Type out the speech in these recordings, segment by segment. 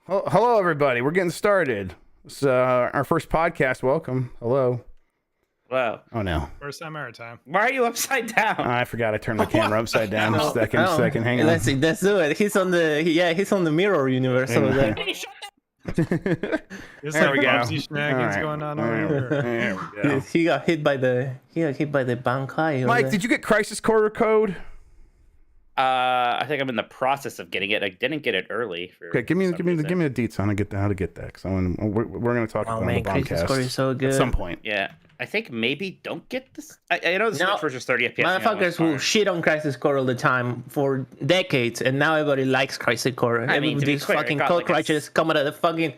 Hello, everybody. We're getting started. It's our first podcast. Welcome. Hello. Wow. Oh, no. First time, ever time. Why are you upside down? I forgot I turned my camera upside down. Second. Hang on. Let's do it. He's on the mirror universe over there. There's There like we go. Bubsy shenanigans All right. going on over here. There we go. He got hit by the Bankai. over Mike, there. did you get Crisis Core code? I think I'm in the process of getting it. I didn't get it early. Okay, give me the deets on how to get that. Because we're going to talk Oh about man, the Crisis Core is Bombcast so good. at some point. Yeah, I think maybe don't get this. I know the No. Switch version's 30 FPS. Motherfuckers will shit on Crisis Core all the time for decades, and now everybody likes Crisis Core. I mean, to be These clear, it fucking got like a cockroaches come out of the fucking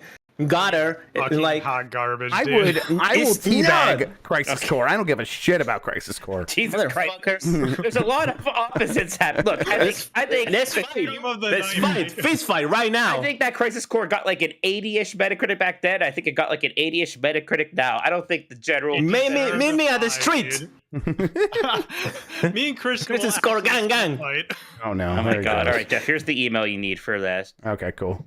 gutter. Fucking Like, hot garbage, I dude. will It's teabag not. Crisis Core. I don't give a shit about Crisis Core. Jesus Christ. motherfuckers. There's a lot of opposites happening. Look, I think Let's fight. Game of the Let's night. fight. Fist fight right now. I think that Crisis Core got like an 80-ish Metacritic back then. I think it got like an 80-ish Metacritic now. I don't think the general. Meet me at the Five, street. dude. Me and Chris. Crisis Core gang. Fight. Oh, no. Oh There my he god! goes. All right, Jeff. Here's the email you need for that. Okay, cool.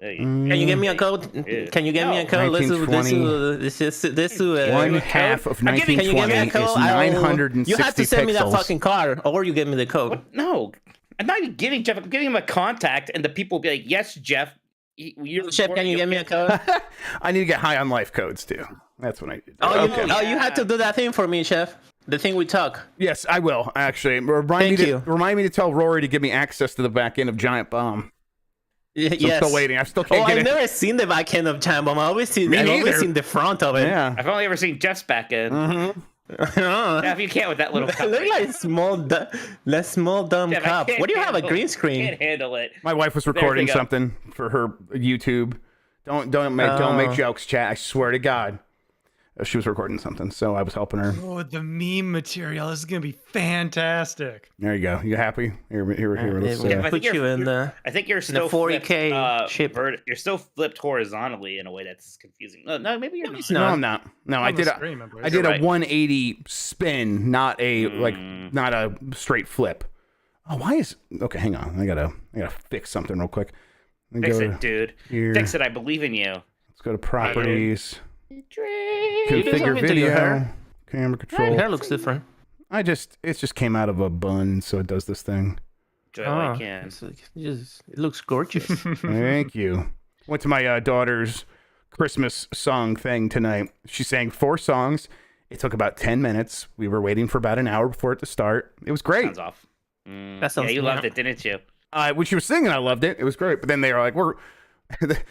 Can you give me a code? Can you give me a code? Let's do 1920. One half of I'm giving- can you give 1920 me a is code? 960 You have to send me that pixels. fucking card, or you give me the code. No, I'm not even giving Jeff. I'm giving him a contact, and the people will be like, "Yes, Jeff." Chef, can you give me a code? I need to get high on life codes too. That's what I do. Oh, Okay. you had to do that thing for me, Chef. The thing we talk. Yes, I will actually. Thank you. Remind me to tell Rory to give me access to the back end of Giant Bomb. So Yes. I'm still waiting. I still can't Oh, get I've it. never seen the back end of Giant Bomb. I've always seen the front of it. Yeah. I've only ever seen Jeff's back end. Mm-hmm. Jeff, you can't with that little cup. Look right like small dumb Jeff, I cup. can't What do you have a handle it. green I screen? can't handle it. My wife was recording go. something for her YouTube. Don't make jokes, chat. I swear to God. She was recording something, so I was helping her. Oh, the meme material. This is gonna be fantastic. There you go. You happy? Here. Let's, Yeah, I put think you you're- in the. I think you're still 4K flipped, chip. You're still flipped horizontally in a way that's confusing. No, maybe you're not. no, I'm not. No, I On the did. screen, I believe. I did You're a right. 180 spin, not a not a straight flip. Oh, why is? Okay, hang on. I gotta fix something real quick. Let me Fix go it, dude. here. Fix it. I believe in you. Let's go to properties. You do Configure something to your video. hair. Camera Your control. hair looks different. It just came out of a bun, so it does this thing. Joe, Ah, I can. it looks gorgeous. Thank you. Went to my daughter's Christmas song thing tonight. She sang 4 songs. It took about 10 minutes. We were waiting for about an hour before it to start. It was great. Sounds off. That sounds yeah, you loved yeah. it, didn't you? When she was singing, I loved it. It was great. But then they were like,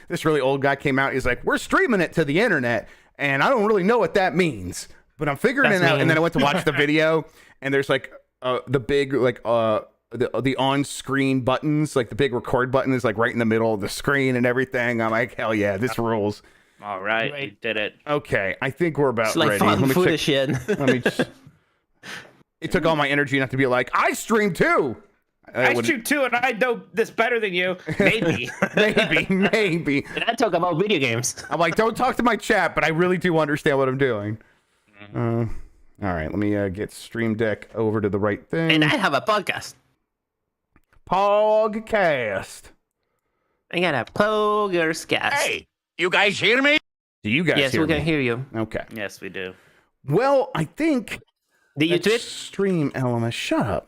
this really old guy came out. He's like, we're streaming it to the internet. And I don't really know what that means, but I'm figuring That's it out. mean. And then I went to watch the video, and there's like the big the on-screen buttons, like the big record button is like right in the middle of the screen and everything. I'm like, hell yeah, this rules. All right, Right. you did it. Okay, I think we're about It's like ready. found Let me footage check. shit. Let me. Just, it took all my energy not to be like, I stream too. I would- shoot too, and I know this better than you. Maybe. maybe. And I talk about video games. I'm like, don't talk to my chat, but I really do understand what I'm doing. All right, let me get Stream Deck over to the right thing. And I have a podcast. Pogcast. I got a Poggers cast. Hey, you guys hear me? Do you guys yes, hear we can me? hear you. Okay. Yes, we do. Well, I think Did you that tweet? Stream Element. Shut up.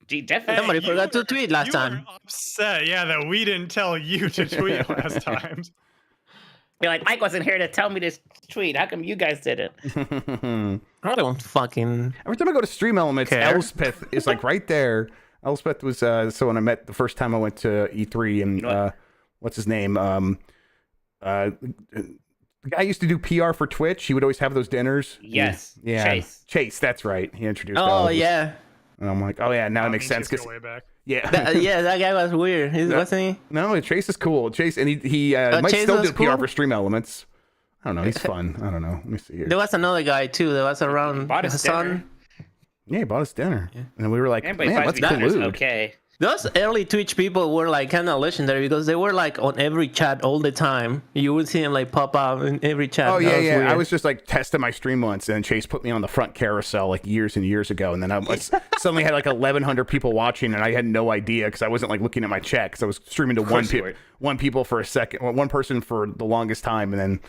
Gee, definitely. Somebody forgot to tweet last time. Were upset, yeah, that we didn't tell you to tweet last time. You're like, Mike wasn't here to tell me to tweet. How come you guys did it? I don't fucking. Every time I go to Stream Elements, Care. Elspeth is like right there. Elspeth was someone I met the first time I went to E3, and You know what? what's his name? The guy used to do PR for Twitch. He would always have those dinners. Yes. Yeah. Chase. Chase, that's right. He introduced. Oh Elvis. yeah, And I'm like, oh yeah, now it makes sense. Just 'Cause- go way back. yeah. that guy was weird. Wasn't he? No, Chase is cool. Chase, and he might Chase still was do PR cool? for Stream Elements. I don't know. He's fun. I don't know. Let me see here. There was another guy too. That was around Bought his Hassan. dinner. Yeah, he bought us dinner, and then we were like, Everybody man, buys let's me dinners. collude. Okay. Those early Twitch people were like kind of legendary because they were like on every chat all the time. You would see them like pop up in every chat. Oh That yeah, was yeah. weird. I was just like testing my stream once, and Chase put me on the front carousel like years and years ago, and then I was, suddenly had like 1,100 people watching, and I had no idea because I wasn't like looking at my chat because I was streaming to one people for a second, or one person for the longest time, and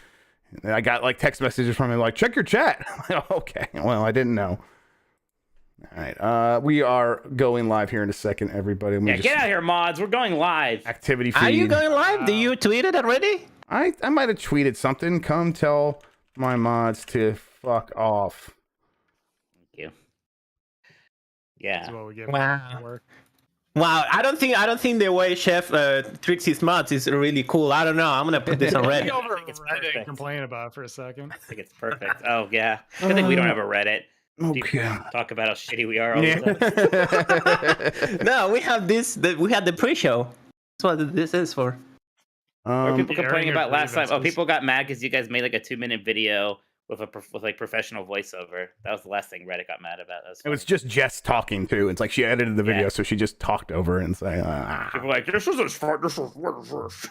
then I got like text messages from him like, check your chat. Okay, well, I didn't know. All right, we are going live here in a second, everybody. Yeah, get out of here, mods. We're going live. Activity feed. Are you going live? Do you tweet it already? I might have tweeted something. Come tell my mods to fuck off. Thank you. Yeah. That's what we get. Wow. Work. Wow, I don't think the way Chef tricks his mods is really cool. I don't know. I'm gonna put this on Get Reddit. over it's Reddit perfect. and complain about it for a second. I think it's perfect. Oh yeah. Good thing we don't have a Reddit. Okay. People talk about how shitty we are all the time. No, we have this. We had the pre-show. That's what this is for. What are people Yeah, complaining airing about your last time? Oh, grievances. people got mad because you guys made like a 2-minute video with like professional voiceover. That was the last thing Reddit got mad about. It was just Jess talking too. It's like she edited the video, Yeah. so she just talked over it and say, people were like, this is fun. This is what is this?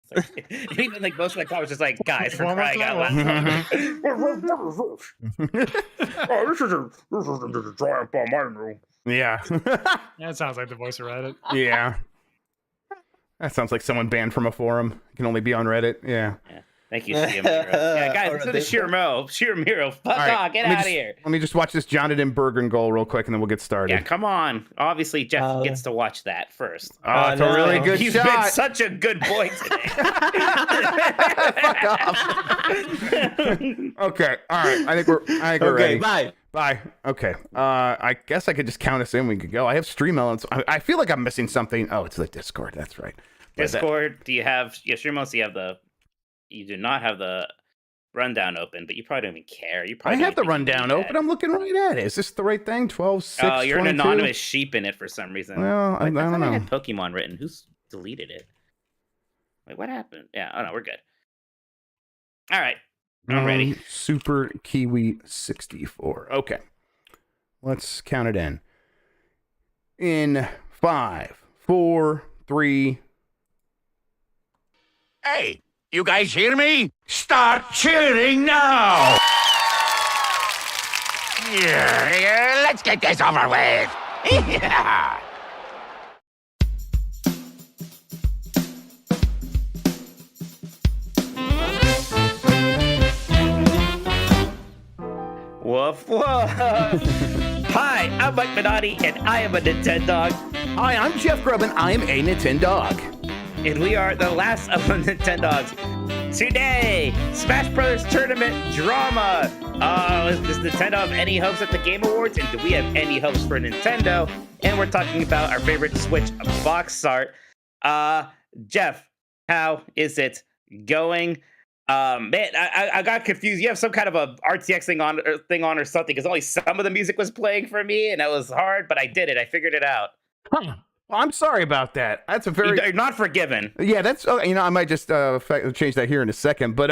It's like, and even like most of the comments just like, guys, for One more crying out time, loud. Oh, this is a giant bomb, I know. yeah, Yeah, it sounds like the voice of Reddit. yeah. That sounds like someone banned from a forum. It can only be on Reddit. Yeah. Thank you, Shiro. Yeah, guys, Or listen to this- Shiro. Fuck All right, off. Get let me out of just- here. Let me just watch this Jonathan Bergen goal real quick, and then we'll get started. Yeah, come on. Obviously, Jeff Oh. gets to watch that first. Oh, it's a really no. good You've been shot. such a good boy today. Fuck off. Okay. All right. I think we're Okay, ready. bye. Bye. Okay. I guess I could just count us in. We could go. I have stream elements. I feel like I'm missing something. Oh, it's the Discord. That's right. But that- Discord, do you have, yeah, sure, mostly you do not have the rundown open, but you probably don't even care. You I probably have the don't even think you rundown need open. that. I'm looking right at it. Is this the right thing? 12, 6, Oh, you're 22? an anonymous sheep in it for some reason. Well, I Wait, don't thought know. I had Pokemon written. Who's deleted it? Wait, what happened? Yeah, oh no, we're good. All right, I'm ready. Super Kiwi 64. Okay. Let's count it in. In 5, 4, 3. Hey, you guys hear me? Start cheering now! Yeah, let's get this over with. Yeah. Woof woof. Hi, I'm Mike Minotti, and I am a Nintendog, Hi, I'm Jeff Grubb, and I am a Nintendog. and we are the last of the Nintendogs. Today, Smash Brothers Tournament drama. Does Nintendo have any hopes at the Game Awards, and do we have any hopes for Nintendo? And we're talking about our favorite Switch box art. Jeff, how is it going? Man, I got confused. You have some kind of a RTX thing on or something, because only some of the music was playing for me, and that was hard, but I did it. I figured it out. Huh. Well, I'm sorry about that. That's a very You're not forgiven. yeah. That's I might just change that here in a second. But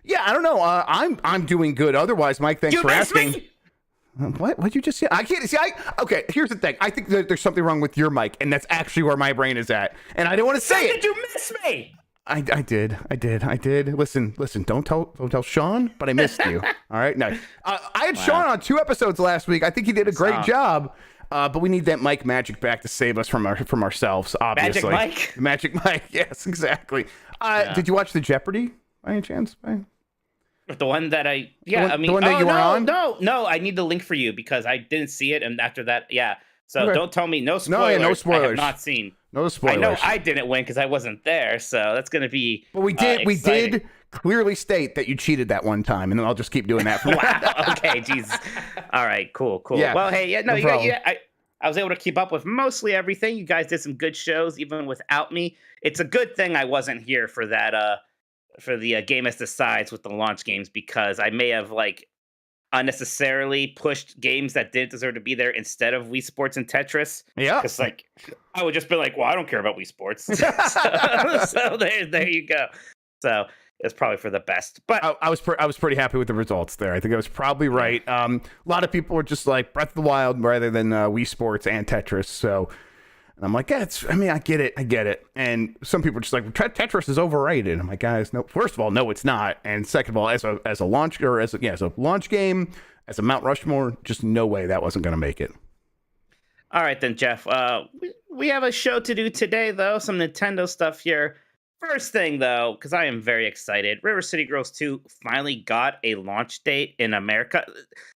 yeah, I don't know. I'm doing good. Otherwise, Mike, thanks You for missed asking. me! What'd you just say? I can't see. Okay. Here's the thing. I think that there's something wrong with your mic, and that's actually where my brain is at. And I didn't want to say Did it. you miss me? I did. Listen. Don't tell Sean, but I missed you. All right. No, I had Sean on 2 episodes last week. I think he did a great job. But we need that Mike magic back to save us from ourselves. Obviously, Mike? Magic Mike. Yes, exactly. Did you watch the Jeopardy by any chance? The one that I The one that you were on? No, I need the link for you because I didn't see it, and after that, yeah. So Okay. don't tell me no No, spoilers. yeah, no I spoilers. have not seen. No spoilers. I know I didn't win because I wasn't there, so that's gonna be. But we did. We exciting. did clearly state that you cheated that one time, and then I'll just keep doing that. From Wow. Okay. Jesus. All right. Cool. Yeah, Well, hey, yeah, no, no you got, problem. yeah. I was able to keep up with mostly everything. You guys did some good shows, even without me. It's a good thing I wasn't here for that. For the Game as Decides with the launch games, because I may have like unnecessarily pushed games that didn't deserve to be there instead of Wii Sports and Tetris. Yeah. Because like I would just be like, well, I don't care about Wii Sports. so there you go. So it's probably for the best. But I was pretty happy with the results there. I think I was probably right. A lot of people were just like Breath of the Wild rather than Wii Sports and Tetris. So And I'm like, yeah, I get it. And some people are just like, Tetris is overrated. I'm like, guys, no. First of all, no, it's not. And second of all, as a launch game, as a Mount Rushmore, just no way that wasn't going to make it. All right then, Jeff. We have a show to do today, though. Some Nintendo stuff here. First thing, though, because I am very excited, River City Girls 2 finally got a launch date in America.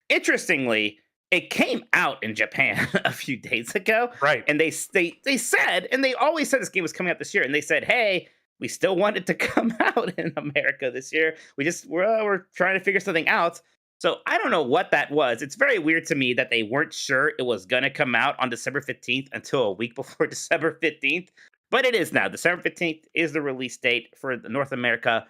Interestingly, it came out in Japan a few days ago. Right. And they said, and they always said this game was coming out this year, and they said, hey, we still want it to come out in America this year. We're trying to figure something out. So I don't know what that was. It's very weird to me that they weren't sure it was going to come out on December 15th until a week before December 15th. But it is now. December 15th is the release date for North America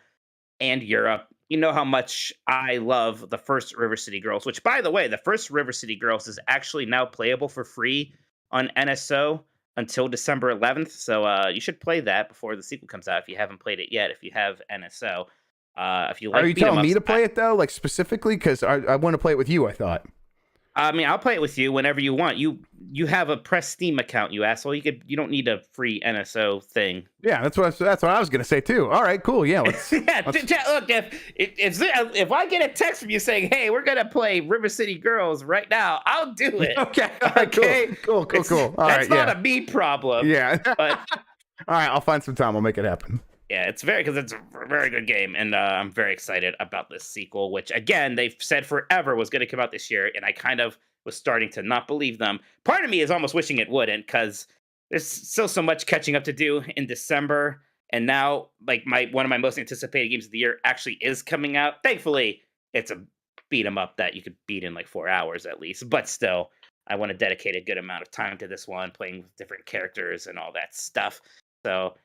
and Europe. You know how much I love the first River City Girls, which, by the way, the first River City Girls is actually now playable for free on NSO until December 11th. So you should play that before the sequel comes out if you haven't played it yet, if you have NSO. If you like, are you telling me to play it, though, like specifically? Because I want to play it with you, I thought. I mean, I'll play it with you whenever you want. You have a Press Steam account, you asshole. You don't need a free NSO thing. Yeah, that's what I was gonna say too. All right, cool. Yeah, let's. Look, if I get a text from you saying, "Hey, we're gonna play River City Girls right now," I'll do it. Okay. All right, okay. Cool. All that's right, not a me problem. Yeah. But all right, I'll find some time. I'll make it happen. yeah, it's a very good game, and I'm very excited about this sequel, which again they've said forever was going to come out this year, and I kind of was starting to not believe them. Part of me is almost wishing it wouldn't, because there's still so much catching up to do in December, and now like one of my most anticipated games of the year actually is coming out. Thankfully, it's a beat 'em up that you could beat in like 4 hours at least, but still, I want to dedicate a good amount of time to this one, playing with different characters and all that stuff. So.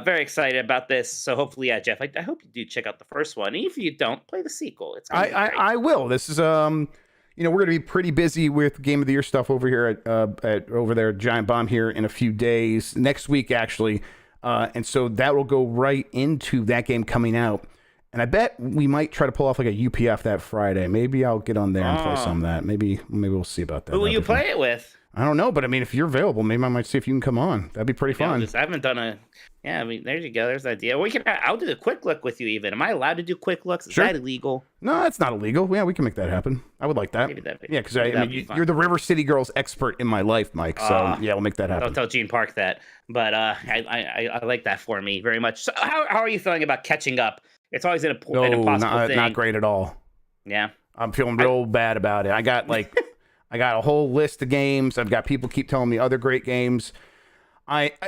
Very excited about this. So hopefully, yeah, Jeff, I hope you do check out the first one. And if you don't, play the sequel. It's gonna be great. I will. This is we're gonna be pretty busy with Game of the Year stuff over here at over there at Giant Bomb here in a few days. Next week, actually, and so that will go right into that game coming out. And I bet we might try to pull off like a UPF that Friday. Maybe I'll get on there and play some of that. Maybe we'll see about that. Who will you play it with? I don't know, but I mean, if you're available, maybe I might see if you can come on. That'd be pretty fun. I haven't done a. Yeah, I mean, there you go. There's the idea. I'll do a quick look with you. Even am I allowed to do quick looks? Is that illegal? No, that's not illegal. Yeah, we can make that happen. I would like that. Yeah, because I mean, you're the River City Girls expert in my life, Mike. So yeah, we'll make that happen. Don't tell Gene Park that. But I like that for me very much. So how are you feeling about catching up? It's always an impossible thing. Not great at all. Yeah, I'm feeling real bad about it. I got I got a whole list of games. I've got people keep telling me other great games.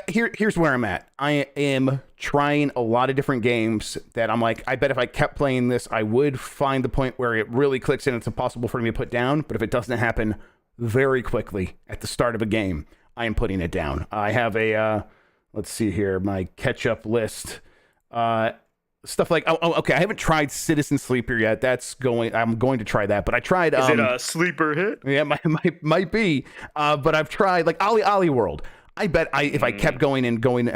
Here's where I'm at. I am trying a lot of different games that I'm like, I bet if I kept playing this, I would find the point where it really clicks in. It's impossible for me to put down. But if it doesn't happen very quickly at the start of a game, I am putting it down. I have let's see here, my catch-up list. Stuff like okay, I haven't tried Citizen Sleeper yet. I'm going to try that, but I tried. Is it a sleeper hit? Yeah, might be. But I've tried like Ollie World. I bet if I kept going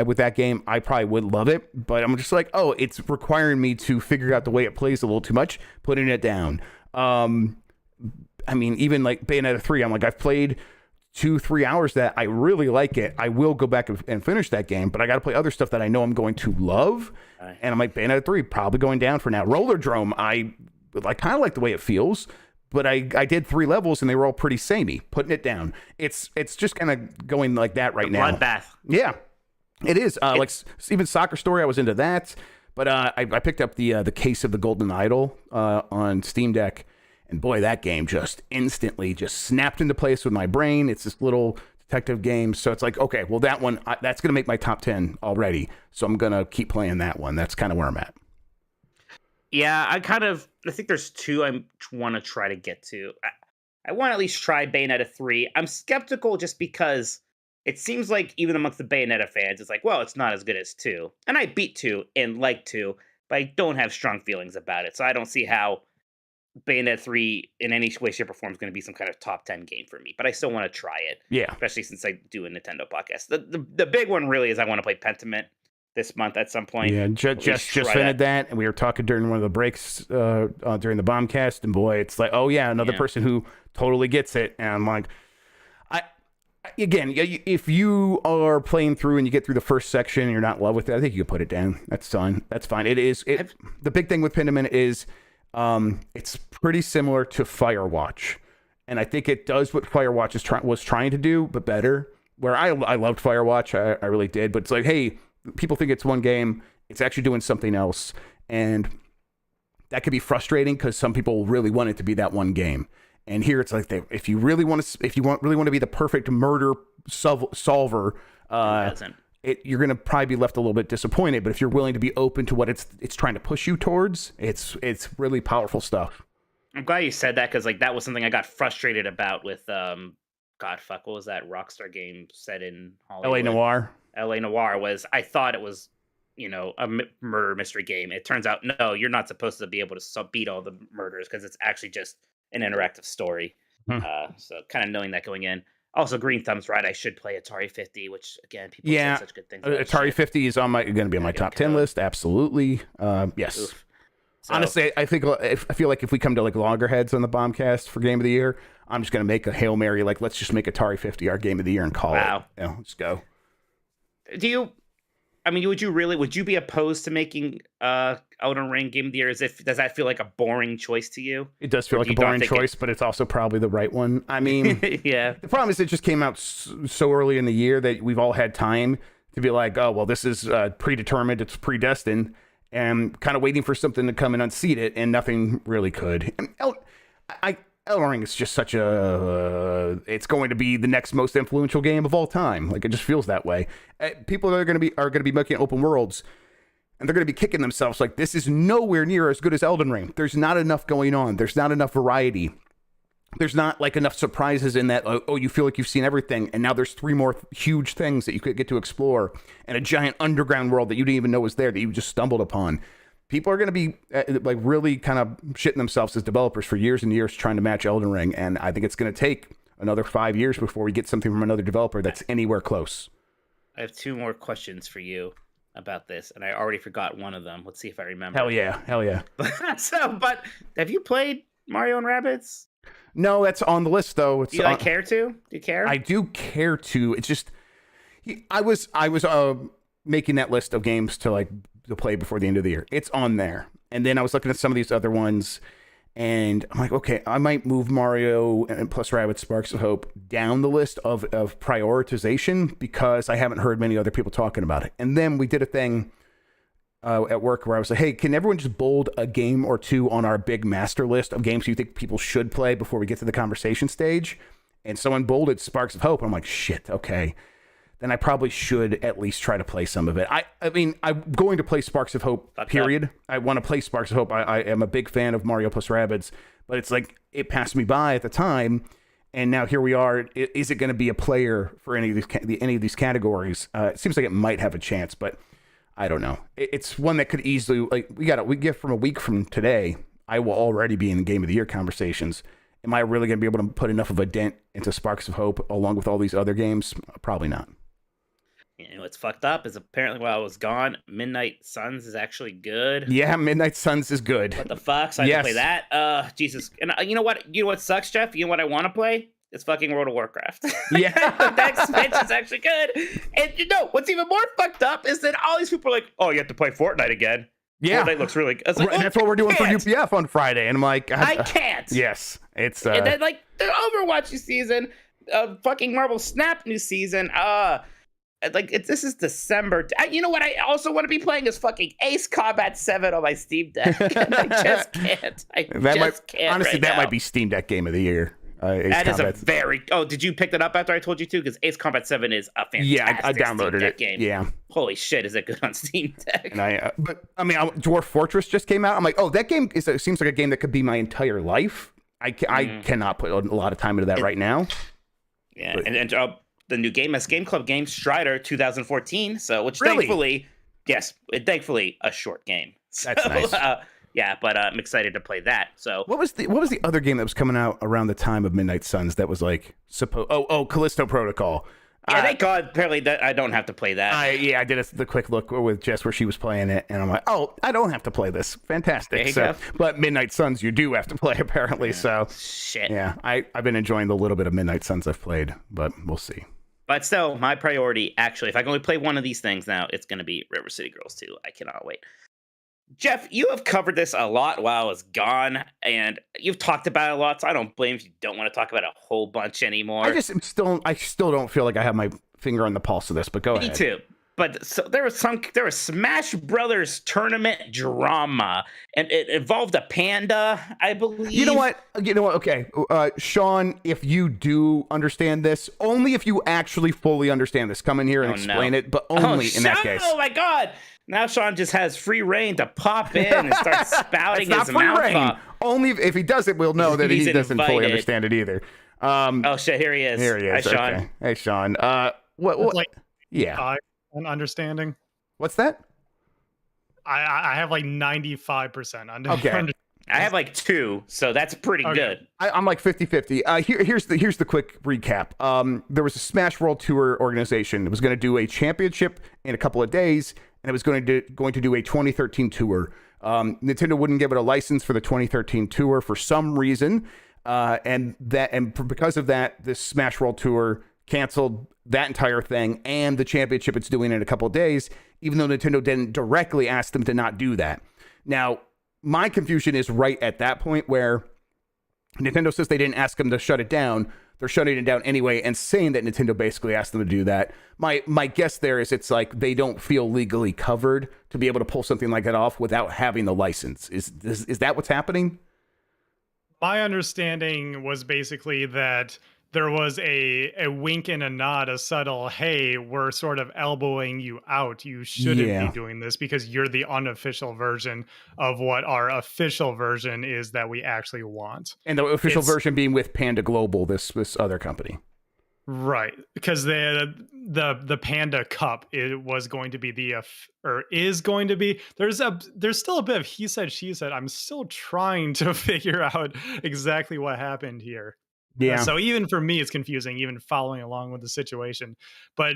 with that game, I probably would love it. But I'm just like, it's requiring me to figure out the way it plays a little too much, putting it down. I mean, even like Bayonetta 3, I'm like, I've played 2-3 hours that I really like it. I will go back and finish that game, but I got to play other stuff that I know I'm going to love. And I'm like, Bayonetta 3 probably going down for now. Rollerdrome, I kind of like the way it feels, but I did 3 levels and they were all pretty samey. Putting it down. It's just kind of going like that right now. Bloodbath. Yeah, it is. Like even Soccer Story, I was into that, but I picked up the Case of the Golden Idol on Steam Deck. And boy, that game just instantly just snapped into place with my brain. It's this little detective game. So it's like, okay, well, that one, that's going to make my top 10 already. So I'm going to keep playing that one. That's kind of where I'm at. Yeah, I think there's 2 I want to try to get to. I want to at least try Bayonetta 3. I'm skeptical just because it seems like even amongst the Bayonetta fans, it's like, well, it's not as good as 2. And I beat 2 and like 2, but I don't have strong feelings about it. So I don't see how Bayonetta 3 in any way, shape, or form is going to be some kind of top 10 game for me, but I still want to try it. Yeah. Especially since I do a Nintendo podcast. The big one really is I want to play Pentiment this month at some point. Yeah, just finished that, and we were talking during one of the breaks during the Bombcast, and boy, it's like, oh yeah, another person who totally gets it, and I'm like, Again, if you are playing through and you get through the first section and you're not in love with it, I think you can put it down. That's fine. That's fine. The big thing with Pentiment is it's pretty similar to Firewatch. And I think it does what Firewatch was trying to do, but better. Where I loved Firewatch, I really did. But it's like, hey, people think it's one game. It's actually doing something else. And that could be frustrating because some people really want it to be that one game. And here it's like, if you really want to be the perfect murder solver, you're going to probably be left a little bit disappointed. But if you're willing to be open to what it's trying to push you towards, it's really powerful stuff. I'm glad you said that because like that was something I got frustrated about with what was that Rockstar game set in Hollywood? L.A. Noire was, I thought it was, a murder mystery game. It turns out, no, you're not supposed to be able to beat all the murders because it's actually just an interactive story. So kind of knowing that going in. Also, Green Thumb's right. I should play Atari 50, which again, people say such good things about. Atari 50 is going to be on my top 10 list. Absolutely. Yes. So, honestly, I feel like if we come to like loggerheads on the Bombcast for Game of the Year, I'm just going to make a Hail Mary. Like, let's just make Atari 50 our Game of the Year and call it. Let's go. Would you be opposed to making Elden Ring Game of the Year? Does that feel like a boring choice to you? It does feel like a boring choice, but it's also probably the right one. I mean, yeah. The problem is it just came out so early in the year that we've all had time to be like, oh, well, this is predetermined, it's predestined, and kind of waiting for something to come and unseat it, and nothing really could. And Elden Ring is just such it's going to be the next most influential game of all time. Like, it just feels that way. People that are going to be making open worlds, and they're going to be kicking themselves like, this is nowhere near as good as Elden Ring. There's not enough going on. There's not enough variety. There's not like enough surprises in that, you feel like you've seen everything, and now there's 3 more huge things that you could get to explore, and a giant underground world that you didn't even know was there that you just stumbled upon. People are going to be like really kind of shitting themselves as developers for years and years trying to match Elden Ring, and I think it's going to take another 5 years before we get something from another developer that's anywhere close. I have 2 more questions for you about this, and I already forgot one of them. Let's see if I remember. Hell yeah. But have you played Mario and Rabbids? No, that's on the list though. Do you care to? Do you care? I do care to. It's just I was making that list of games to play before the end of the year. It's on there. And then I was looking at some of these other ones, and I'm like, okay, I might move Mario and plus Rabbids Sparks of Hope down the list of prioritization because I haven't heard many other people talking about it. And then we did a thing at work where I was like, hey, can everyone just bold a game or 2 on our big master list of games you think people should play before we get to the conversation stage? And someone bolded Sparks of Hope. I'm like, shit, okay. Then I probably should at least try to play some of it. I mean, I'm going to play Sparks of Hope, period. I want to play Sparks of Hope. I am a big fan of Mario plus Rabbids, but it's like it passed me by at the time, and now here we are. Is it going to be a player for any of these categories? It seems like it might have a chance, but I don't know. It's one that could easily, like, we get from a week from today, I will already be in Game of the Year conversations. Am I really going to be able to put enough of a dent into Sparks of Hope along with all these other games? Probably not. You know what's fucked up is apparently while I was gone, Midnight Suns is actually good. Yeah, Midnight Suns is good. What the fuck? So I have to play that. Jesus. And you know what? You know what sucks, Jeff? You know what I want to play? It's fucking World of Warcraft. Yeah. That expansion's actually good. And what's even more fucked up is that all these people are like, oh, you have to play Fortnite again. Yeah. Fortnite looks really good. Like, and that's what we're doing for UPF on Friday. And I'm like, I can't. Yes. It's and then like the Overwatch new season, fucking Marvel Snap new season, this is December. You know what I also want to be playing is fucking Ace Combat 7 on my Steam Deck. I just can't. Honestly, that might be Steam Deck Game of the Year. That is a very... Oh, did you pick that up after I told you to? Because Ace Combat 7 is a fantastic yeah, I downloaded Steam it. Deck game. Yeah. Holy shit, is it good on Steam Deck? And Dwarf Fortress just came out. I'm like, oh, that game seems like a game that could be my entire life. I cannot put a lot of time into that right now. Yeah, but, and the new Game Club game, Strider 2014. So, which really? thankfully a short game. That's nice. But I'm excited to play that. So, what was the other game that was coming out around the time of Midnight Suns that was like Callisto Protocol? Yeah, thank God. Apparently, that I don't have to play that. I did the quick look with Jess where she was playing it, and I'm like, oh, I don't have to play this. Fantastic. But Midnight Suns, you do have to play apparently. Yeah. So shit. Yeah, I've been enjoying the little bit of Midnight Suns I've played, but we'll see. But still, my priority, actually, if I can only play one of these things now, it's going to be River City Girls 2. I cannot wait. Jeff, you have covered this a lot while I was gone, and you've talked about it a lot, so I don't blame if you don't want to talk about it a whole bunch anymore. I still don't feel like I have my finger on the pulse of this, but go ahead. Me too. But so there was Smash Brothers tournament drama, and it involved a panda, I believe. You know what? Okay, Sean, if you do understand this, only if you actually fully understand this, come in here and explain it. But only in that case. Oh my God! Now Sean just has free reign to pop in and start spouting his mouth off. Only if he does it, we'll know that he doesn't fully understand it either. Oh shit! Here he is. Hi, Sean. Okay. Hey, Sean. What? Like, Yeah. an understanding. What's that? I have like 95% Okay. I have like 2, so that's pretty good. I'm like 50-50. Here's the quick recap. There was a Smash World Tour organization that was going to do a championship in a couple of days, and it was going to do a 2013 tour. Nintendo wouldn't give it a license for the 2013 tour for some reason, and because of that, this Smash World Tour canceled that entire thing and the championship it's doing in a couple of days, even though Nintendo didn't directly ask them to not do that. Now, my confusion is right at that point where Nintendo says they didn't ask them to shut it down. They're shutting it down anyway and saying that Nintendo basically asked them to do that. My guess there is it's like they don't feel legally covered to be able to pull something like that off without having the license. Is that what's happening? My understanding was basically that there was a wink and a nod, a subtle, hey, we're sort of elbowing you out. You shouldn't be doing this because you're the unofficial version of what our official version is that we actually want. And the official version being with Panda Global, this other company. Right. Because the Panda Cup, it was going to be is going to be, there's still a bit of he said, she said. I'm still trying to figure out exactly what happened here. Yeah. So even for me, it's confusing, even following along with the situation. But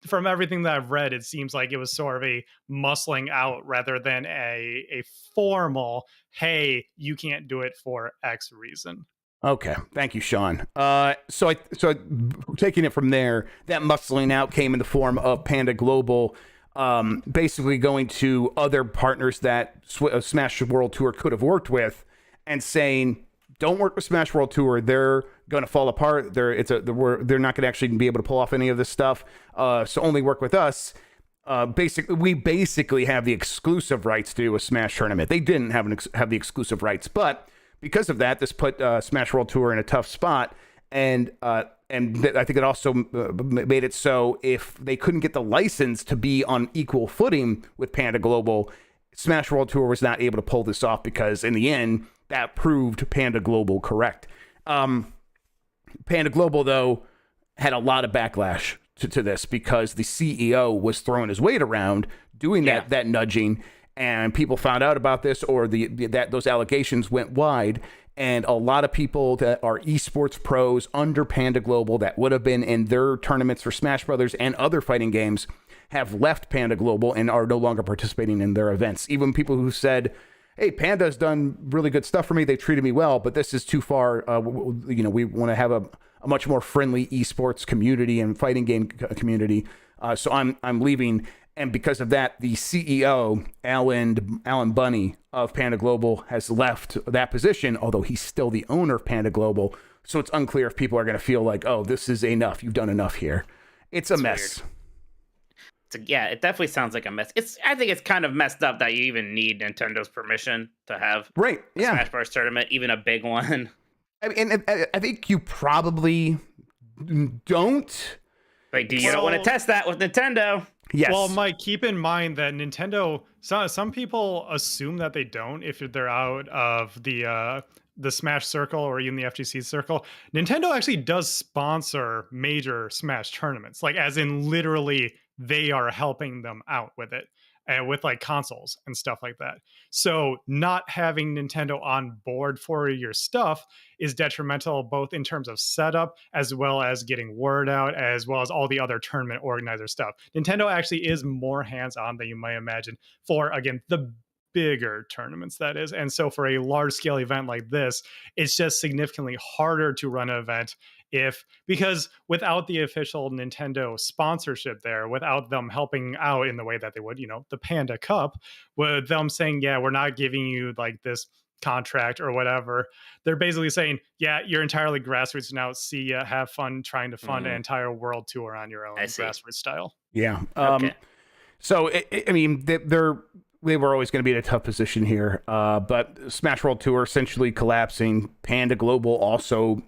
from everything that I've read, it seems like it was sort of a muscling out rather than a formal, hey, you can't do it for X reason. Okay. Thank you, Sean. So taking it from there, that muscling out came in the form of Panda Global, basically going to other partners that Smash World Tour could have worked with and saying, don't work with Smash World Tour. They're going to fall apart. They're not going to actually be able to pull off any of this stuff. So only work with us. We basically have the exclusive rights to do a Smash tournament. They didn't have the exclusive rights, but because of that, this put Smash World Tour in a tough spot. And I think it also made it so if they couldn't get the license to be on equal footing with Panda Global, Smash World Tour was not able to pull this off because in the end, that proved Panda Global correct. Panda Global, though, had a lot of backlash to this because the CEO was throwing his weight around, doing that nudging, and people found out about this, or those allegations went wide, and a lot of people that are esports pros under Panda Global that would have been in their tournaments for Smash Brothers and other fighting games have left Panda Global and are no longer participating in their events. Even people who said, hey, Panda's done really good stuff for me. They've treated me well, but this is too far. We want to have a much more friendly esports community and fighting game community. So I'm leaving. And because of that, the CEO, Alan Bunny of Panda Global, has left that position, although he's still the owner of Panda Global. So it's unclear if people are going to feel like, oh, this is enough. You've done enough here. It's a mess. Weird. Yeah, it definitely sounds like a mess. I think it's kind of messed up that you even need Nintendo's permission to have a Smash Bros. Tournament, even a big one. I think you probably don't. Like, you don't want to test that with Nintendo. Yes. Well, Mike, keep in mind that Nintendo, some people assume that they don't if they're out of the Smash Circle or even the FGC Circle. Nintendo actually does sponsor major Smash tournaments, like as in literally they are helping them out with it, with like consoles and stuff like that. So not having Nintendo on board for your stuff is detrimental both in terms of setup as well as getting word out, as well as all the other tournament organizer stuff. Nintendo actually is more hands-on than you might imagine for, again, the bigger tournaments, that is. And so for a large scale event like this, it's just significantly harder to run an event because without the official Nintendo sponsorship there, without them helping out in the way that they would, the Panda Cup, with them saying, yeah, we're not giving you like this contract or whatever, they're basically saying, yeah, you're entirely grassroots now. See ya, have fun trying to fund an entire world tour on your own grassroots style. Yeah. Okay. So I mean, they were always going to be in a tough position here. But Smash World Tour essentially collapsing, Panda Global also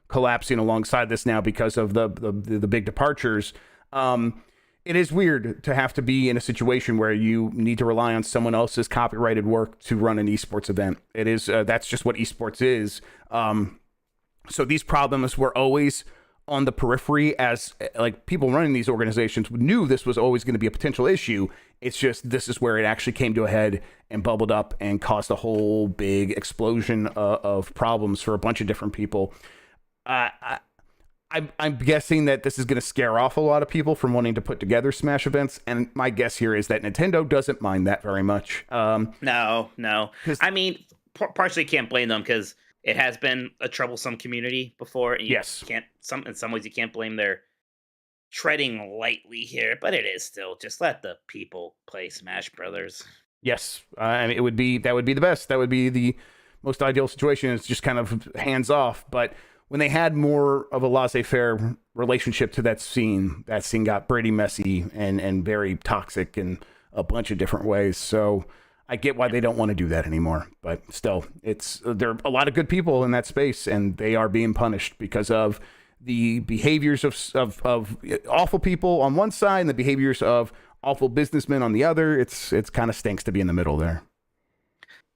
collapsing alongside this now because of the big departures. It is weird to have to be in a situation where you need to rely on someone else's copyrighted work to run an esports event. It is that's just what esports is. So these problems were always on the periphery, as like people running these organizations knew this was always going to be a potential issue. It's just this is where it actually came to a head and bubbled up and caused a whole big explosion of problems for a bunch of different people. I'm guessing that this is going to scare off a lot of people from wanting to put together Smash events, and my guess here is that Nintendo doesn't mind that very much. No. I mean, partially can't blame them because it has been a troublesome community before. And you can't. In some ways, you can't blame their treading lightly here, but it is still just let the people play Smash Brothers. Yes, I mean, that would be the best. That would be the most ideal situation. It's just kind of hands off, but when they had more of a laissez-faire relationship to that scene got pretty messy and very toxic in a bunch of different ways. So I get why they don't want to do that anymore. But still, there are a lot of good people in that space, and they are being punished because of the behaviors of awful people on one side and the behaviors of awful businessmen on the other. It's kind of stinks to be in the middle there.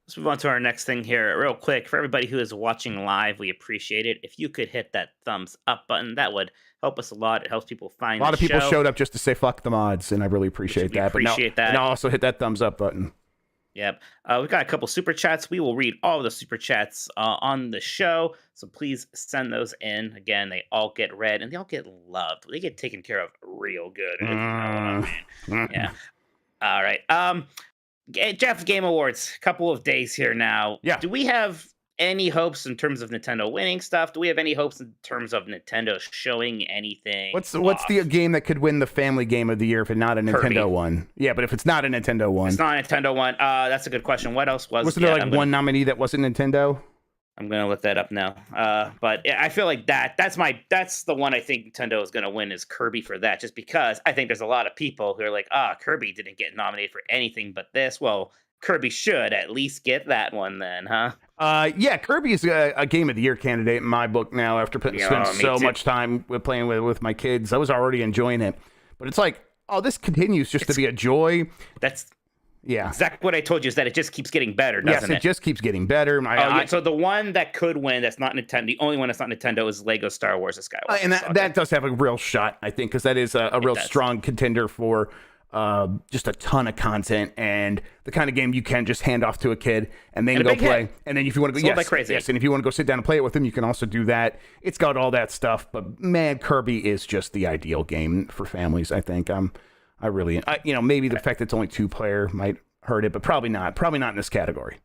Let's move on to our next thing here real quick. For everybody who is watching live, we appreciate it. If you could hit that thumbs up button, that would help us a lot. It helps people find the show. A lot of people showed up just to say fuck the mods, and I really appreciate that. And also hit that thumbs up button. Yep. We've got a couple super chats. We will read all of the super chats on the show. So please send those in. Again, they all get read and they all get loved. They get taken care of real good. If you know what I mean. Yeah. All right. Jeff, Game Awards, a couple of days here now. Yeah. Do we have any hopes in terms of Nintendo winning stuff? Do we have any hopes in terms of Nintendo showing anything? What's the game that could win the family game of the year if it's not a Nintendo one? Yeah, but if it's not a Nintendo one. It's not a Nintendo one. That's a good question. What else was there like one nominee that wasn't Nintendo? I'm gonna look that up now. But I feel like that's the one I think Nintendo is gonna win is Kirby for that, just because I think there's a lot of people who are like, Kirby didn't get nominated for anything but this. Well, Kirby should at least get that one then, huh? Yeah, Kirby is a Game of the Year candidate in my book now after spending so much time playing with my kids. I was already enjoying it. But it's like, this continues to be a joy. That's Yeah. exactly what I told you, is that it just keeps getting better, doesn't it? Yes, it just keeps getting better. So the one that could win that's not Nintendo, the only one that's not Nintendo is Lego Star Wars: The Skywalker and Saga. that does have a real shot, I think, because that is a real strong contender for just a ton of content and the kind of game you can just hand off to a kid and then go play. Hit. And then if you want to go, yes, and if you want to go sit down and play it with them, you can also do that. It's got all that stuff, but man, Kirby is just the ideal game for families. I think maybe the fact that it's only 2-player might hurt it, but probably not in this category.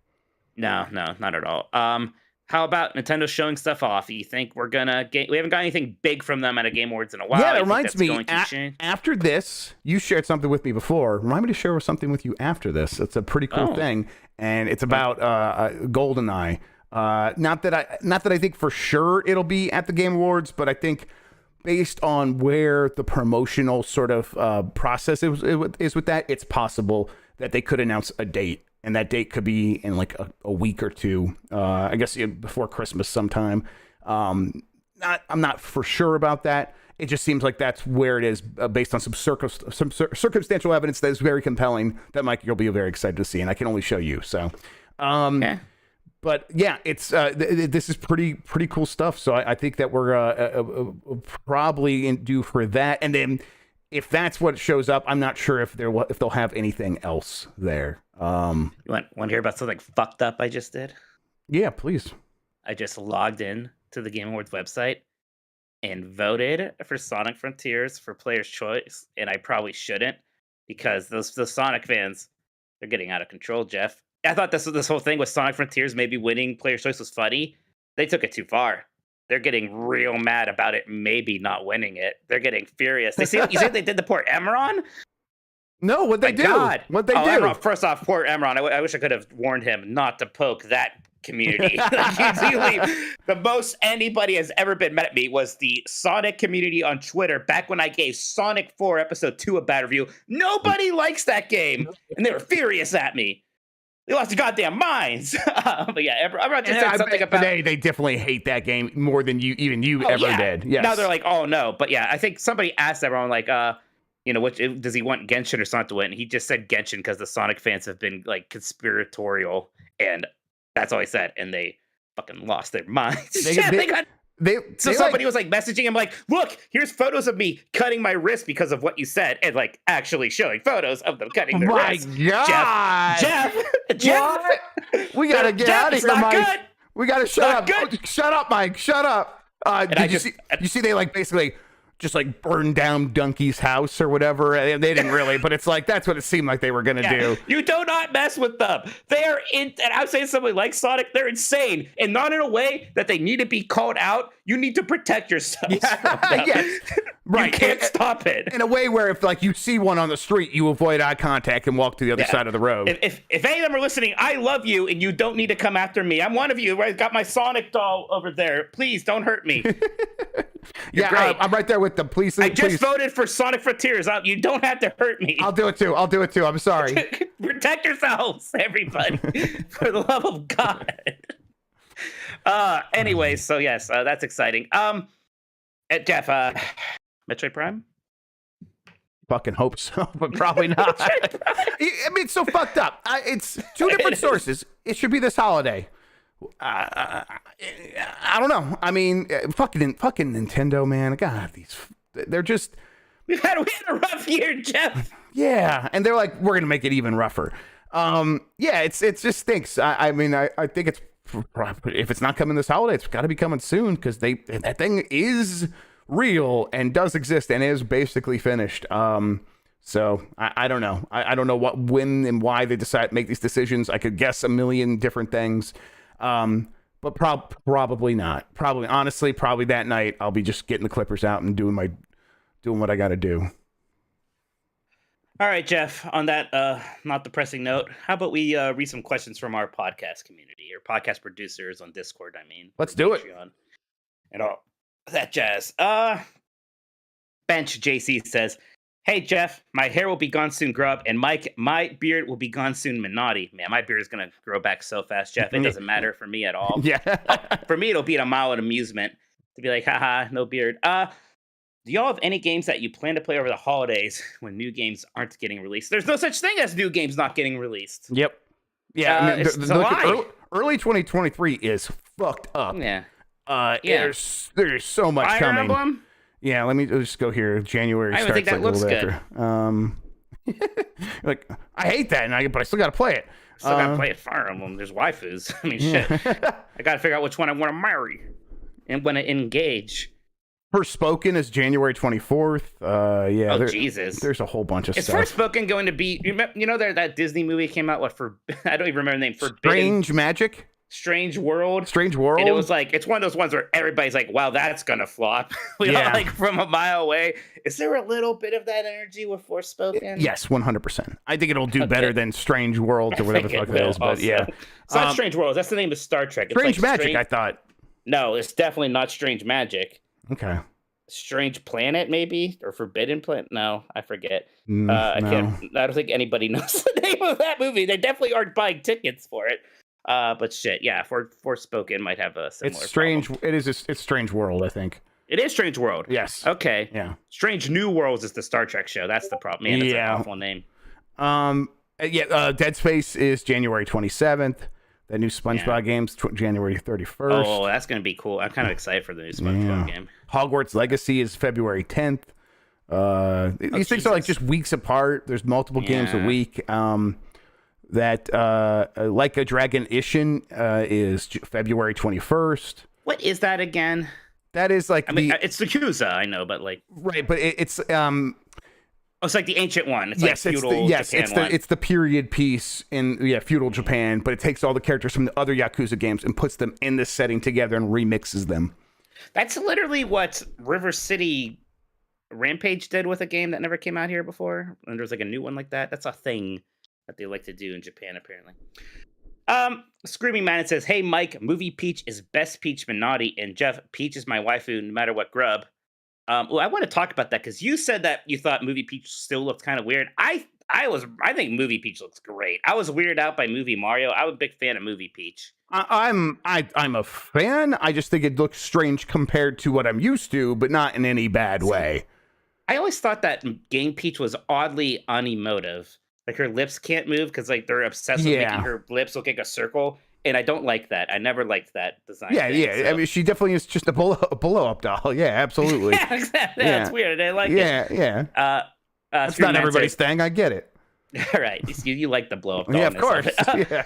No, not at all. How about Nintendo showing stuff off? You think we haven't got anything big from them at a Game Awards in a while? Yeah, that reminds me, after this, you shared something with me before. Remind me to share something with you after this. It's a pretty cool thing, and it's about GoldenEye. Not that I think for sure it'll be at the Game Awards, but I think based on where the promotional sort of process is with that, it's possible that they could announce a date. And that date could be in like a week or two, I guess before Christmas sometime. I'm not for sure about that. It just seems like that's where it is based on some circumstantial evidence that is very compelling that Mike, you'll be very excited to see. And I can only show you. So, But yeah, it's this is pretty cool stuff. So I think that we're probably due for that. And then if that's what shows up, I'm not sure if they'll have anything else there. You want to hear about something fucked up I just did? Yeah, please. I just logged in to the Game Awards website and voted for Sonic Frontiers for Player's Choice, and I probably shouldn't because those Sonic fans, they're getting out of control, Jeff. I thought this whole thing with Sonic Frontiers maybe winning Player's Choice was funny. They took it too far. they're getting real mad about it maybe not winning it. They're getting furious. You say they did the port Emerald? No, what they do? God. What they do? Emerald, first off, poor Emerald. I wish I could have warned him not to poke that community. The most anybody has ever been mad at me was the Sonic community on Twitter back when I gave Sonic 4 Episode 2 a bad review. Nobody likes that game, and they were furious at me. They lost their goddamn minds. But yeah, everyone just said something about... They definitely hate that game more than you ever did. Yes. Now they're like, oh no. But yeah, I think somebody asked everyone like, which does he want Genshin or Sonic to win? And he just said Genshin because the Sonic fans have been like conspiratorial, and that's all he said. And they fucking lost their minds. Somebody was like messaging him like, look, here's photos of me cutting my wrist because of what you said, and like actually showing photos of them cutting their wrist. My God, Jeff, we gotta get out of here, Mike. Good. We gotta shut up. Oh, shut up, Mike. Shut up. You see they like basically just like burn down Donkey's house or whatever. They didn't really, but it's like that's what it seemed like they were gonna do. You do not mess with them. They are and I'm saying somebody like Sonic, they're insane, and not in a way that they need to be called out. You need to protect yourself. Yes. Right. You can't stop it. In a way where if like you see one on the street, you avoid eye contact and walk to the other side of the road. If any of them are listening, I love you, and you don't need to come after me. I'm one of you. I got my Sonic doll over there. Please don't hurt me. I'm right there with them. Please. I just voted for Sonic Frontiers. You don't have to hurt me. I'll do it too. I'm sorry. Protect yourselves, everybody, for the love of God. Anyway, so yes, that's exciting. Jeff, Metroid Prime? Fucking hope so, but probably not. I mean, it's so fucked up. It's two different sources. It should be this holiday. I don't know. I mean, fucking Nintendo, man. God, they're just. We had a rough year, Jeff. Yeah, and they're like, we're gonna make it even rougher. It just stinks. I mean, I think it's if it's not coming this holiday, it's got to be coming soon because that thing is real and does exist and is basically finished. So I don't know. I don't know when and why they decide to make these decisions. I could guess a million different things. But probably not. Honestly, probably that night I'll be just getting the clippers out and doing what I got to do. All right, Jeff, on that not depressing note, how about we read some questions from our podcast community, or podcast producers on Discord, I mean. Let's do it. And all that jazz. Bench JC says, hey, Jeff, my hair will be gone soon, Grubb, and Mike, my beard will be gone soon, Minotti. Man, my beard is going to grow back so fast, Jeff. It doesn't matter for me at all. Yeah. For me, it'll be a mile of amusement to be like, haha, no beard. Do y'all have any games that you plan to play over the holidays when new games aren't getting released? There's no such thing as new games not getting released. Yep. Yeah. I mean, it's a lie. Early 2023 is fucked up. Yeah. There's so much Fire coming. Emblem? Yeah, let me just go here. January I starts think that like looks a little after. Like, I hate that, but I still got to play it. Still got to play it. Fire Emblem. There's waifus. I mean, shit. I got to figure out which one I want to marry and when to engage. Forspoken is January 24th. Yeah. Oh, Jesus. There's a whole bunch of stuff. Is Forspoken going to be... You know that Disney movie came out, I don't even remember the name. Strange Magic? Strange World. Strange World? And it was like, it's one of those ones where everybody's like, wow, that's going to flop. We all like from a mile away. Is there a little bit of that energy with Forspoken? Yes, 100%. I think it'll do better than Strange Worlds or whatever the fuck it is. But yeah. It's not Strange Worlds. That's the name of Star Trek. It's Strange Magic, I thought. No, it's definitely not Strange Magic. Okay. Strange Planet, maybe, or Forbidden Planet. No, I forget. I don't think anybody knows the name of that movie. They definitely aren't buying tickets for it. But shit, yeah. Forspoken might have a similar. It's strange. Problem. It's Strange World, I think. It is Strange World. Yes. Okay. Yeah. Strange New Worlds is the Star Trek show. That's the problem. Man, it's an awful name. Dead Space is January 27th. That new SpongeBob game's January 31st. Oh, that's going to be cool. I'm kind of excited for the new SpongeBob game. Hogwarts Legacy is February 10th. These things are like just weeks apart. There's multiple games a week. Like a Dragon Ishin is February 21st. What is that again? That is like it's the Yakuza, I know, but like right, but it's it's like the ancient one. It's yes, like feudal it's the period piece in feudal Japan, but it takes all the characters from the other Yakuza games and puts them in this setting together and remixes them. That's literally what River City Rampage did with a game that never came out here before. And there's like a new one like that. That's a thing that they like to do in Japan, apparently. Screaming Man says, "Hey Mike, movie Peach is best Peach Minotti, and Jeff, Peach is my waifu no matter what Grubb." Well, I want to talk about that because you said that you thought movie Peach still looked kind of weird. I think movie Peach looks great. I was weirded out by movie Mario. I'm a big fan of movie Peach. I'm a fan. I just think it looks strange compared to what I'm used to, but not in any bad way. I always thought that Game Peach was oddly unemotive. Like her lips can't move because like they're obsessed with making her lips look like a circle, and I don't like that. I never liked that design. So. I mean, she definitely is just a blow up doll. Yeah, absolutely. Yeah, exactly. Yeah. It's weird. I like it. Yeah. That's not everybody's thing. I get it. All right, you like the blow up doll. Yeah, of course. Yeah.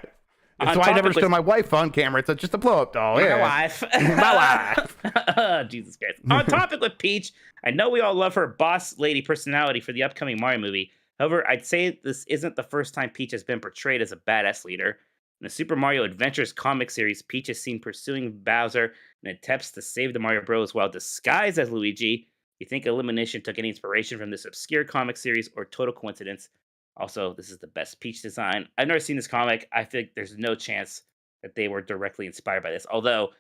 That's why I never show my wife on camera. It's just a blow up doll. My wife. My wife. Jesus Christ. On topic with Peach, I know we all love her boss lady personality for the upcoming Mario movie. However, I'd say this isn't the first time Peach has been portrayed as a badass leader. In the Super Mario Adventures comic series, Peach is seen pursuing Bowser in attempts to save the Mario Bros. While disguised as Luigi. You think Illumination took any inspiration from this obscure comic series or total coincidence? Also, this is the best Peach design. I've never seen this comic. I think there's no chance that they were directly inspired by this. Although,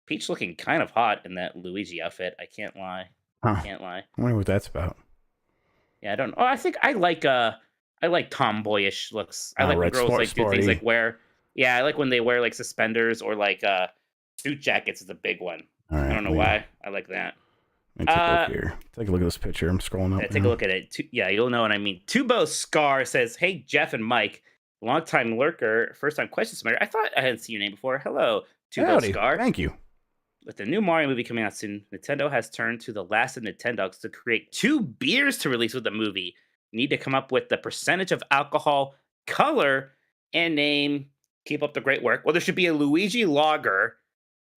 Peach looking kind of hot in that Luigi outfit. I can't lie. Can't lie. I wonder what that's about. Yeah, I don't know. I think I like tomboyish looks. I like when girls like do things like wear. Yeah, I like when they wear like suspenders or like suit jackets is a big one. Right, I don't know why. I like that. Take a look here. Take a look at this picture. I'm scrolling up. Yeah, take a look at it. You'll know what I mean. Tubo Scar says, "Hey Jeff and Mike, longtime lurker, first time question submitter. I thought I hadn't seen your name before. Hello, Tubo Scar. Thank you. With the new Mario movie coming out soon, Nintendo has turned to the last of Nintendogs to create 2 beers to release with the movie. You need to come up with the percentage of alcohol, color, and name. Keep up the great work. Well, there should be a Luigi Lager,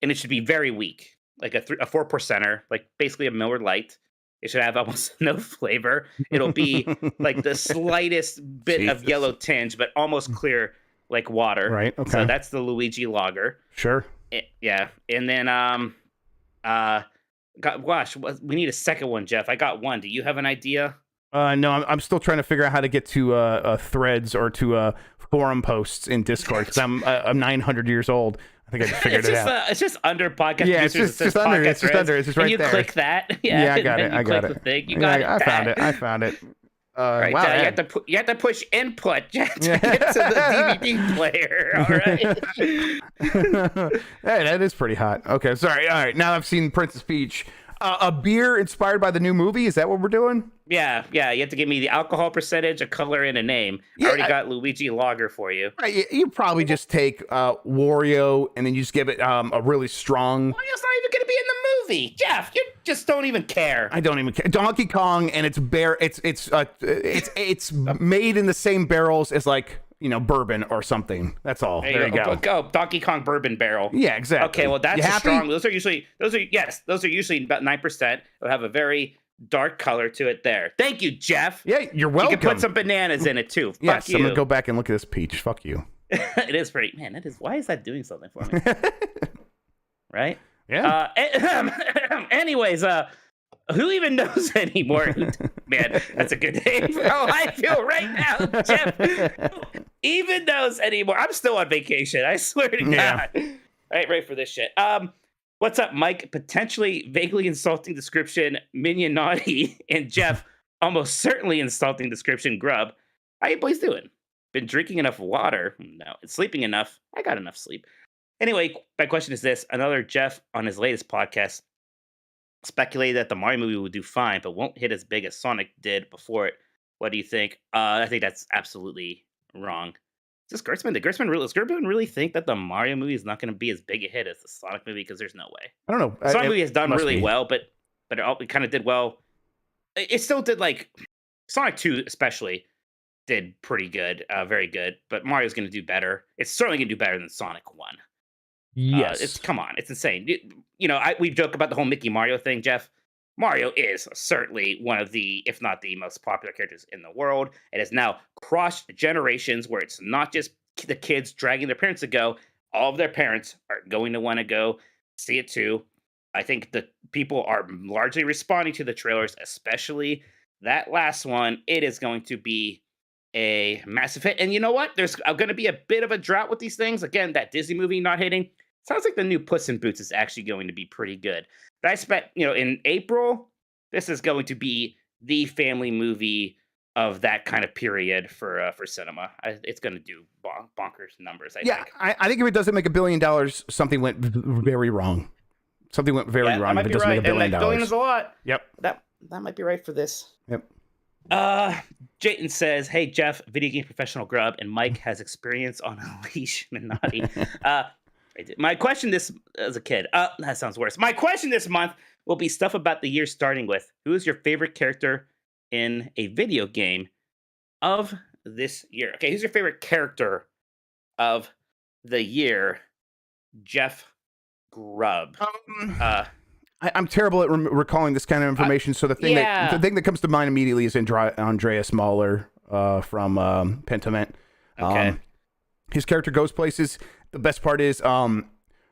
and it should be very weak, like a 4%er, like basically a Miller Lite. It should have almost no flavor. It'll be like the slightest bit of yellow tinge, but almost clear like water. Right. Okay. So that's the Luigi Lager. Sure. Yeah, and then we need a second one, Jeff. I got one. Do you have an idea? No, I'm still trying to figure out how to get to threads or to forum posts in Discord because I'm 900 years old. I think I just figured it out. It's just under podcast. Yeah, it's just under. It's just under. It's just right there. You click that. Yeah, I got it. I got it. You got it. I found it. Right, wow, you have to push input to get to the DVD player. All right. Hey, that is pretty hot. Okay, sorry. All right, now I've seen Princess Peach. A beer inspired by the new movie? Is that what we're doing? Yeah. You have to give me the alcohol percentage, a color, and a name. I already got Luigi Lager for you. Right, you probably just take Wario and then you just give it a really strong. Wario's not even going to be in the movie, Jeff. You just don't even care. I don't even care. Donkey Kong, and it's made in the same barrels as like bourbon or something. That's all. There you go. Go Donkey Kong bourbon barrel. Yeah, exactly. Okay, well that's strong. Those are usually about 9%. It'll have a very dark color to it there. Thank you, Jeff. Yeah, you're welcome. You can put some bananas in it too. Yes, Fuck you. I'm gonna go back and look at this peach. Fuck you. It is pretty. Man, that is. Why is that doing something for me? Right? Yeah. Anyways, who even knows anymore? Man, that's a good name for how I feel right now, Jeff. Even knows anymore. I'm still on vacation. I swear to God. I ain't ready for this shit. What's up, Mike? Potentially vaguely insulting description, Minion Naughty, and Jeff, almost certainly insulting description, Grubb. How you boys doing? Been drinking enough water? No. Sleeping enough? I got enough sleep. Anyway, my question is this. Another Jeff on his latest podcast speculated that the Mario movie will do fine, but won't hit as big as Sonic did before it. What do you think? I think that's absolutely wrong. Is this Gertzman? Does Gertzman really think that the Mario movie is not going to be as big a hit as the Sonic movie? Because there's no way. I don't know. The Sonic movie has done really well, but it kind of did well. It still did like Sonic 2 especially did pretty good, very good. But Mario's going to do better. It's certainly going to do better than Sonic 1. Yes. Come on, it's insane. We joke about the whole Mickey Mario thing, Jeff. Mario is certainly one of the, if not the most popular characters in the world. It has now crossed generations where it's not just the kids dragging their parents to go. All of their parents are going to want to go see it too. I think that people are largely responding to the trailers, especially that last one. It is going to be a massive hit. And you know what? There's going to be a bit of a drought with these things. Again, that Disney movie not hitting. Sounds like the new Puss in Boots is actually going to be pretty good. But I expect, in April, this is going to be the family movie of that kind of period for cinema. It's going to do bonkers numbers, I think. I think if it doesn't make $1 billion, something went very wrong. Something went very wrong if it doesn't make $1 billion. $1 billion is a lot. Yep. That might be right for this. Yep. Jayton says, "Hey Jeff, video game professional Grubb, and Mike has experience on a leash, Minati." My question this as a kid. That sounds worse. My question this month will be stuff about the year, starting with who is your favorite character in a video game of this year? Okay, who's your favorite character of the year, Jeff Grubb? I'm terrible at recalling this kind of information. So the thing that comes to mind immediately is Andreas Mahler from Pentiment. Okay. His character goes places. The best part is, I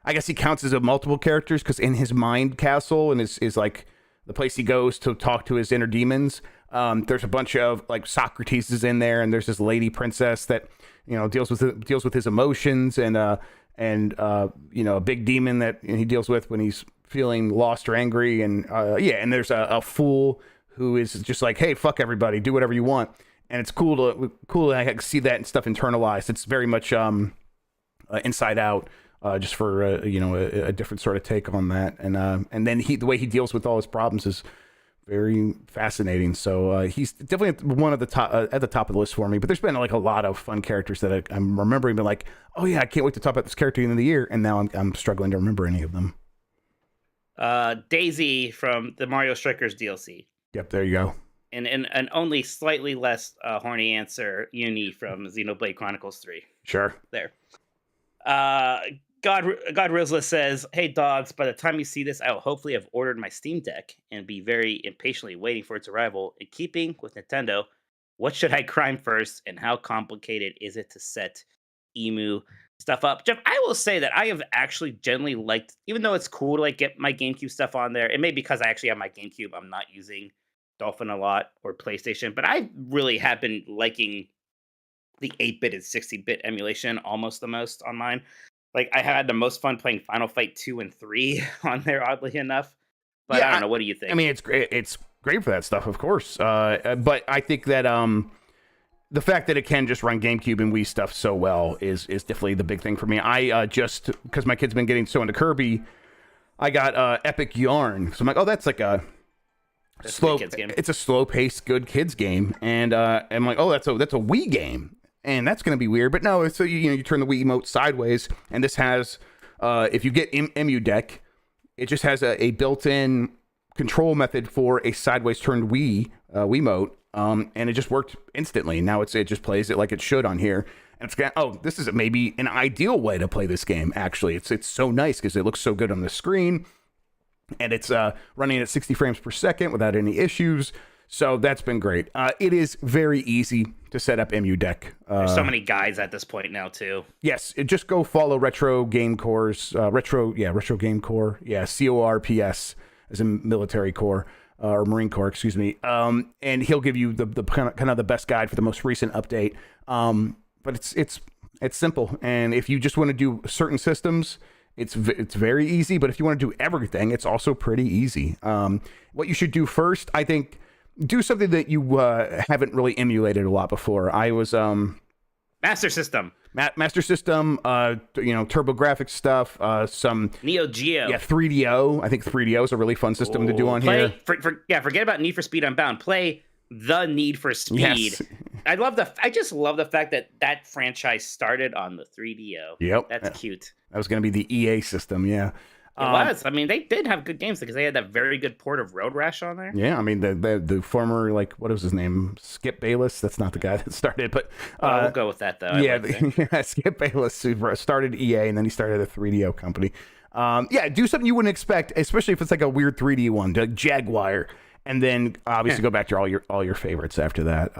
guess he counts as a multiple characters because in his mind castle and is like the place he goes to talk to his inner demons. There's a bunch of like Socrates is in there, and there's this lady princess that deals with his emotions and a big demon that he deals with when he's feeling lost or angry, and there's a fool who is just like, hey, fuck everybody, do whatever you want, and it's cool to I see that and stuff internalized. It's very much Inside Out, just for a different sort of take on that, and then the way he deals with all his problems is very fascinating. So he's definitely one of the top at the top of the list for me. But there's been like a lot of fun characters that I'm remembering, being like, oh yeah, I can't wait to talk about this character in the year, and now I'm struggling to remember any of them. Daisy from the Mario Strikers DLC. Yep, there you go. And an only slightly less horny answer, Uni from Xenoblade Chronicles 3. Sure. There. God Rizla says, "Hey dogs, by the time you see this, I will hopefully have ordered my Steam Deck and be very impatiently waiting for its arrival. In keeping with Nintendo, what should I crime first, and how complicated is it to set emu stuff up?" Jeff, I will say that I have actually generally liked, even though it's cool to like get my GameCube stuff on there. It may be because I actually have my GameCube. I'm not using Dolphin a lot or PlayStation, but I really have been liking the 8-bit and 60-bit emulation almost the most on mine. Like, I had the most fun playing Final Fight 2 and 3 on there, oddly enough. But yeah, I don't know. What do you think? I mean, it's great. It's great for that stuff, of course. But I think that the fact that it can just run GameCube and Wii stuff so well is definitely the big thing for me. I just, because my kid's been getting so into Kirby, I got Epic Yarn. So I'm like, oh, that's like a slow kids game. It's a slow-paced, good kids game. And I'm like, oh, that's a Wii game. And that's going to be weird, but no. So you turn the Wii emote sideways, and this has, if you get Emu Deck, it just has a built-in control method for a sideways turned Wiimote, and it just worked instantly. Now it just plays it like it should on here, and this is maybe an ideal way to play this game. Actually, it's so nice because it looks so good on the screen, and it's running at 60 frames per second without any issues. So that's been great. It is very easy to set up Emu Deck. There's so many guides at this point now, too. Yes, just go follow Retro Game Corps. Retro Game Corps. Yeah, CORPS as in military corps, or Marine Corps, excuse me. And he'll give you the kind of the best guide for the most recent update. But it's simple. And if you just want to do certain systems, it's very easy. But if you want to do everything, it's also pretty easy. What you should do first, I think, do something that you haven't really emulated a lot before. I was Master System, Master System, TurboGrafx stuff, some Neo Geo, 3DO. I think 3DO is a really fun system to do on here. Forget about Need for Speed Unbound. Play the Need for Speed. Yes. I just love the fact that franchise started on the 3DO. Yep, that's cute. That was going to be the EA system, yeah. It was. I mean, they did have good games because they had that very good port of Road Rash on there. Yeah, I mean, the former, like, what was his name? Skip Bayless? That's not the guy that started, but... we'll go with that, though. Skip Bayless started EA, and then he started a 3DO company. Do something you wouldn't expect, especially if it's like a weird 3D one, like Jaguar, and then obviously go back to all your favorites after that.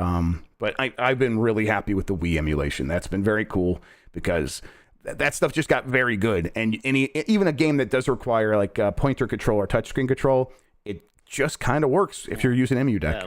But I've been really happy with the Wii emulation. That's been very cool because... that stuff just got very good. And even a game that does require like pointer control or touchscreen control, it just kind of works if you're using EMU deck.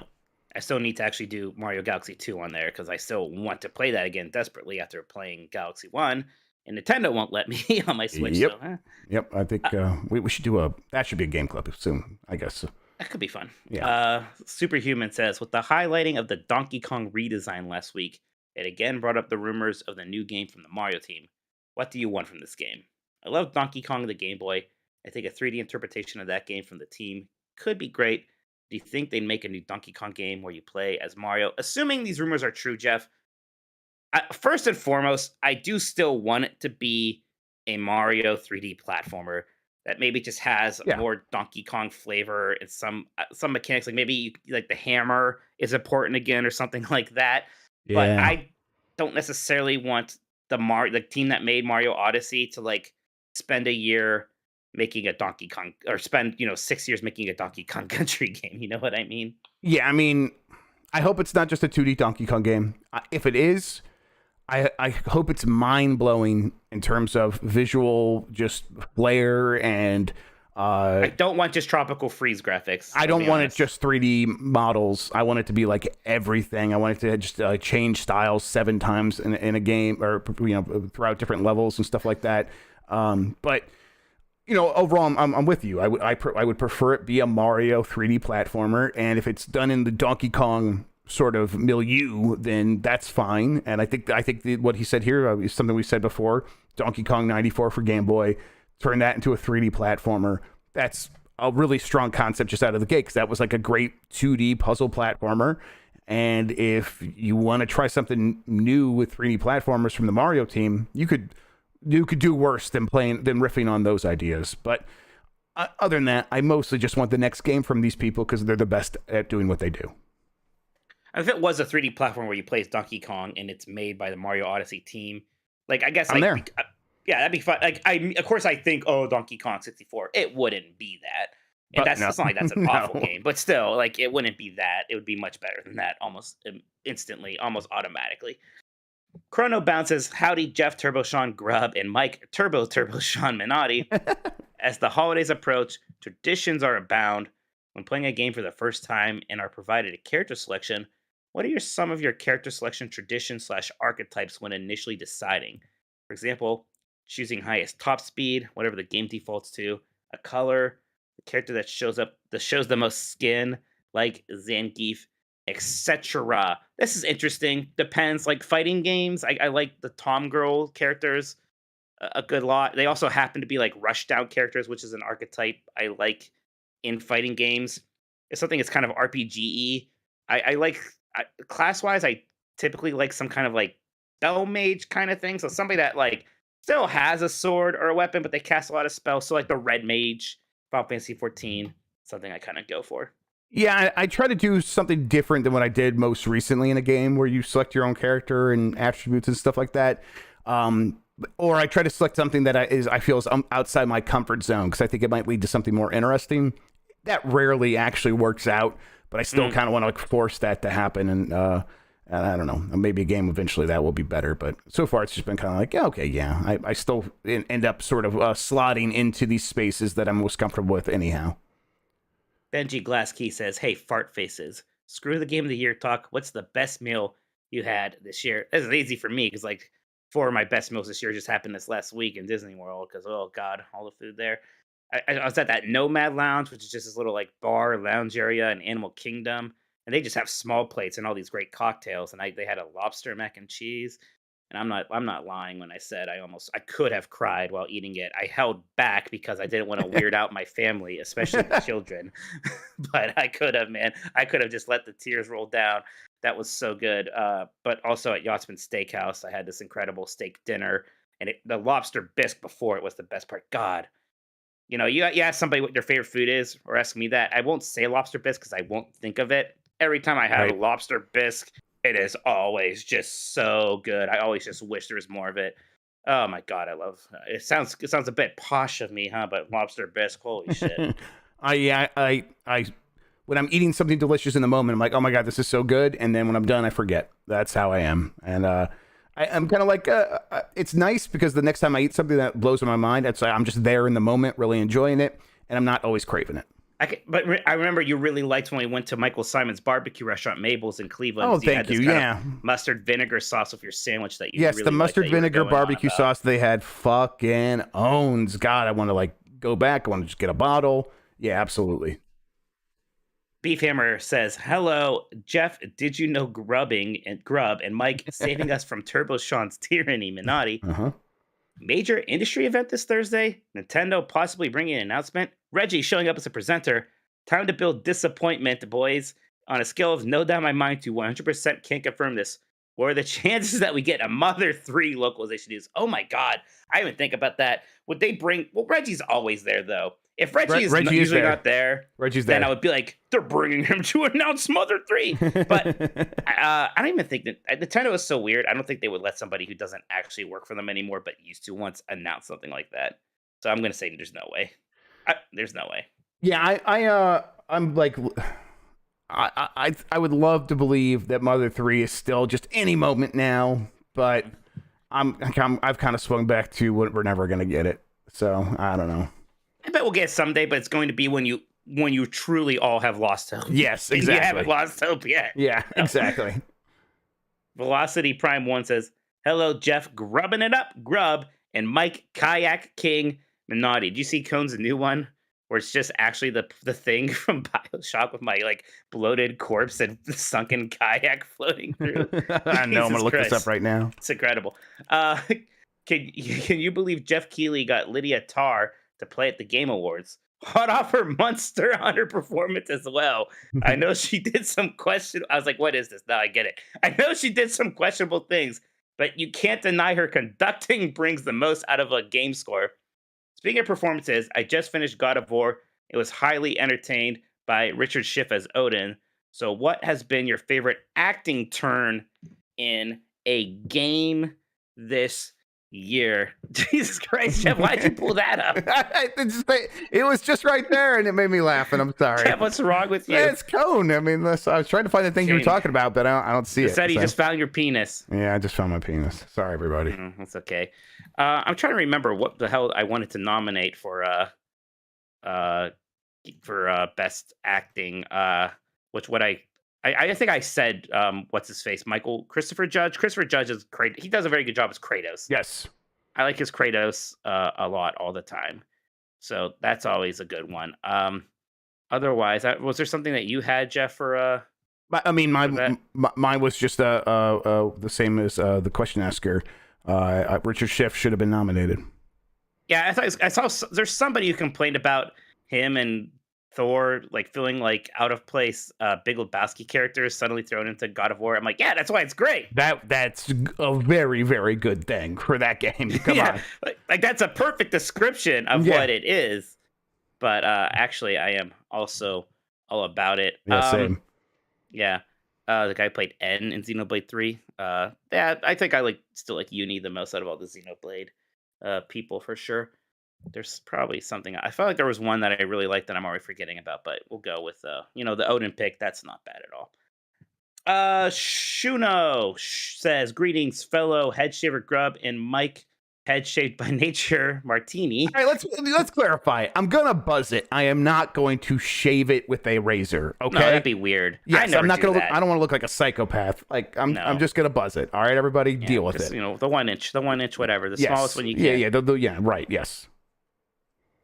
I still need to actually do Mario Galaxy 2 on there because I still want to play that again desperately after playing Galaxy 1. And Nintendo won't let me on my Switch. Yep. So, Yep. I think we should that should be a game club soon, I guess. that could be fun. Yeah. Superhuman says, with the highlighting of the Donkey Kong redesign last week, it again brought up the rumors of the new game from the Mario team. What do you want from this game? I love Donkey Kong the Game Boy. I think a 3D interpretation of that game from the team could be great. Do you think they'd make a new Donkey Kong game where you play as Mario? Assuming these rumors are true, Jeff, first and foremost, I do still want it to be a Mario 3D platformer that maybe just has more Donkey Kong flavor and some mechanics, like maybe like the hammer is important again or something like that. Yeah. But I don't necessarily want the team that made Mario Odyssey to like spend a year making a Donkey Kong, or spend 6 years making a Donkey Kong Country game. You know what I mean? Yeah, I mean, I hope it's not just a 2D Donkey Kong game. If it is, I hope it's mind-blowing in terms of visual, just flair, and I don't want just tropical freeze graphics. I don't want it just 3D models. I want it to be like everything. I want it to just change styles 7 times in a game, or throughout different levels and stuff like that. But overall, I'm with you. I would prefer it be a Mario 3D platformer, and if it's done in the Donkey Kong sort of milieu, then that's fine. And I think what he said here is something we said before. Donkey Kong 94 for Game Boy, turn that into a 3D platformer. That's a really strong concept just out of the gate, because that was like a great 2D puzzle platformer. And if you want to try something new with 3D platformers from the Mario team, you could do worse than riffing on those ideas. But other than that, I mostly just want the next game from these people because they're the best at doing what they do. If it was a 3D platform where you play as Donkey Kong and it's made by the Mario Odyssey team, like I guess I'm there. Yeah, that'd be fun. Like of course I think, Donkey Kong 64. It wouldn't be that. And it's not like that's an awful game, but still, like it wouldn't be that. It would be much better than that, almost instantly, almost automatically. Chrono bounces, howdy Jeff Turbo Sean Grubb and Mike Turbo Sean Minotti. As the holidays approach, traditions are abound. When playing a game for the first time and are provided a character selection, what are some of your character selection traditions / archetypes when initially deciding? For example, choosing highest top speed, whatever the game defaults to, a color, the character that shows the most skin, like Zangief, etc. This is interesting. Depends. Like fighting games, I like the Tom Girl characters a good lot. They also happen to be like rushdown characters, which is an archetype I like in fighting games. It's something that's kind of RPG-y. I like class-wise, I typically like some kind of like spell mage kind of thing. So somebody that like still has a sword or a weapon, but they cast a lot of spells. So like the red mage, Final Fantasy 14, something I kind of go for. Yeah, I try to do something different than what I did most recently in a game where you select your own character and attributes and stuff like that. Or I try to select something that I feel is outside my comfort zone because I think it might lead to something more interesting. That rarely actually works out, but I still kind of want to like force that to happen. And I don't know, maybe a game eventually that will be better. But so far it's just been kind of like, I still end up sort of slotting into these spaces that I'm most comfortable with anyhow. Benji Glasskey says, hey, fart faces, screw the game of the year talk. What's the best meal you had this year? This is easy for me because like 4 of my best meals this year just happened this last week in Disney World because, oh God, all the food there. I was at that Nomad Lounge, which is just this little like bar lounge area in Animal Kingdom. And they just have small plates and all these great cocktails. And they had a lobster mac and cheese. And I'm not lying when I said I could have cried while eating it. I held back because I didn't want to weird out my family, especially the children. But I could have, man. I could have just let the tears roll down. That was so good. But also at Yachtsman Steakhouse, I had this incredible steak dinner. And the lobster bisque before it was the best part. God. You ask somebody what their favorite food is, or ask me that. I won't say lobster bisque because I won't think of it. Every time I have a lobster bisque, it is always just so good. I always just wish there was more of it. Oh my God, I love it. It sounds a bit posh of me, huh? But lobster bisque, holy shit. I when I'm eating something delicious in the moment, I'm like, oh my God, this is so good. And then when I'm done, I forget. That's how I am. And I'm kind of like, it's nice because the next time I eat something that blows my mind, I'm just there in the moment, really enjoying it, and I'm not always craving it. I remember you really liked when we went to Michael Simon's barbecue restaurant, Mabel's in Cleveland. Oh, You thank had this you. kind Yeah. of mustard vinegar sauce with your sandwich that you Yes, really the liked mustard that you were vinegar going on barbecue about. sauce they had fucking owns. God, I want to like go back. I want to just get a bottle. Yeah, absolutely. Beef Hammer says, "Hello, Jeff. Did you know Grubb and Mike saving us from Turbo Sean's tyranny, Minotti? Uh-huh. Major industry event this Thursday. Nintendo possibly bringing an announcement. Reggie showing up as a presenter. Time to build disappointment, boys. On a scale of no doubt in my mind to 100% can't confirm this. What are the chances that we get a Mother 3 localization news? Oh my God, I didn't even think about that. Would they bring? Well, Reggie's always there though. If Reggie is usually not there, Reggie's then there. I would be like, they're bringing him to announce Mother 3. But I don't even think that Nintendo is so weird. I don't think they would let somebody who doesn't actually work for them anymore, but used to once, announce something like that. So I'm going to say there's no way. There's no way. Yeah, I'm like, I would love to believe that Mother 3 is still just any moment now, but I've kind of swung back to we're never gonna get it. So I don't know. I bet we'll get it someday, but it's going to be when you truly all have lost hope. Yes, You exactly. haven't lost hope yet. Yeah, exactly. Velocity Prime 1 says, "Hello, Jeff, grubbing it up, Grubb, and Mike, Kayak King, Minotti. Did you see Cone's new one? Where it's just actually the thing from BioShock with my like bloated corpse and sunken kayak floating through." I know. I'm gonna look this up right now. It's incredible. Can you believe Jeff Keighley got Lydia Tarr to play at the Game Awards? Hot off her Monster Hunter performance as well. I know she did some I was like, what is this? Now I get it. I know she did some questionable things, but you can't deny her conducting brings the most out of a game score. Speaking of performances, I just finished God of War. It was highly entertained by Richard Schiff as Odin. So what has been your favorite acting turn in a game this year? Jesus Christ, Jeff, why'd you pull that up? It was just right there, and it made me laugh. And I'm sorry. Jeff, what's wrong with you? Yeah, it's Cone. I mean, I was trying to find the thing you were Shame. talking about, but I don't see You it. said he so. just found your penis. Yeah, I just found my penis. Sorry, everybody. That's okay. I'm trying to remember what the hell I wanted to nominate for best acting. Which what I think I said what's his face, Christopher Judge. Christopher Judge is great. He does a very good job as Kratos. Yes. I like his Kratos a lot all the time. So that's always a good one. Otherwise, was there something that you had, Jeff, for I mean, mine was just the same as the question asker. Richard Schiff should have been nominated. Yeah, I saw there's somebody who complained about him and Thor like feeling like out of place. Big Lebowski characters suddenly thrown into God of War. I'm like, yeah, that's why it's great. That's a very, very good thing for that game. Come on. Like that's a perfect description of what it is. But actually, I am also all about it. Yeah, same. Yeah. The guy who played N in Xenoblade 3. Yeah, I think I still like Uni the most out of all the Xenoblade people for sure. There's probably something. I felt like there was one that I really liked that I'm already forgetting about, but we'll go with the Odin pick. That's not bad at all. Shuno says, "Greetings, fellow head shaver Grubb and Mike, head shaved by nature Martini." All right, let's clarify. I'm gonna buzz it. I am not going to shave it with a razor. Okay, No, that'd be weird. Yes, I I'm not gonna. that. I don't want to look like a psychopath. Like I'm just gonna buzz it. All right, everybody, deal with it. The 1 inch, whatever, the smallest one you can. Yeah, right. Yes.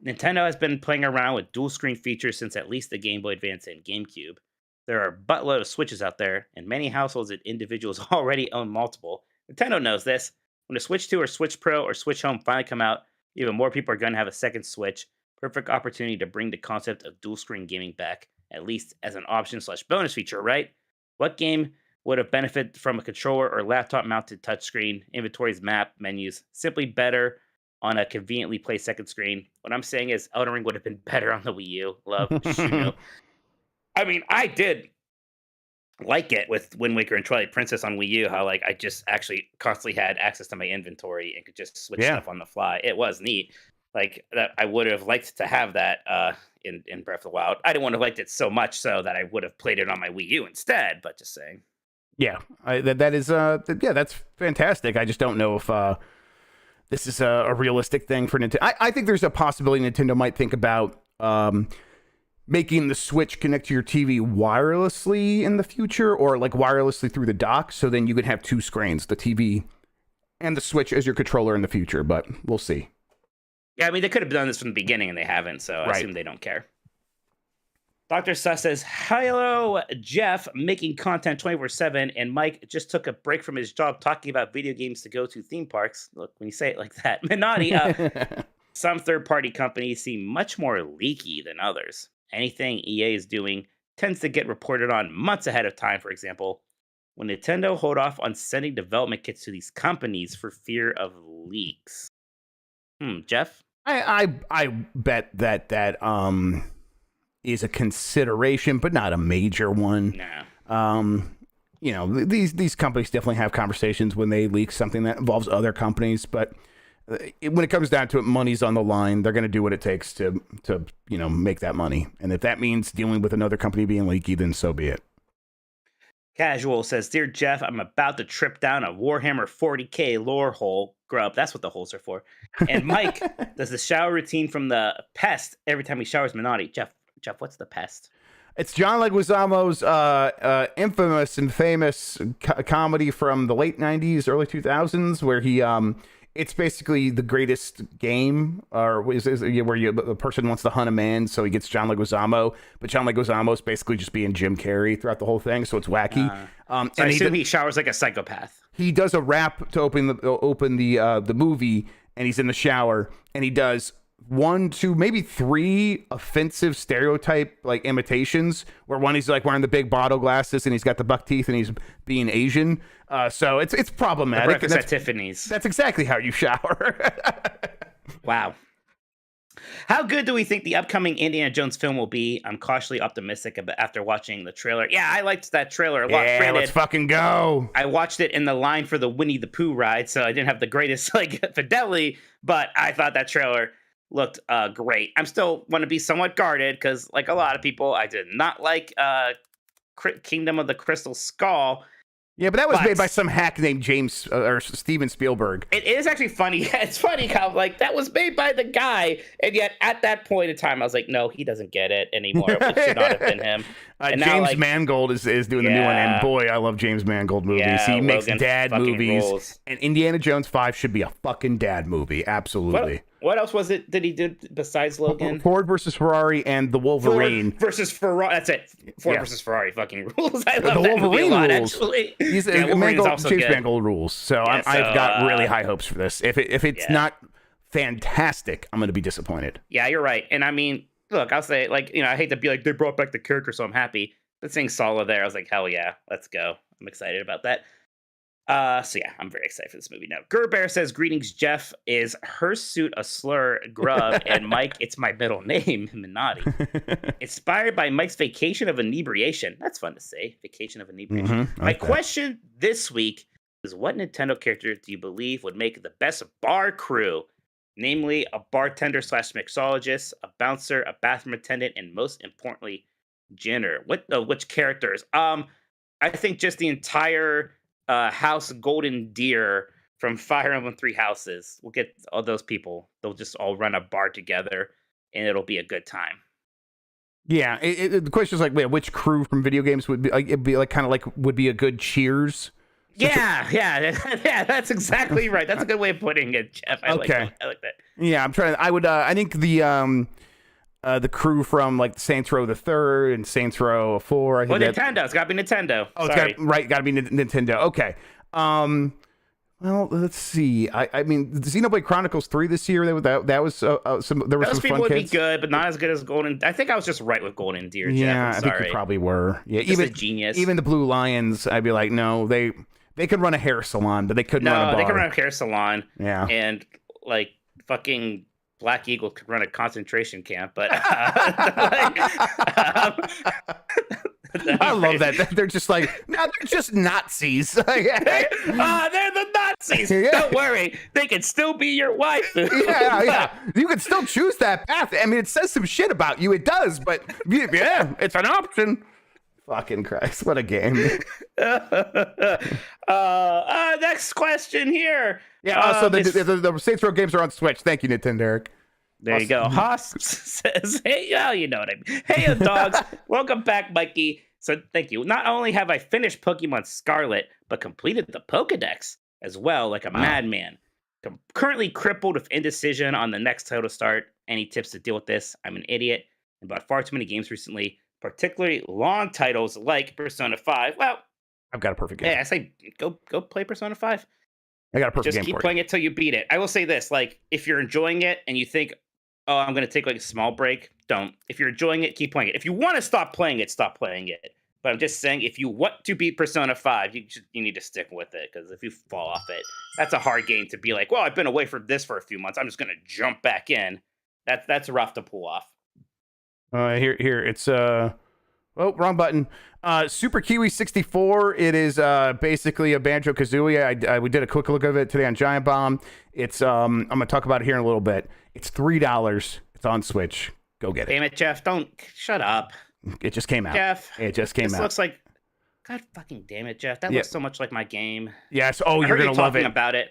Nintendo has been playing around with dual screen features since at least the Game Boy Advance and GameCube. There are a buttload of Switches out there, and many households and individuals already own multiple. Nintendo knows this. When the Switch 2 or Switch Pro or Switch Home finally come out, even more people are going to have a second Switch. Perfect opportunity to bring the concept of dual screen gaming back, at least as an option/bonus feature, right? What game would have benefited from a controller or laptop mounted touchscreen, inventories, map, menus, simply better on a conveniently placed second screen? What I'm saying is Elden Ring would have been better on the Wii U. Love, Shuno. I mean, I did like it with Wind Waker and Twilight Princess on Wii U, how I just actually constantly had access to my inventory and could just switch stuff on the fly. It was neat. Like that, I would have liked to have that in Breath of the Wild. I didn't want to have liked it so much so that I would have played it on my Wii U instead, but just saying. Yeah, that is that's fantastic. I just don't know if this is a realistic thing for Nintendo. I think there's a possibility Nintendo might think about making the Switch connect to your TV wirelessly in the future, or like wirelessly through the dock, so then you could have two screens, the TV and the Switch as your controller in the future, but we'll see. Yeah, I mean, they could have done this from the beginning, and they haven't, so I assume they don't care. Dr. Sus says, hello, Jeff, making content 24/7, and Mike just took a break from his job talking about video games to go to theme parks. Look, when you say it like that. Minotti, some third-party companies seem much more leaky than others. Anything EA is doing tends to get reported on months ahead of time, for example. Will Nintendo hold off on sending development kits to these companies for fear of leaks? Jeff? I bet that is a consideration, but not a major one. No. You know, these companies definitely have conversations when they leak something that involves other companies, but when it comes down to it, money's on the line. They're going to do what it takes to make that money. And if that means dealing with another company being leaky, then so be it. Casual says, Dear Jeff, I'm about to trip down a Warhammer 40k lore hole. Grubb, that's what the holes are for. And Mike does the shower routine from the Pest every time he showers Minotti. Jeff, what's the Pest? It's John Leguizamo's infamous and famous comedy from the late 90s, early 2000s, where he... it's basically the greatest game, or where a person wants to hunt a man, so he gets John Leguizamo, but John Leguizamo is basically just being Jim Carrey throughout the whole thing, so it's wacky. So and I assume he showers like a psychopath. He does a rap to open the movie, and he's in the shower, and he does 1, 2, maybe 3 offensive stereotype like imitations, where one he's like wearing the big bottle glasses and he's got the buck teeth and he's being Asian. So it's problematic. The breakfast at Tiffany's. That's exactly how you shower. Wow. How good do we think the upcoming Indiana Jones film will be? I'm cautiously optimistic after watching the trailer. Yeah, I liked that trailer a lot. Yeah, Granted, let's fucking go. I watched it in the line for the Winnie the Pooh ride, so I didn't have the greatest fidelity, but I thought that trailer looked great. I'm still want to be somewhat guarded because, like a lot of people, I did not like Kingdom of the Crystal Skull. Yeah, but that was made by some hack named James or Steven Spielberg. It is actually funny. It's funny how that was made by the guy, and yet at that point in time, I was like, no, he doesn't get it anymore. It should not have been him. And James Mangold is doing the new one, and boy, I love James Mangold movies. Yeah, he makes dad movies, rules. And Indiana Jones 5 should be a fucking dad movie. Absolutely. What else was it that he did besides Logan? Ford versus Ferrari and the Wolverine. Ford versus Ferrari. That's it. Ford versus Ferrari fucking rules. I love the that Wolverine movie a lot, rules. actually. James Mangold rules. So Yeah, I've got really high hopes for this. If it's not fantastic, I'm going to be disappointed. Yeah, you're right. And I mean, look, I'll say, I hate to be like, they brought back the character, so I'm happy. But seeing Solo there, I was like, hell yeah, let's go. I'm excited about that. So yeah, I'm very excited for this movie now. Gerbear says, greetings, Jeff. Is Hirsute a slur? Grubb. And Mike, it's my middle name, Minotti. Inspired by Mike's vacation of inebriation. That's fun to say. Vacation of inebriation. My question this week is, what Nintendo character do you believe would make the best bar crew? Namely, a bartender / mixologist, a bouncer, a bathroom attendant, and most importantly, janitor. Which characters? I think just the entire House Golden Deer from Fire Emblem 3 Houses. We'll get all those people. They'll just all run a bar together, and it'll be a good time. Yeah, the question is which crew from video games would be would be a good Cheers? Yeah, that's exactly right. That's a good way of putting it, Jeff. I like that. Yeah, I'm trying. I think the crew from Saints Row the Third and Saints Row 4. Nintendo. It's got to be Nintendo. Oh, it's got to be Nintendo. Okay. Well, let's see. I mean, Xenoblade Chronicles 3 this year. That was there were some fun people would kids. be good, but not as good as Golden. I think I was just right with Golden Deer. Yeah, Jeff. I think you probably were. Yeah, just a genius. Even the Blue Lions, I'd be like, no, they could run a hair salon, but they couldn't run a bar. No, they could run a hair salon. Yeah, and fucking Black Eagle could run a concentration camp, but I love that. They're just no, they're just Nazis. They're the Nazis. Yeah. Don't worry, they can still be your wife. yeah. You can still choose that path. I mean, it says some shit about you. It does, but yeah, it's an option. Fucking Christ, what a game. Next question here. Yeah, so the Saints Row games are on Switch. Thank you, Nintendo. There you go. Haas says, hey, oh, you know what I mean. Hey, dogs. Welcome back, Mikey. So thank you. Not only have I finished Pokemon Scarlet, but completed the Pokedex as well, like a madman. I'm currently crippled with indecision on the next title to start. Any tips to deal with this? I'm an idiot and bought far too many games recently, particularly long titles like Persona 5. Well, I've got a perfect game. yeah, I say go play Persona 5. I got a perfect game Just keep for playing it till you beat it. I will say this, like, if you're enjoying it and you think, oh, I'm going to take like a small break, don't. If you're enjoying it, keep playing it. If you want to stop playing it, stop playing it. But I'm just saying, if you want to beat Persona 5, you need to stick with it, because if you fall off it, that's a hard game to be like, well, I've been away from this for a few months, I'm just going to jump back in. That's rough to pull off. Here, it's oh, wrong button. Super Kiwi 64. It is basically a Banjo-Kazooie. We did a quick look of it today on Giant Bomb. It's I'm gonna talk about it here in a little bit. It's $3. It's on Switch. Go get it. Damn it, Jeff! Don't shut up. It just came out. Jeff, it just came out. This looks like, God fucking damn it, Jeff! That looks so much like my game. Yes. Oh, you're gonna love it. About it.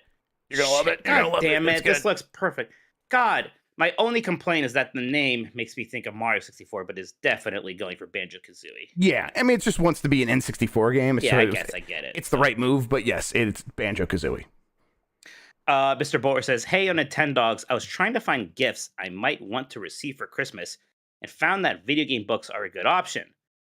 You're gonna love it. God damn it! This looks perfect. God. My only complaint is that the name makes me think of Mario 64, but is definitely going for Banjo-Kazooie. Yeah, I mean, it just wants to be an N64 game. Yeah, I guess I get it. It's the right move, but yes, it's Banjo-Kazooie. Mr. Bowler says, hey, on Nintendogs, I was trying to find gifts I might want to receive for Christmas and found that video game books are a good option.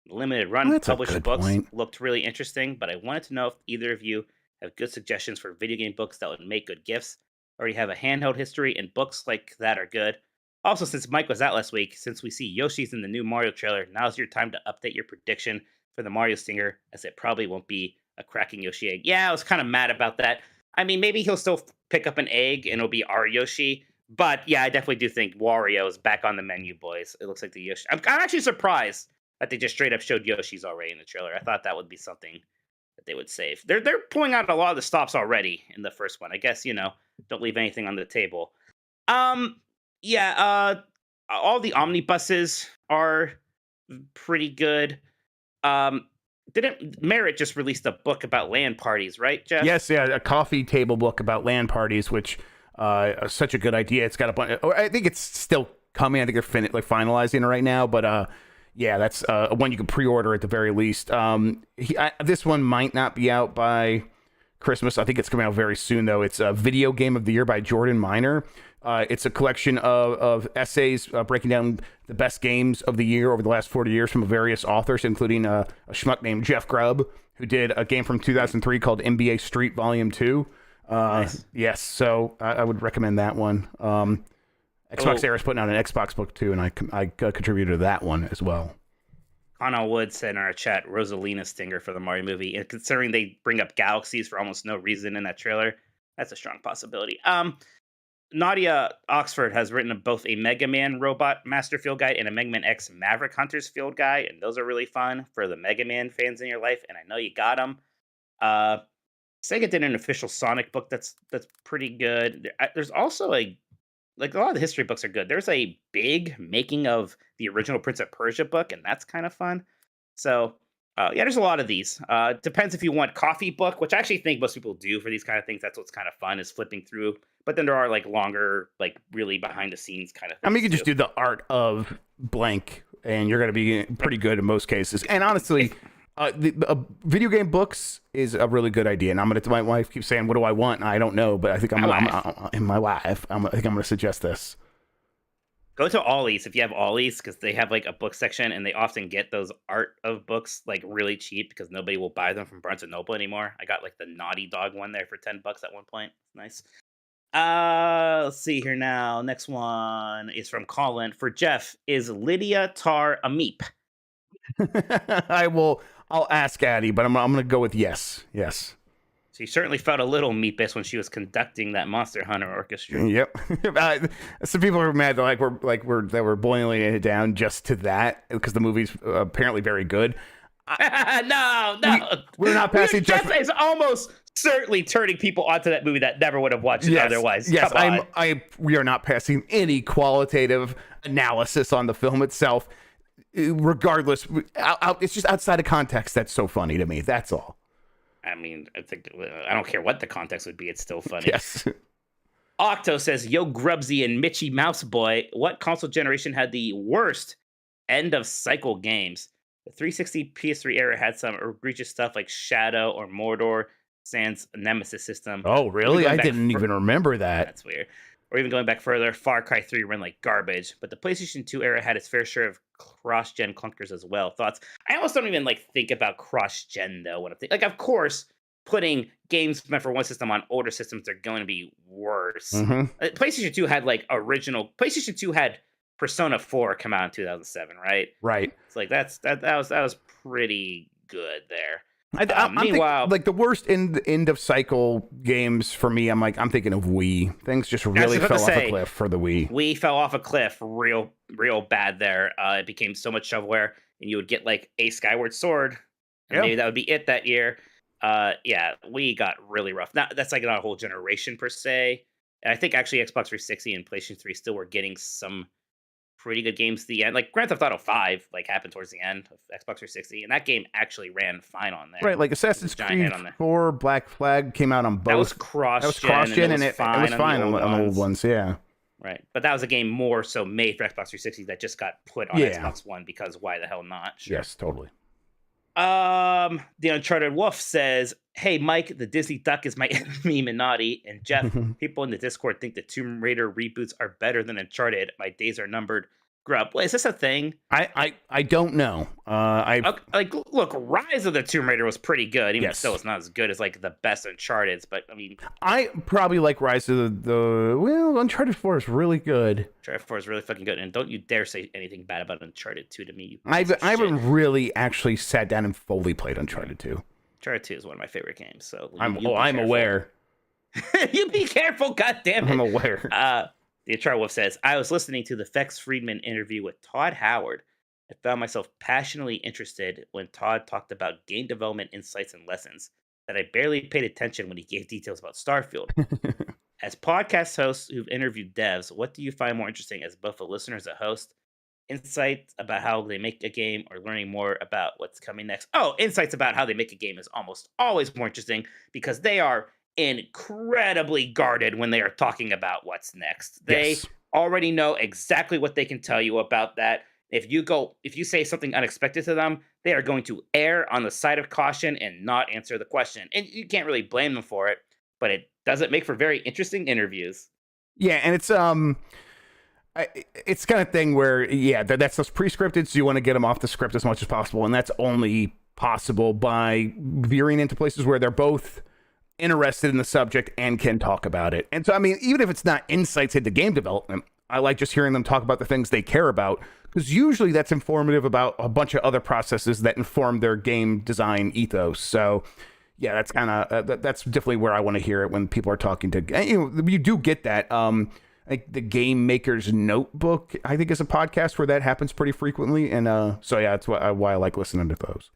Limited run published books looked really interesting, but I wanted to know if either of you have good suggestions for video game books that would make good gifts. Already have a handheld history, and books like that are good. Also, since Mike was out last week, since we see Yoshi's in the new Mario trailer, now's your time to update your prediction for the Mario Stinger, as it probably won't be a cracking Yoshi egg. Yeah, I was kind of mad about that. I mean, maybe he'll still pick up an egg, and it'll be our Yoshi. But yeah, I definitely do think Wario is back on the menu, boys. It looks like the Yoshi. I'm actually surprised that they just straight up showed Yoshi's already in the trailer. I thought that would be something that they would save. They're pulling out a lot of the stops already in the first one. I guess, don't leave anything on the table. All the omnibuses are pretty good. Didn't Merritt just released a book about LAN parties, right, Jeff? Yes, yeah, a coffee table book about LAN parties, which is such a good idea. It's got a bunch. I think it's still coming. I think they're finalizing it right now, but yeah, that's one you can pre-order at the very least. This one might not be out by Christmas. I think it's coming out very soon, though. It's a Video Game of the Year by Jordan Miner. It's a collection of essays breaking down the best games of the year over the last 40 years from various authors, including a schmuck named Jeff Grubb, who did a game from 2003 called NBA Street Volume 2. Nice. Yes, so I would recommend that one. Xbox Era is putting out an Xbox book, too, and I contributed to that one as well. Connell Wood said in our chat, Rosalina Stinger for the Mario movie. And considering they bring up galaxies for almost no reason in that trailer, that's a strong possibility. Nadia Oxford has written both a Mega Man Robot Master Field Guide and a Mega Man X Maverick Hunters Field Guide, and those are really fun for the Mega Man fans in your life, and I know you got them. Sega did an official Sonic book that's pretty good. There's also a lot of the history books are good. There's a big making of the original Prince of Persia book, and that's kind of fun. So, there's a lot of these. Depends if you want coffee book, which I actually think most people do for these kind of things. That's what's kind of fun, is flipping through. But then there are longer, really behind the scenes kind of things. I mean, you can just do the art of blank, and you're going to be pretty good in most cases. And honestly, video game books is a really good idea. And my wife keeps saying, "What do I want?" And I don't know, but I think I think I'm going to suggest this. Go to Ollie's if you have Ollie's, because they have a book section, and they often get those art of books really cheap because nobody will buy them from Barnes and Noble anymore. I got the Naughty Dog one there for $10 at one point. Nice. Let's see here now. Next one is from Colin. For Jeff, is Lydia Tarr a meep? I'll ask Addie, but I'm going to go with yes. Yes. She certainly felt a little meepus when she was conducting that Monster Hunter orchestra. Yep. Some people are mad that we're boiling it down just to that because the movie's apparently very good. No. We're not passing judgment. Jeff is almost certainly turning people onto that movie that never would have watched it otherwise. Yes, we are not passing any qualitative analysis on the film itself. regardless, it's just outside of context. That's so funny to me. That's all. I mean, I don't care what the context would be. It's still funny. Yes. Octo says, "Yo, Grubsy and Mitchy Mouse Boy, what console generation had the worst end of cycle games? The 360 PS3 era had some egregious stuff like Shadow or Mordor Sans Nemesis system. Oh, really? I didn't even remember that. That's weird. Or even going back further, Far Cry 3 ran like garbage. But the PlayStation 2 era had its fair share of cross-gen clunkers as well. Thoughts? I almost don't even like think about cross-gen though. When I think, like, of course, putting games meant for one system on older systems are going to be worse. PlayStation 2 had like PlayStation 2 had Persona 4 come out in 2007, right? Right. It's like that was pretty good there. Meanwhile, like the worst end of cycle games for me, I'm thinking of Wii. Things just really fell off a cliff for the Wii. Wii fell off a cliff real bad there. It became so much shovelware, and you would get like a Skyward Sword, and maybe that would be it that year. Yeah, Wii got really rough. That's like not a whole generation per se. And I think actually Xbox 360 and PlayStation 3 still were getting some pretty good games at the end. Like Grand Theft Auto 5 like happened towards the end of Xbox 360, and that game actually ran fine on there. Right, like Assassin's Creed 4 Black Flag came out on both. That was cross-gen, and it was fine on the old ones, yeah. Right, but that was a game more so made for Xbox 360 that just got put on Xbox One because why the hell not? Sure. Yes, totally. The Uncharted Wolf says, "Hey Mike, the Disney Duck is my enemy, Minotti, and Jeff. People in the Discord think the Tomb Raider reboots are better than Uncharted. My days are numbered." Grubb, well, is this a thing? I don't know. Look, Rise of the Tomb Raider was pretty good. Even still, it's not as good as like the best Uncharted's. But I mean, I probably like Rise of Uncharted 4 is really good. Uncharted 4 is really fucking good, and don't you dare say anything bad about Uncharted 2 to me. I haven't really actually sat down and fully played Uncharted 2. Uncharted 2 is one of my favorite games. So I'm aware. You be careful, goddammit. I'm aware. The Uncharted Wolf says, "I was listening to the Fex Friedman interview with Todd Howard. I found myself passionately interested when Todd talked about game development insights and lessons that I barely paid attention when he gave details about Starfield. As podcast hosts who've interviewed devs, what do you find more interesting as both a listener and a host? Insights about how they make a game or learning more about what's coming next?" Oh, insights about how they make a game is almost always more interesting because they are incredibly guarded when they are talking about what's next. They already know exactly what they can tell you about that. If you say something unexpected to them, they are going to err on the side of caution and not answer the question. And you can't really blame them for it, but it doesn't make for very interesting interviews. Yeah, and it's kind of thing where, that's those pre-scripted, so you want to get them off the script as much as possible, and that's only possible by veering into places where they're both interested in the subject and can talk about it. And so, I mean, even if it's not insights into game development, I like just hearing them talk about the things they care about, because usually that's informative about a bunch of other processes that inform their game design ethos. So, yeah, that's kind of that's definitely where I want to hear it when people are talking to. You do get that. Like the Game Maker's Notebook, I think, is a podcast where that happens pretty frequently, and so yeah, that's why I like listening to those.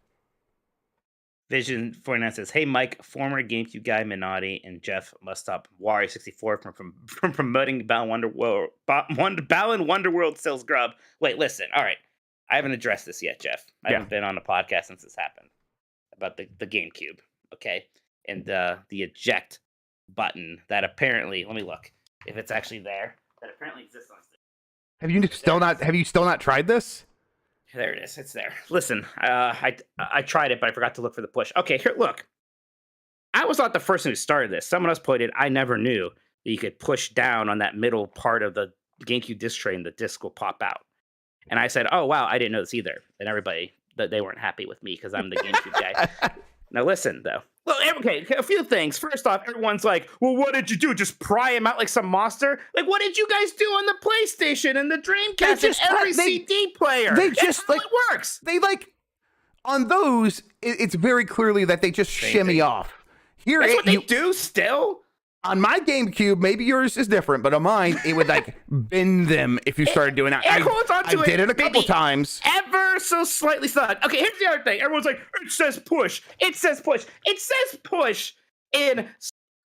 Vision 49 says, "Hey Mike, former GameCube guy Minotti and Jeff must stop Wario 64 from promoting Balan Wonderworld sells Grubb." Wait, listen. All right, I haven't addressed this yet, Jeff. I haven't been on a podcast since this happened about the GameCube. Okay, and the eject button that apparently, let me look if it's actually there. That apparently exists on Steam. Have you still not tried this? There it is. It's there. Listen, I tried it, but I forgot to look for the push. Okay, here, look. I was not the person who started this. Someone else played it. I never knew that you could push down on that middle part of the GameCube disc tray and the disc will pop out. And I said, "Oh, wow, I didn't know this either." And everybody, they weren't happy with me because I'm the GameCube guy. Now, listen, though. Well, okay, a few things. First off, everyone's like, "Well, what did you do? Just pry him out like some monster?" Like, what did you guys do on the PlayStation and the Dreamcast and every CD player? That's how it works. They on those, it's very clearly that they just shimmy off. Here, that's what they do still. On my GameCube, maybe yours is different, but on mine, it would like bend them if you started doing that. I did it a couple times. Ever so slightly stuck. Okay, here's the other thing. Everyone's like, "It says push. It says push. It says push in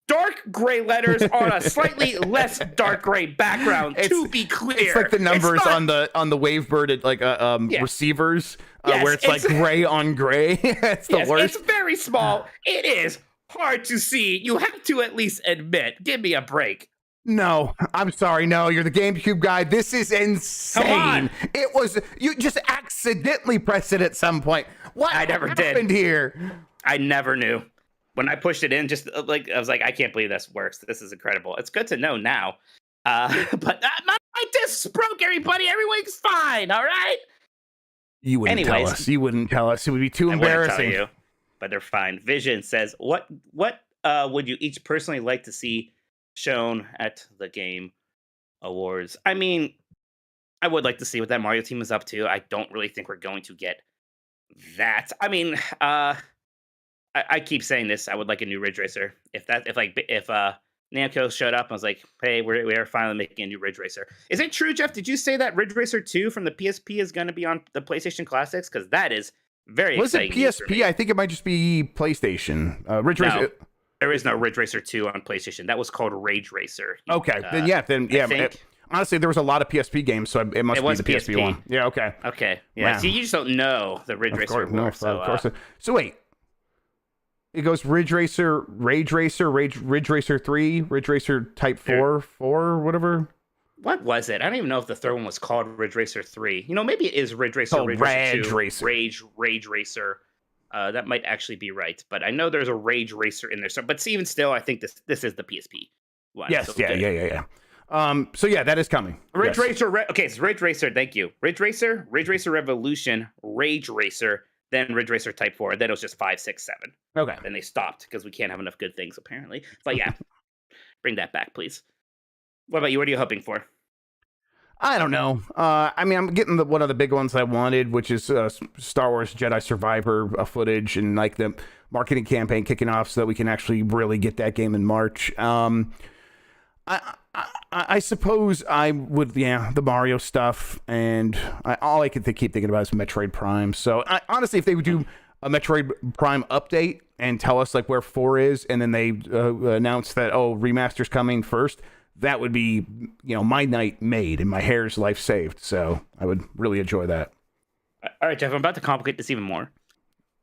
dark gray letters on a slightly less dark gray background. To be clear, it's like the numbers on the Wavebird receivers, where it's like gray on gray. It's the worst. It's very small. It is hard to see. You have to at least admit. Give me a break. No, I'm sorry. No, you're the GameCube guy. This is insane. Come on. It was, you just accidentally pressed it at some point. What I never happened here? I never knew. When I pushed it in, just like I was like, I can't believe this works. This is incredible. It's good to know now. But my discs broke, everybody. Everyone's fine. All right. You wouldn't tell us. You wouldn't tell us. It would be too embarrassing. I wouldn't tell you, but they're fine. Vision says, what would you each personally like to see shown at the Game Awards? I mean, I would like to see what that Mario team is up to. I don't really think we're going to get that. I mean, I keep saying this. I would like a new Ridge Racer. If Namco showed up and was like, "Hey, we are finally making a new Ridge Racer." Is it true, Jeff? Did you say that Ridge Racer 2 from the PSP is going to be on the PlayStation Classics? Because that is very exciting. Was it PSP? I think it might just be PlayStation. Ridge Racer. There is no Ridge Racer 2 on PlayStation. That was called Rage Racer. Okay, honestly, there was a lot of PSP games, so it must be the PSP one. Yeah. Okay. Okay. Yeah. Wow. See, you just don't know the Ridge Racer. Of course. So wait. It goes Ridge Racer, Ridge Racer 3, Ridge Racer Type 4, whatever. What was it? I don't even know if the third one was called Ridge Racer 3. You know, maybe it is Ridge Racer, Ridge Racer 2, Rage Racer. That might actually be right, but I know there's a Rage Racer in there. So, but even still, I think this is the PSP one. Yes, so yeah. So yeah, that is coming. Ridge Racer. Okay, it's Ridge Racer. Thank you. Ridge Racer Revolution, Rage Racer, then Ridge Racer Type 4. Then it was just 5, 6, 7. Okay. Then they stopped because we can't have enough good things apparently. But yeah, bring that back, please. What about you? What are you hoping for? I don't know. I mean, I'm getting one of the big ones I wanted, which is Star Wars Jedi Survivor footage and like the marketing campaign kicking off so that we can actually really get that game in March. I suppose I would, the Mario stuff, and all I could keep thinking about is Metroid Prime. So honestly, if they would do a Metroid Prime update and tell us like where 4 is, and then they announce that, remaster's coming first, that would be, my night made and my hair's life saved. So I would really enjoy that. All right, Jeff, I'm about to complicate this even more.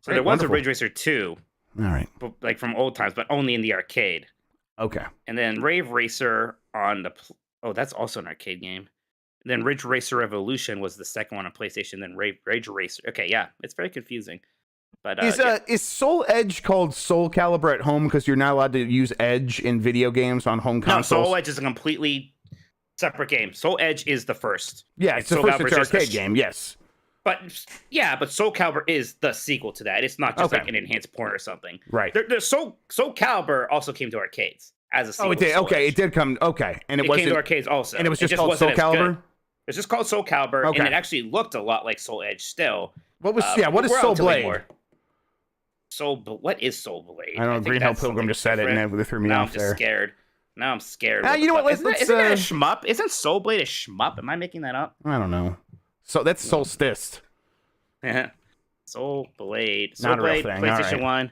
So there was a Ridge Racer 2. All right. Like from old times, but only in the arcade. Okay. And then Rave Racer on the... that's also an arcade game. And then Ridge Racer Revolution was the second one on PlayStation. Then Rage Racer... Okay, yeah. It's very confusing. But is Soul Edge called Soul Calibur at home because you're not allowed to use Edge in video games on home consoles? No, Soul Edge is a completely separate game. Soul Edge is the first. Yeah, it's the first arcade game, yes. But Soul Calibur is the sequel to that. It's not just like an enhanced porn or something. Right. Soul Calibur also came to arcades as a sequel. Oh, it did. Okay, it did come. Okay, and it came to arcades also. And it was just called Soul Calibur. It's just called Soul Calibur, and it actually looked a lot like Soul Edge still. What is Soul Blade? What is Soul Blade? I don't know. Green Hell Pilgrim just said it, and they threw me off there. Now I'm scared. You know what? Isn't that a shmup? Isn't Soul Blade a shmup? Am I making that up? I don't know. So that's Solstice. Soul Blade. Not a real thing. PlayStation 1.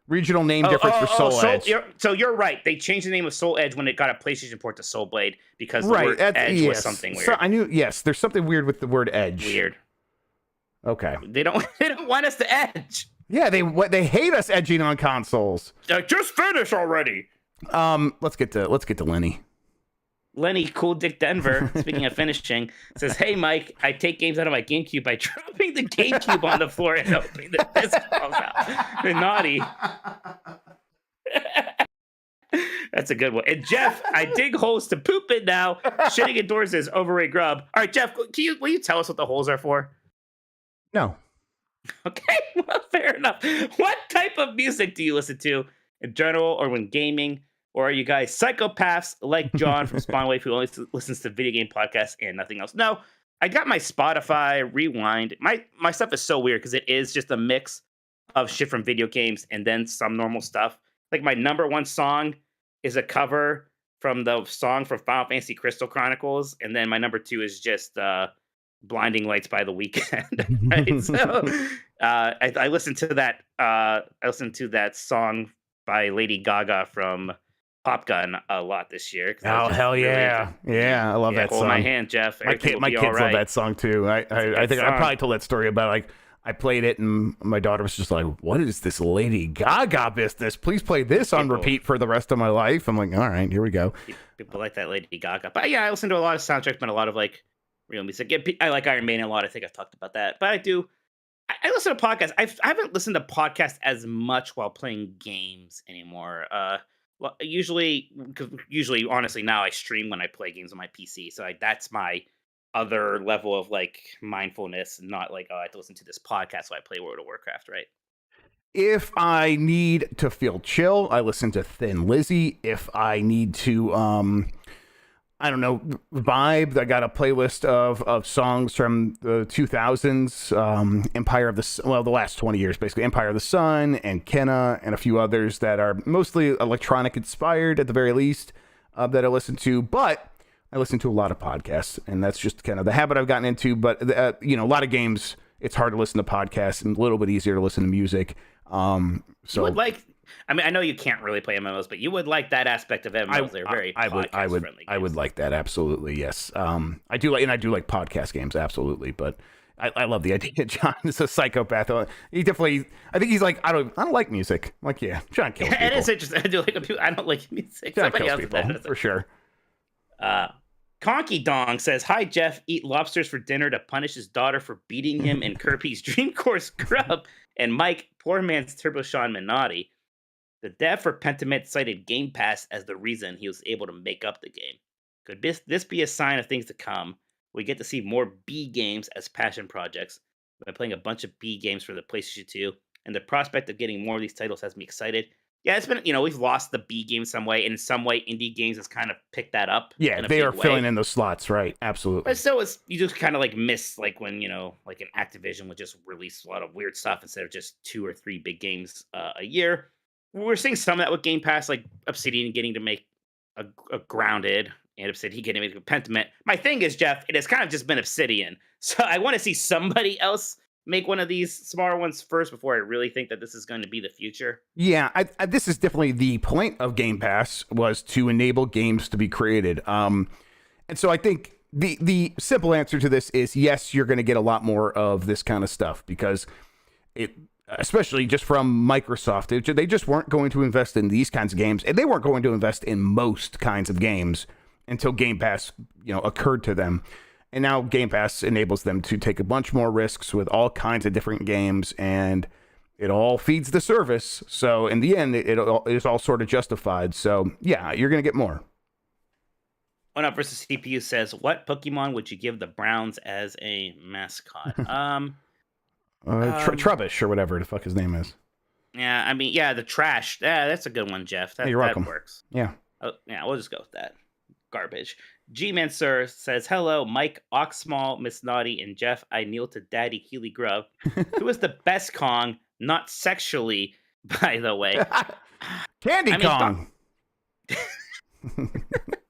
Regional name difference for Soul Edge. So you're right. They changed the name of Soul Edge when it got a PlayStation port to Soul Blade because the word Edge was something weird. So I knew. Yes, there's something weird with the word Edge. Weird. Okay. They don't want us to edge. Yeah, they hate us edging on consoles. Just finish already. Let's get to Lenny. Lenny Cool Dick Denver, speaking of finishing, says, "Hey Mike, I take games out of my GameCube by dropping the GameCube on the floor and opening the disc falls out. They're naughty." That's a good one. And Jeff, I dig holes to poop in now. Shitting indoors is overrated Grubb. All right, Jeff, will you tell us what the holes are for? No. Okay, well, fair enough. What type of music do you listen to in general or when gaming? Or are you guys psychopaths like John from Spawnwave who only listens to video game podcasts and nothing else? No, I got my Spotify Rewind. My stuff is so weird because it is just a mix of shit from video games and then some normal stuff. Like my number one song is a cover from the song from Final Fantasy Crystal Chronicles. And then my number 2 is just Blinding Lights by The Weeknd. Right? So I listened to that. I listened to that song by Lady Gaga from Pop Gun a lot this year. Oh hell yeah, I love that hold song. my hand, Jeff. My kids love that song too. I think I probably told that story about like I played it and my daughter was just like, "What is this Lady Gaga business? Please play this on repeat for the rest of my life." I'm like, "All right, here we go." People like that Lady Gaga, but yeah, I listen to a lot of soundtracks, but a lot of like real music. Yeah, I like Iron Maiden a lot. I think I've talked about that, but I listen to podcasts. I haven't listened to podcasts as much while playing games anymore. Well, usually, honestly, now I stream when I play games on my PC. So that's my other level of like mindfulness, not like, oh, I have to listen to this podcast while I play World of Warcraft, right? If I need to feel chill, I listen to Thin Lizzy. If I need to, I don't know, vibe, I got a playlist of songs from the 2000s, the last 20 years, basically, Empire of the Sun and Kenna and a few others that are mostly electronic inspired at the very least, that I listen to. But I listen to a lot of podcasts, and that's just kind of the habit I've gotten into. But, a lot of games, it's hard to listen to podcasts and a little bit easier to listen to music. You would like, I mean, I know you can't really play MMOs, but you would like that aspect of MMOs. They're very podcast-friendly games. I would like that, absolutely, yes. I do like podcast games, absolutely, but I love the idea. John is a psychopath. He definitely, I think he's like, I don't like music. I'm like, yeah, John kills people. It is interesting. I don't like music. John kills people, for sure. Conky Dong says, "Hi Jeff, eat lobsters for dinner to punish his daughter for beating him in Kirby's Dream Course Grubb." And Mike, poor man's Turbo Sean Minotti. The dev for Pentiment cited Game Pass as the reason he was able to make up the game. Could this be a sign of things to come? We get to see more B games as passion projects. I've been playing a bunch of B games for the PlayStation 2, and the prospect of getting more of these titles has me excited. Yeah, it's been, we've lost the B game some way. In some way, indie games has kind of picked that up. Yeah, they are filling in those slots, right? Absolutely. But still, you just kind of like miss like when, like an Activision would just release a lot of weird stuff instead of just 2 or 3 big games a year. We're seeing some of that with Game Pass, like Obsidian getting to make a Grounded and Obsidian getting to make a Pentiment. My thing is, Jeff, it has kind of just been Obsidian. So I want to see somebody else make one of these smaller ones first before I really think that this is going to be the future. Yeah, this is definitely the point of Game Pass, was to enable games to be created. And so I think the simple answer to this is yes, you're going to get a lot more of this kind of stuff, because especially just from Microsoft, they just weren't going to invest in these kinds of games, and they weren't going to invest in most kinds of games until Game Pass, occurred to them. And now Game Pass enables them to take a bunch more risks with all kinds of different games, and it all feeds the service. So in the end, it is all sort of justified. So yeah, you're going to get more. One Up versus CPU says, "What Pokemon would you give the Browns as a mascot?" Trubbish or whatever the fuck his name is. Yeah, I mean, the trash. Yeah, that's a good one, Jeff. You're welcome. That works. Yeah. Yeah, we'll just go with that. Garbage. G-Man Sir says, "Hello, Mike, Oxmall, Miss Naughty, and Jeff. I kneel to Daddy Healy Grubb. Who is the best Kong? Not sexually, by the way." Candy Kong.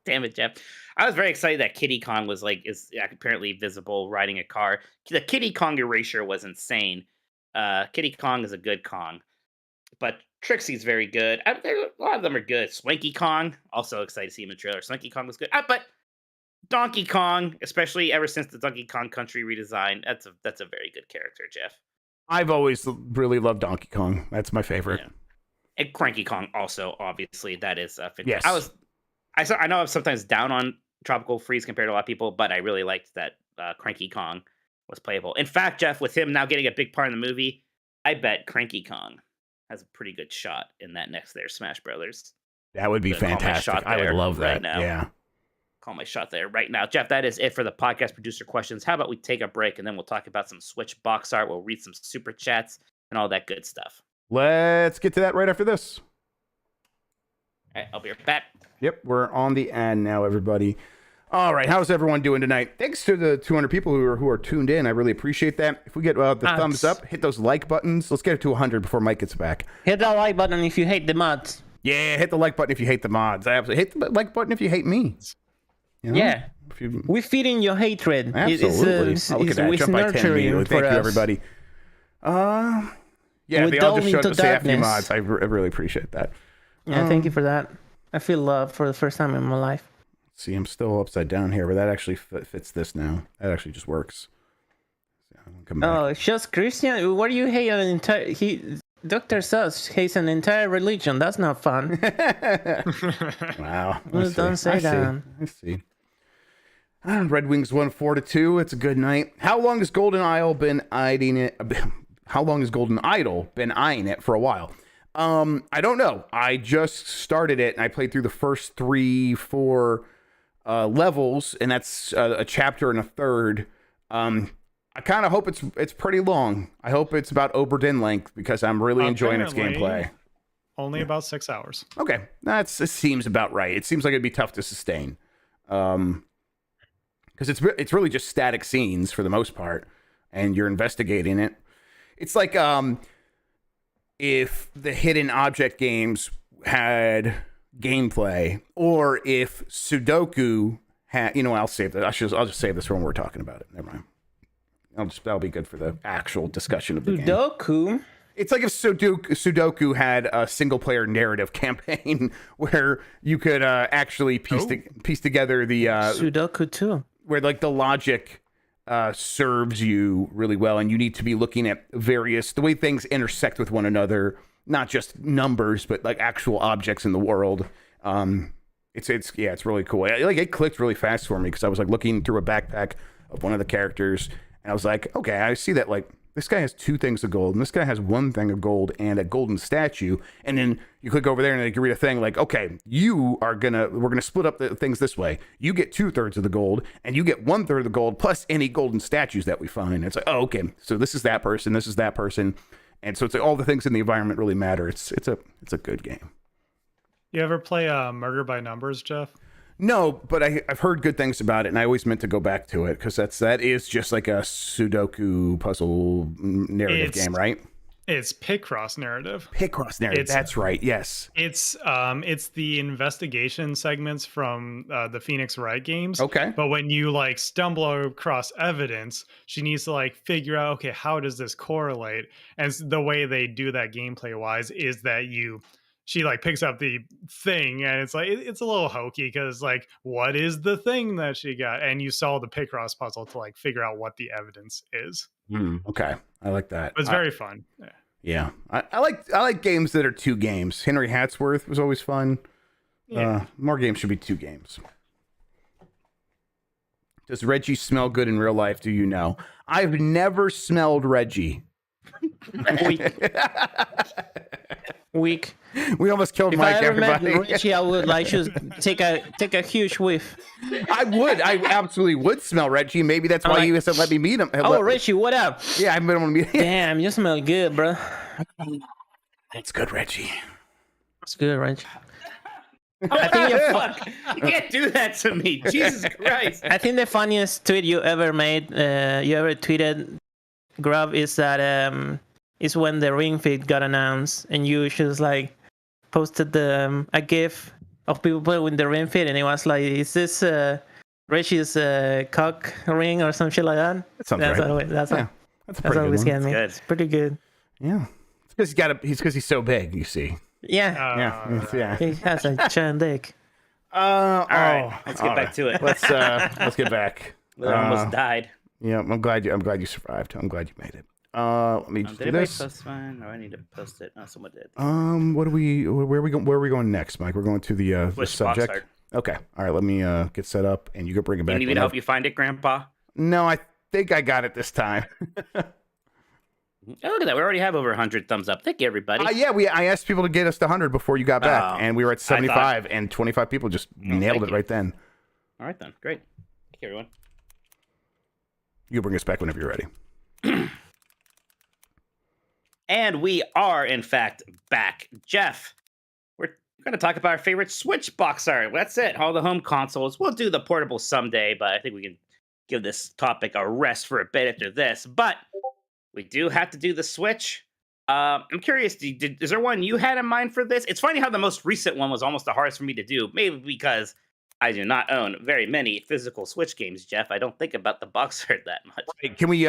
Damn it, Jeff. I was very excited that Kiddy Kong is apparently visible riding a car. The Kiddy Kong erasure was insane. Kiddy Kong is a good Kong. But Trixie's very good. A lot of them are good. Swanky Kong, also excited to see him in the trailer. Swanky Kong was good. But Donkey Kong, especially ever since the Donkey Kong Country redesign, that's a very good character, Jeff. I've always really loved Donkey Kong. That's my favorite. Yeah. And Cranky Kong also, obviously, that is fantastic. Yes. I know I'm sometimes down on Tropical Freeze compared to a lot of people, but I really liked that Cranky Kong was playable. In fact, Jeff, with him now getting a big part in the movie, I bet Cranky Kong has a pretty good shot in that next Smash Brothers. That would be fantastic. I would love that. Now. Yeah. Call my shot there right now. Jeff, that is it for the podcast producer questions. How about we take a break and then we'll talk about some Switch box art. We'll read some super chats and all that good stuff. Let's get to that right after this. All right, I'll be right back. Yep, we're on the end now, everybody. All right, how's everyone doing tonight? Thanks to the 200 people who are tuned in. I really appreciate that. If we get the thumbs up, hit those like buttons. Let's get it to 100 before Mike gets back. Hit that like button if you hate the mods. Yeah, hit the like button if you hate the mods. Absolutely. Hit the like button if you hate me. Yeah. We're feeding your hatred. Absolutely. Look at that. Jump by 10 immediately. Thank you, everybody. Yeah, they all just showed up to say F you mods. I really appreciate that. Yeah, thank you for that. I feel love for the first time in my life. See, I'm still upside down here, but that actually fits this now. That actually just works. Come back. Oh, it's just Christian. What do you hate an entire? Dr. Sus hates an entire religion. That's not fun. Wow. Well, don't say that. I see. Red Wings won 4-2. It's a good night. How long has Golden Idol been eyeing it? How long has Golden Idol been eyeing it for a while? I don't know. I just started it and I played through the first 3-4 levels, and that's a chapter and a third. I kind of hope it's pretty long. I hope it's about Oberdin length because I'm really enjoying its gameplay. Only about 6 hours. Okay, it seems about right. It seems like it'd be tough to sustain, because it's really just static scenes for the most part, and you're investigating it. It's like if the hidden object games had gameplay, or if Sudoku had. I'll save that. I'll just save this for when we're talking about it. Never mind. That'll be good for the actual discussion of the game. Sudoku. It's like if Sudoku had a single-player narrative campaign where you could actually piece together the Sudoku too, where like the logic serves you really well, and you need to be looking at the way things intersect with one another, not just numbers, but like actual objects in the world. It's really cool. It clicked really fast for me because I was like looking through a backpack of one of the characters. And I was like, okay, I see that like this guy has 2 things of gold, and this guy has 1 thing of gold and a golden statue. And then you click over there and you read a thing like, okay, we're gonna split up the things this way. You get 2/3 of the gold, and you get 1/3 of the gold plus any golden statues that we find. And it's like, oh, okay, so this is that person, this is that person, and so it's like all the things in the environment really matter. It's a good game. You ever play Murder by Numbers, Jeff? No, but I've heard good things about it, and I always meant to go back to it because that is just like a Sudoku puzzle narrative game, right? It's Picross narrative. Picross narrative. That's right. Yes. It's the investigation segments from the Phoenix Wright games. Okay. But when you like stumble across evidence, she needs to like figure out, okay, how does this correlate? And the way they do that gameplay wise is that she like picks up the thing, and it's like it's a little hokey because like what is the thing that she got, and you solve the Picross puzzle to like figure out what the evidence is. Okay, I like that. It's very fun. Yeah, I like games that are 2 games. Henry Hatsworth was always fun. Yeah. More games should be 2 games. Does Reggie smell good in real life? Do you know? I've never smelled Reggie. Weak. We almost killed If Mike. I ever met Everybody. Richie, I would like just take a huge whiff. I would. I absolutely would smell Reggie. Maybe that's why you said let me meet him. Oh, Richie, what up? Yeah, I've been able to meet him. Damn, you smell good, bro. That's good, Reggie. It's good, Richie. I think you can't do that to me. Jesus Christ. I think the funniest tweet you ever made, you ever tweeted, Grubb, is that is when the Ring Fit got announced, and you just like posted a GIF of people playing with the Ring Fit, and it was like, is this Richie's cock ring or some shit like that? That sounds right. That's pretty always good getting me. Good. It's pretty good. Yeah, it's because he's so big. You see. Yeah. Yeah. He has a giant dick. All right, let's get back to it. Let's get back. We almost died. Yeah, I'm glad you survived. I'm glad you made it. Let me just Did do anybody this. post mine, or I need to post it? No, someone did. Where are we going next, Mike? We're going to the Switch subject. box art. Okay. All right. Let me get set up, and you can bring it back. You need me to help you find it, Grandpa? No, I think I got it this time. Oh, look at that. We already have over 100 thumbs up. Thank you, everybody. Yeah, I asked people to get us to 100 before you got back, Oh, and we were at 75, and 25 people just nailed it thank you. right then. All right, then. Great. Thank you, everyone. You bring us back whenever you're ready. And we are, in fact, back. Jeff, we're going to talk about our favorite Switch box art. That's it. All the home consoles. We'll do the portable someday, but I think we can give this topic a rest for a bit after this. But we do have to do the Switch. I'm curious, is there one you had in mind for this? It's funny how the most recent one was almost the hardest for me to do. Maybe because I do not own very many physical Switch games, Jeff. I don't think about the box art that much. Can we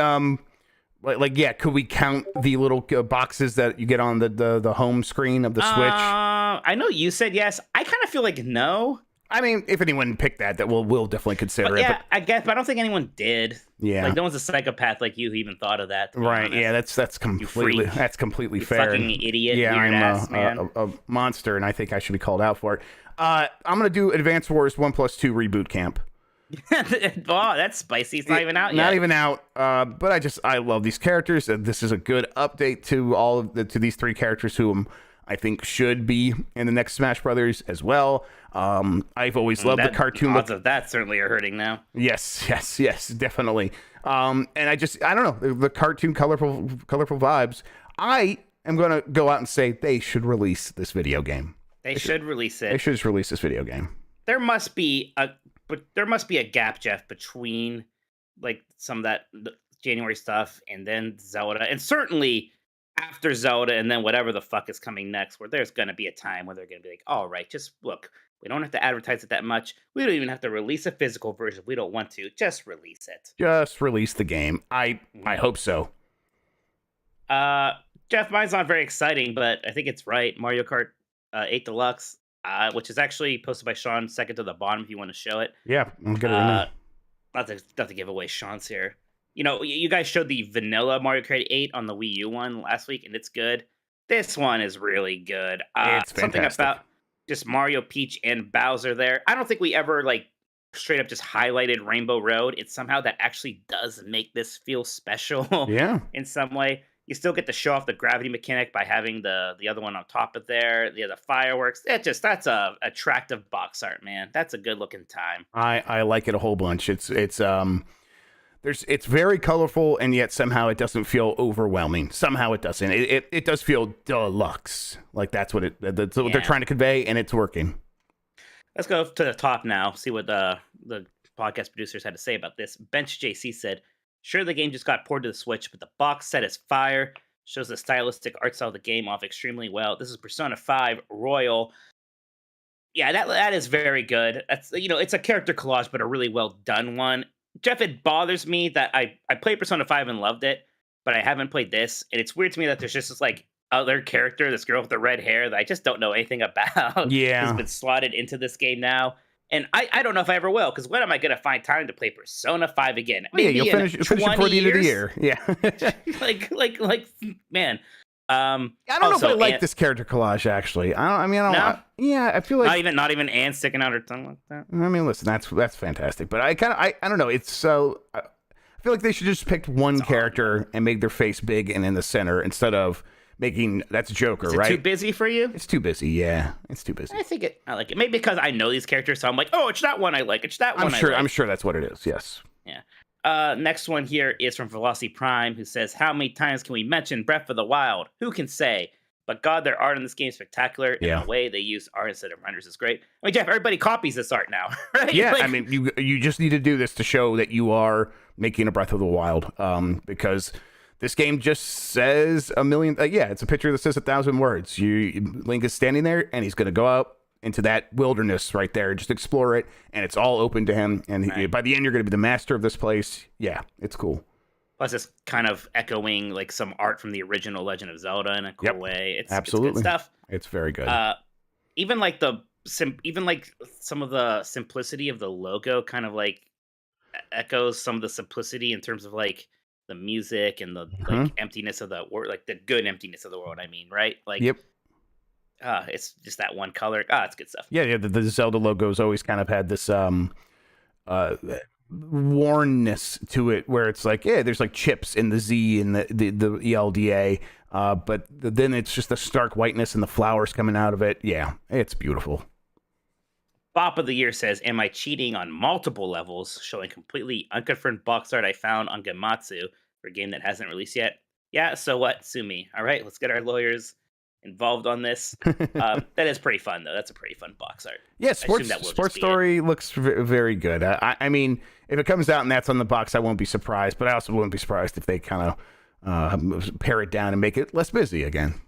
Yeah, could we count the little boxes that you get on the home screen of the Switch? I know you said yes. I kind of feel like no. I mean, if anyone picked that we'll definitely consider But it. yeah, I guess, but I don't think anyone did. Yeah. Like no one's a psychopath like you who even thought of that. Right. Honest. Yeah, that's completely You fair. fucking idiot. Yeah, weird I'm ass, man. a monster, and I think I should be called out for it. I'm gonna do Advance Wars 1+2 Reboot Camp. Oh, that's spicy. It's not even out yet. Not even out. But I love these characters, and this is a good update to to these three characters who I think should be in the next Smash Brothers as well. I've always loved the cartoon odds look. of that certainly are hurting now. Yes, definitely. And I don't know, the cartoon colorful vibes. I am gonna go out and say they should release this video game. They should release it. They should just release this video game. There must be a gap, Jeff, between like some of that January stuff and then Zelda, and certainly after Zelda, and then whatever the fuck is coming next, where there's going to be a time where they're going to be like, all right, just look, we don't have to advertise it that much. We don't even have to release a physical version. We don't want to. Just release it. Just release the game. I hope so. Jeff, mine's not very exciting, but I think it's right. Mario Kart 8 Deluxe, which is actually posted by Sean, second to the bottom if you want to show it. Yeah, I'm gonna. Not to give away Sean's here. You know, you guys showed the vanilla Mario Kart 8 on the Wii U one last week, and it's good. This one is really good. It's something fantastic. about just Mario, Peach, and Bowser there. I don't think we ever like straight up just highlighted Rainbow Road. It's somehow that actually does make this feel special. Yeah. In some way. You still get to show off the gravity mechanic by having the other one on top of there. The fireworks. That's a attractive box art, man. That's a good looking time. I like it a whole bunch. It's very colorful, and yet somehow it doesn't feel overwhelming. Somehow it doesn't. It does feel deluxe. Like that's what what they're trying to convey, and it's working. Let's go to the top now. See what the podcast producers had to say about this. Bench JC said, "Sure, the game just got ported to the Switch, but the box set is fire. Shows the stylistic art style of the game off extremely well. This is Persona 5 Royal. Yeah, that is very good. That's it's a character collage, but a really well done one. Jeff, it bothers me that I played Persona 5 and loved it, but I haven't played this, and it's weird to me that there's just this like other character, this girl with the red hair that I just don't know anything about. Yeah, has been slotted into this game now. And I don't know if I ever will, because when am I going to find time to play Persona 5 again? Maybe you'll finish it before the end of the year. Yeah. like, man. I don't know if I like this character collage, actually. I feel like... Not even Anne sticking out her tongue like that? I mean, listen, that's fantastic. But I don't know. It's so... I feel like they should just pick one character and make their face big and in the center instead of... that's Joker, Is it right? too busy for you? It's too busy. Yeah, it's too busy. I like it. Maybe because I know these characters, so I'm like, oh, it's that one I like. It's that one. I'm sure that's what it is. Yes. Yeah. Next one here is from Velocity Prime, who says, "How many times can we mention Breath of the Wild? Who can say? But God, their art in this game is spectacular. And the way they use art instead of renders is great." I mean, Jeff, everybody copies this art now, right? Yeah. I mean, you just need to do this to show that you are making a Breath of the Wild, because. This game just says a million. It's a picture that says 1,000 words. Link is standing there, and he's going to go out into that wilderness right there, just explore it, and it's all open to him. And by the end, you're going to be the master of this place. Yeah, it's cool. Plus, it's kind of echoing like some art from the original Legend of Zelda in a cool way. It's absolutely it's good stuff. It's very good. Even like some of the simplicity of the logo, kind of like echoes some of the simplicity in terms of like. The music and the like emptiness of the world, like the good emptiness of the world. I mean, right? Like, yep. It's just that one color. It's good stuff. Yeah. The Zelda logo's always kind of had this wornness to it, where it's like, there's like chips in the Z and the ELDA, but then it's just the stark whiteness and the flowers coming out of it. Yeah, it's beautiful. Bop of the Year says, "Am I cheating on multiple levels? Showing completely unconfirmed box art I found on Gamatsu for a game that hasn't released yet." Yeah, so what? Sue me. All right, let's get our lawyers involved on this. That is pretty fun, though. That's a pretty fun box art. Yeah, Sports Story looks very good. I mean, if it comes out and that's on the box, I won't be surprised, but I also wouldn't be surprised if they kind of pare it down and make it less busy again.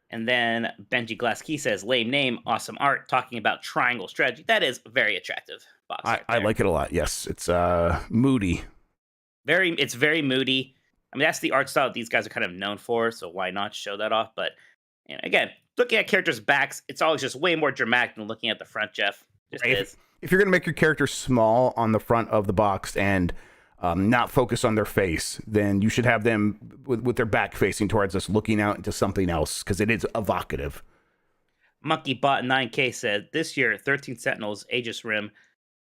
And then Benji Glasskey says, "Lame name, awesome art, talking about triangle strategy." That is very attractive box art. I like it a lot. Yes, it's moody. It's very moody. I mean, that's the art style these guys are kind of known for, so why not show that off? But again, looking at characters' backs, it's always just way more dramatic than looking at the front, Jeff. Just Right. is. If you're going to make your character small on the front of the box and not focus on their face, then you should have them with their back facing towards us, looking out into something else, because it is evocative. MonkeyBot 9K said, this year, 13 Sentinels, Aegis Rim,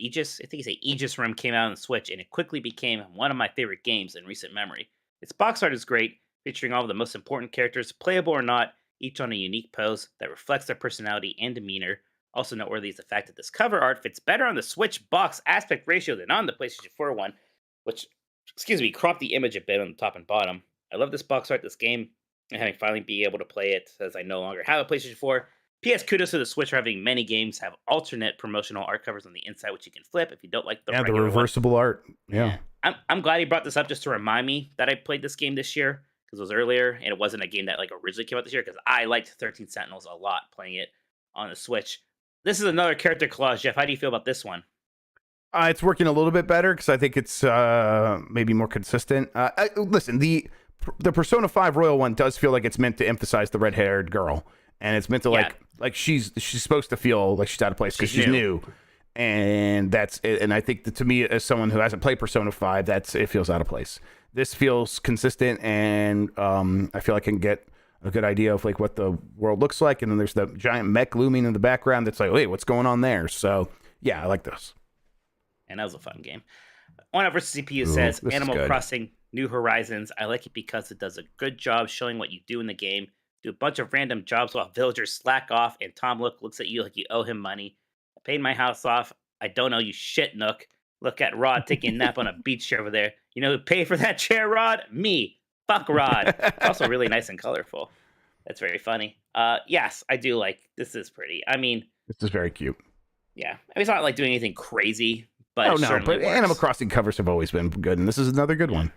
I think he said Aegis Rim came out on the Switch, and it quickly became one of my favorite games in recent memory. Its box art is great, featuring all of the most important characters, playable or not, each on a unique pose that reflects their personality and demeanor. Also noteworthy is the fact that this cover art fits better on the Switch box aspect ratio than on the PlayStation 4 one, which, cropped the image a bit on the top and bottom. I love this box art, this game, and having finally be able to play it, as I no longer have a PlayStation 4. P.S. Kudos to the Switch for having many games have alternate promotional art covers on the inside, which you can flip if you don't like the The regular reversible art. Yeah. I'm glad he brought this up just to remind me that I played this game this year, because it was earlier, and it wasn't a game that originally came out this year, because I liked 13 Sentinels a lot playing it on the Switch. This is another character clause, Jeff. How do you feel about this one? It's working a little bit better because I think it's maybe more consistent. Listen, the Persona 5 Royal one does feel like it's meant to emphasize the red-haired girl, and it's meant to like she's supposed to feel like she's out of place because she's new. And that's it. And I think that, to me, as someone who hasn't played Persona 5, it feels out of place. This feels consistent, and I feel I can get a good idea of what the world looks like. And then there's the giant mech looming in the background that's like, wait, what's going on there? So yeah, I like this. And that was a fun game. One of vs CPU says, Animal Crossing New Horizons. I like it because it does a good job showing what you do in the game. Do a bunch of random jobs while villagers slack off, and Tom looks at you like you owe him money. I paid my house off. I don't owe you shit, Nook. Look at Rod taking a nap on a beach chair over there. You know who paid for that chair, Rod? Me. Fuck Rod. Also really nice and colorful. That's very funny. Yes, I do like this. Is pretty. I mean, this is very cute. Yeah, I mean, it's not like doing anything crazy, but but Animal Crossing covers have always been good, and this is another good one.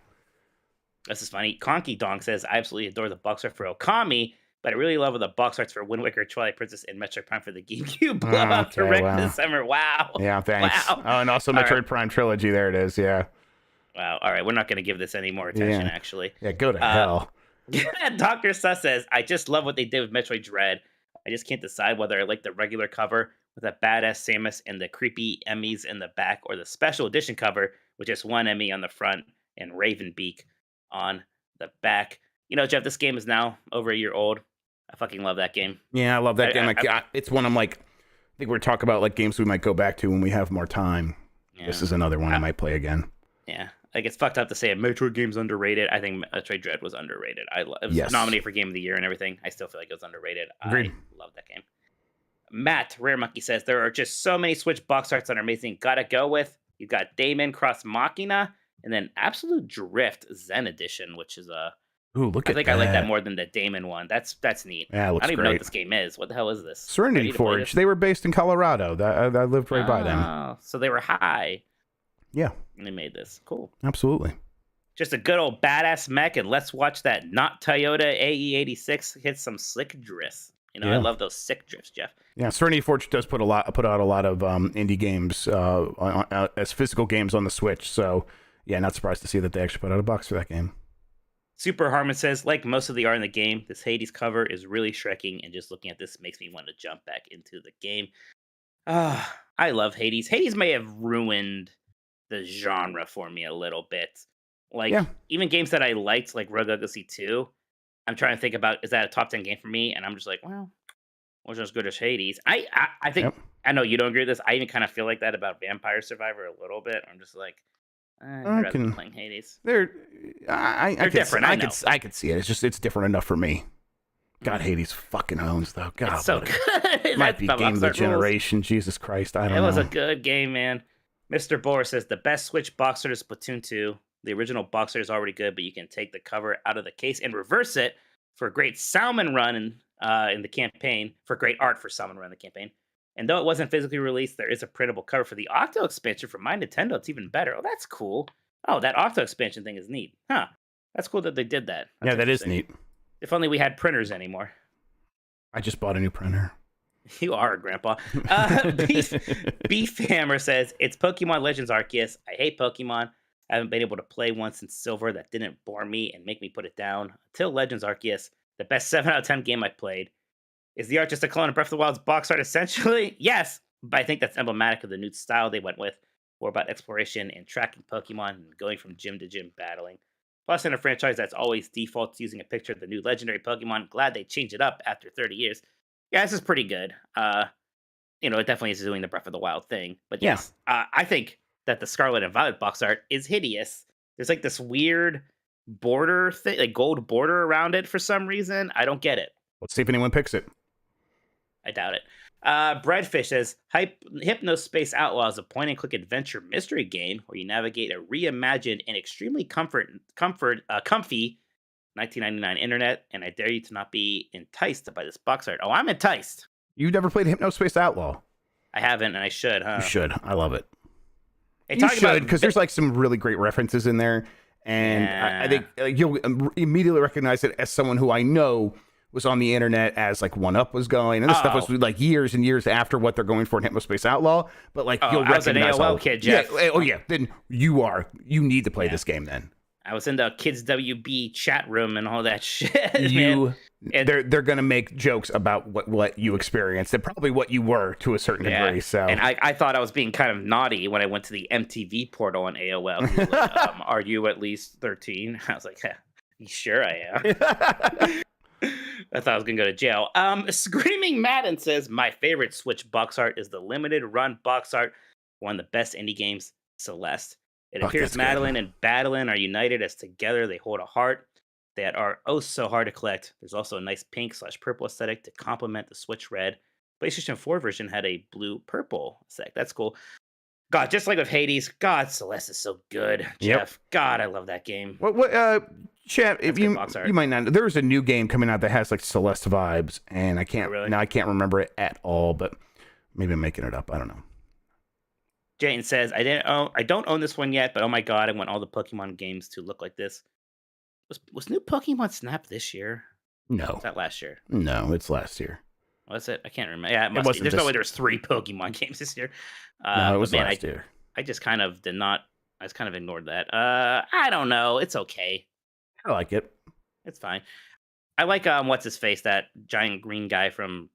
This is funny. Conky Dong says, I absolutely adore the box art for Okami, but I really love the box arts for Wind Waker, Twilight Princess, and Metroid Prime for the GameCube. Blowout direct this summer. Wow. Yeah, thanks. Wow. Oh, and also Metroid Prime Trilogy. There it is. Yeah. Wow. All right. We're not going to give this any more attention, actually. Yeah, go to hell. Dr. Sus says, I just love what they did with Metroid Dread. I just can't decide whether I like the regular cover with a badass Samus and the creepy Emmys in the back, or the special edition cover with just one Emmy on the front and Ravenbeak on the back. You know, Jeff, this game is now over a year old. I fucking love that game. Yeah, I love that game. It's one I think we're talking about games we might go back to when we have more time. Yeah. This is another one I might play again. Yeah. It's fucked up to say a Metroid game's underrated. I think Metroid Dread was underrated. It was nominated for Game of the Year and everything. I still feel like it was underrated. Agreed. I love that game. Matt Rare Monkey says, there are just so many Switch box arts that are amazing. Gotta go with. You've got Daemon Cross Machina, and then Absolute Drift Zen Edition, which is Ooh, look at that. I think I like that more than the Damon one. That's neat. Yeah, it looks I don't even great. know what this game is. What the hell is this? Serenity Forge. They were based in Colorado. I lived right by them. So they were high. Yeah. And they made this. Cool. Absolutely. Just a good old badass mech, and let's watch that not Toyota AE86 hit some slick drifts. You know, I love those sick drifts, Jeff. Yeah, Serenity Forge does put out a lot of indie games as physical games on the Switch. So, yeah, not surprised to see that they actually put out a box for that game. Super Harmon says, like most of the art in the game, this Hades cover is really Shrekking, and just looking at this makes me want to jump back into the game. I love Hades. Hades may have ruined the genre for me a little bit. Even games that I liked, like Rogue Legacy 2, I'm trying to think about, is that a top 10 game for me? And I'm just like, well, wasn't as good as Hades. I think, I know you don't agree with this. I even kind of feel like that about Vampire Survivor a little bit. I'm just like, I'd rather be playing Hades. They're different. I could see it. It's different enough for me. God, Hades fucking owns though. God, it's so good. Might be game of the generation. Jesus Christ, I don't know. It was a good game, man. Mr. Bohr says the best Switch box art is Splatoon 2. The original box art is already good, but you can take the cover out of the case and reverse it for a great Salmon Run in the campaign. For great art for Salmon Run in the campaign. And though it wasn't physically released, there is a printable cover for the Octo expansion from My Nintendo. It's even better. Oh, that's cool. Oh, that Octo expansion thing is neat. Huh. That's cool that they did that. That's that is neat. If only we had printers anymore. I just bought a new printer. You are a grandpa. Beef Hammer says, it's Pokemon Legends Arceus. I hate Pokemon. I haven't been able to play one since Silver that didn't bore me and make me put it down. Until Legends Arceus, the best 7 out of 10 game I played. Is the art just a clone of Breath of the Wild's box art essentially? Yes, but I think that's emblematic of the new style they went with. More about exploration and tracking Pokemon and going from gym to gym battling. Plus, in a franchise that's always defaults using a picture of the new legendary Pokemon, glad they changed it up after 30 years. Yeah, this is pretty good. It definitely is doing the Breath of the Wild thing. But yes, I think that the Scarlet and Violet box art is hideous. There's like this weird border thing, like gold border around it for some reason. I don't get it. Let's see if anyone picks it. I doubt it. Breadfish says, Hypnospace Outlaw is a point-and-click adventure mystery game where you navigate a reimagined and extremely comfy 1999 internet, and I dare you to not be enticed by this box art. Oh, I'm enticed. You've never played Hypnospace Outlaw? I haven't, and I should, huh? You should. I love it. Hey, you should, because there's like some really great references in there, and I think you'll immediately recognize it as someone who I know was on the internet as like 1UP was going, and this stuff was like years and years after what they're going for in Hypnospace Outlaw. But like you'll recognize I was an AOL kid, Jeff. Yeah, yeah. Then you need to play this game. Then I was in the Kids WB chat room and all that shit. They're gonna make jokes about what you experienced and probably what you were to a certain degree. So, and I thought I was being kind of naughty when I went to the MTV portal on AOL. He was like, are you at least 13? I was like, sure I am. I thought I was gonna go to jail. Screaming Madden says, my favorite Switch box art is the limited run box art, one of the best indie games, Celeste. It appears Madeline and Badeline are united as together they hold a heart that are so hard to collect. There's also a nice pink/purple aesthetic to complement the Switch red. PlayStation 4 version had a blue-purple aesthetic. That's cool. God, just like with Hades, God, Celeste is so good. Jeff, God, I love that game. Chat, if you might not, there's a new game coming out that has like Celeste vibes, and I can't remember it at all, but maybe I'm making it up. I don't know. Jane says, I don't own this one yet, but oh my God, I want all the Pokemon games to look like this. Was new Pokemon Snap this year? No. Was that last year? No, it's last year. Was it? I can't remember. Yeah, it must be. There's no way there was 3 Pokemon games this year. No, it was last year. I just kind of ignored that. I don't know. It's okay. I like it. It's fine. I like what's his face, that giant green guy from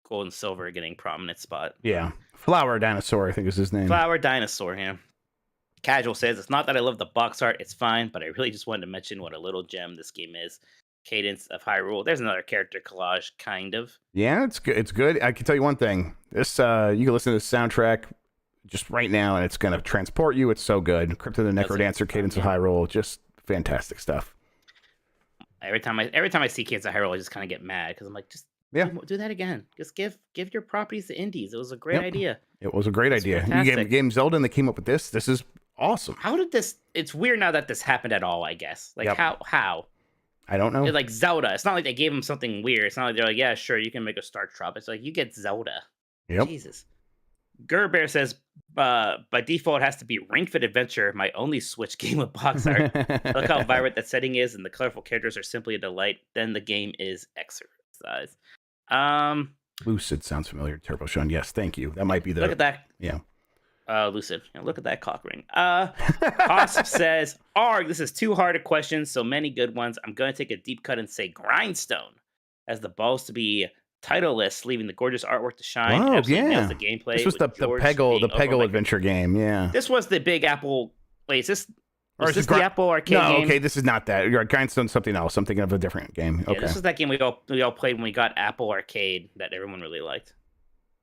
Gold and Silver getting prominent spot. Yeah. Flower Dinosaur, I think is his name. Flower Dinosaur, yeah. Casual says, it's not that I love the box art, it's fine, but I really just wanted to mention what a little gem this game is. Cadence of Hyrule. There's another character collage, kind of. Yeah, it's good. It's good. I can tell you one thing. This you can listen to the soundtrack just right now, and it's going to transport you. It's so good. Crypto the Necrodancer, Cadence of Hyrule, just fantastic stuff. Every time I see Cadence of Hyrule, I just kind of get mad because I'm like, just do that again. Just give your properties to indies. It was a great idea. It was a great idea. You gave Zelda, and they came up with this. This is awesome. How did this? It's weird now that this happened at all. I guess how. I don't know. It's like Zelda. It's not like they gave him something weird. It's not like they're like, yeah, sure, you can make a Star Trop. It's like you get Zelda. Yep. Jesus. Gerbear says, by default, it has to be Ring Fit Adventure, my only Switch game with box art. Look how vibrant that setting is, and the colorful characters are simply a delight. Then the game is exercise. Lucid sounds familiar. Turbo Sean. Yes, thank you. That might be the. Look at that. Yeah. Lucid. Look at that cock ring. Cosp says, Arg, this is too hard a question, so many good ones. I'm going to take a deep cut and say Grindstone has the balls to be titleless, leaving the gorgeous artwork to shine. Oh, yeah. The gameplay. This was the Peggle adventure game, yeah. This was the Big Apple. Wait, is this the Apple arcade game? No, okay, this is not that. Grindstone's something else. I'm thinking of a different game. Okay. Yeah, this is that game we all played when we got Apple Arcade that everyone really liked.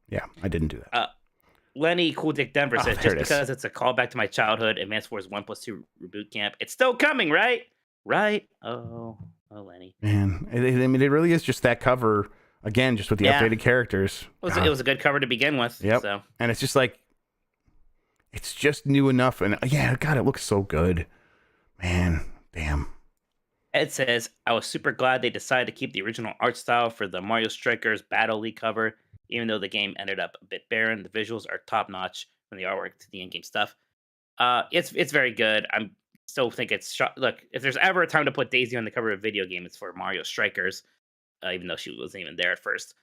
Yeah, I didn't do that. Lenny Cool Dick Denver says, just because it's a callback to my childhood, Advance Wars 1+2 Reboot Camp, it's still coming, right? Right? Oh, Lenny. Man, I mean, it really is just that cover, again, just with the updated characters. It was a good cover to begin with. Yep. So. And it's just like, it's just new enough. And yeah, God, it looks so good. Man, damn. Ed says, I was super glad they decided to keep the original art style for the Mario Strikers Battle League cover. Even though the game ended up a bit barren, the visuals are top notch from the artwork to the in-game stuff. It's very good. I'm still think it's look. If there's ever a time to put Daisy on the cover of a video game, it's for Mario Strikers. Even though she wasn't even there at first.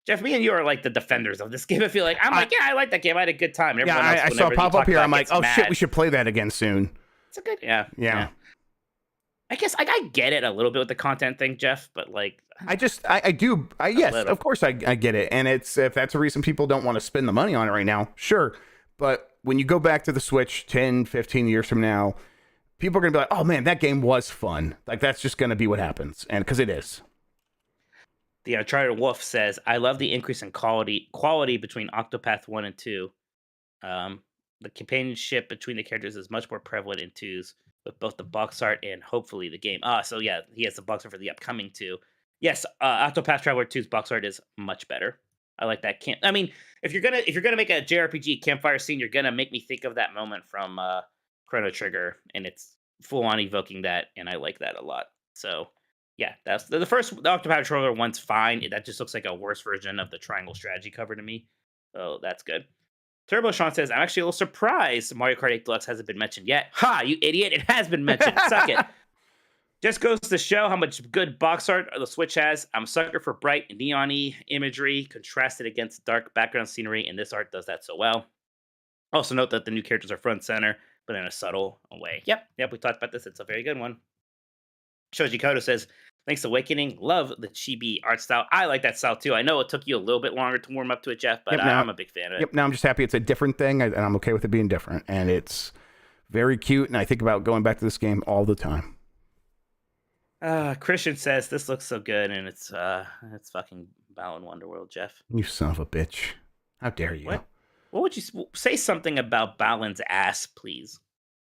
Jeff, me and you are like the defenders of this game. I feel like I like that game. I had a good time. And Yeah, everyone else, I saw it whenever you pop up talk here. about I'm it, like, gets oh shit, mad. we should play that again soon. It's a good, yeah. I guess I get it a little bit with the content thing, Jeff, but like, Yes, of course I get it. And it's, if that's a reason people don't want to spend the money on it right now, sure. But when you go back to the Switch 10, 15 years from now, people are going to be like, oh man, that game was fun. Like, that's just going to be what happens. And because it is. The Uncharted Wolf says, I love the increase in quality between Octopath 1 and 2. The companionship between the characters is much more prevalent in 2s, with both the box art and hopefully the game. So yeah, he has the box art for the upcoming 2. Yes, Octopath Traveler 2's box art is much better. I like that. I mean, if you're gonna make a JRPG campfire scene, you're gonna make me think of that moment from Chrono Trigger, and it's full on evoking that, and I like that a lot. So yeah, that's the first Octopath Traveler one's fine. That just looks like a worse version of the Triangle Strategy cover to me. So that's good. Turbo Sean says, I'm actually a little surprised Mario Kart 8 Deluxe hasn't been mentioned yet. Ha, you idiot. It has been mentioned. Suck it. Just goes to show how much good box art the Switch has. I'm a sucker for bright neon-y imagery contrasted against dark background scenery, and this art does that so well. Also note that the new characters are front center, but in a subtle way. Yep, we talked about this. It's a very good one. Shoji Kodo says, thanks to Awakening, love the chibi art style. I like that style too. I know it took you a little bit longer to warm up to it, Jeff, but I'm a big fan of it. Yep, now I'm just happy it's a different thing, and I'm okay with it being different. And it's very cute, and I think about going back to this game all the time. Christian says, this looks so good, and it's fucking Balan Wonderworld, Jeff. You son of a bitch. How dare you? What would you say something about Balan's ass, please?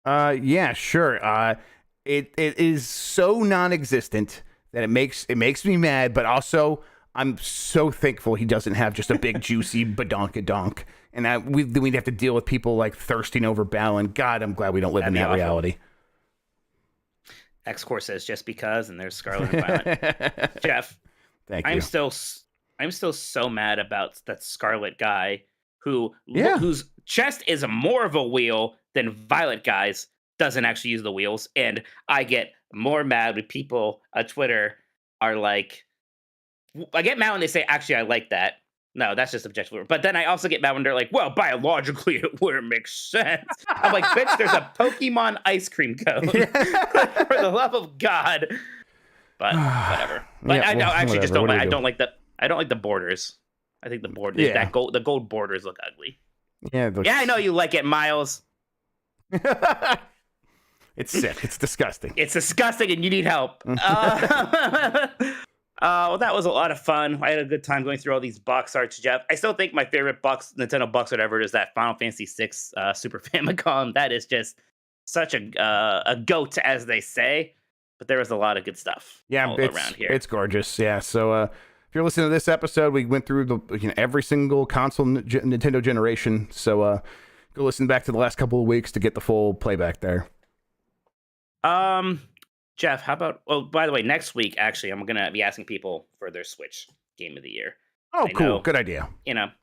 Yeah, sure. It is so non-existent that it makes me mad, but also I'm so thankful he doesn't have just a big juicy badonkadonk, and we'd have to deal with people like thirsting over Balan. God, I'm glad we don't live in that reality. X-Core says just because, and there's Scarlet and Violet. Jeff, thank you. I'm still so mad about that Scarlet guy whose chest is more of a wheel than Violet guy's doesn't actually use the wheels, and I get more mad when people on Twitter are like, I get mad when they say, actually, I like that. No, that's just objective. But then I also get mad when they're like, well, biologically, it wouldn't make sense. I'm like, bitch, there's a Pokemon ice cream cone. For the love of God. But whatever. But Yeah, I actually just don't like. I do? don't like the borders. I think the borders, the gold borders look ugly. Yeah, I know you like it, Miles. It's sick. It's disgusting. It's disgusting, and you need help. Well, that was a lot of fun. I had a good time going through all these box arts, Jeff. I still think my favorite Nintendo box art ever is that Final Fantasy VI Super Famicom. That is just such a goat, as they say. But there was a lot of good stuff all around here. It's gorgeous. Yeah. So if you're listening to this episode, we went through every single console Nintendo generation. So go listen back to the last couple of weeks to get the full playback there. Jeff, how about? Oh, by the way, next week actually, I'm gonna be asking people for their Switch Game of the Year. Oh, cool! Good idea.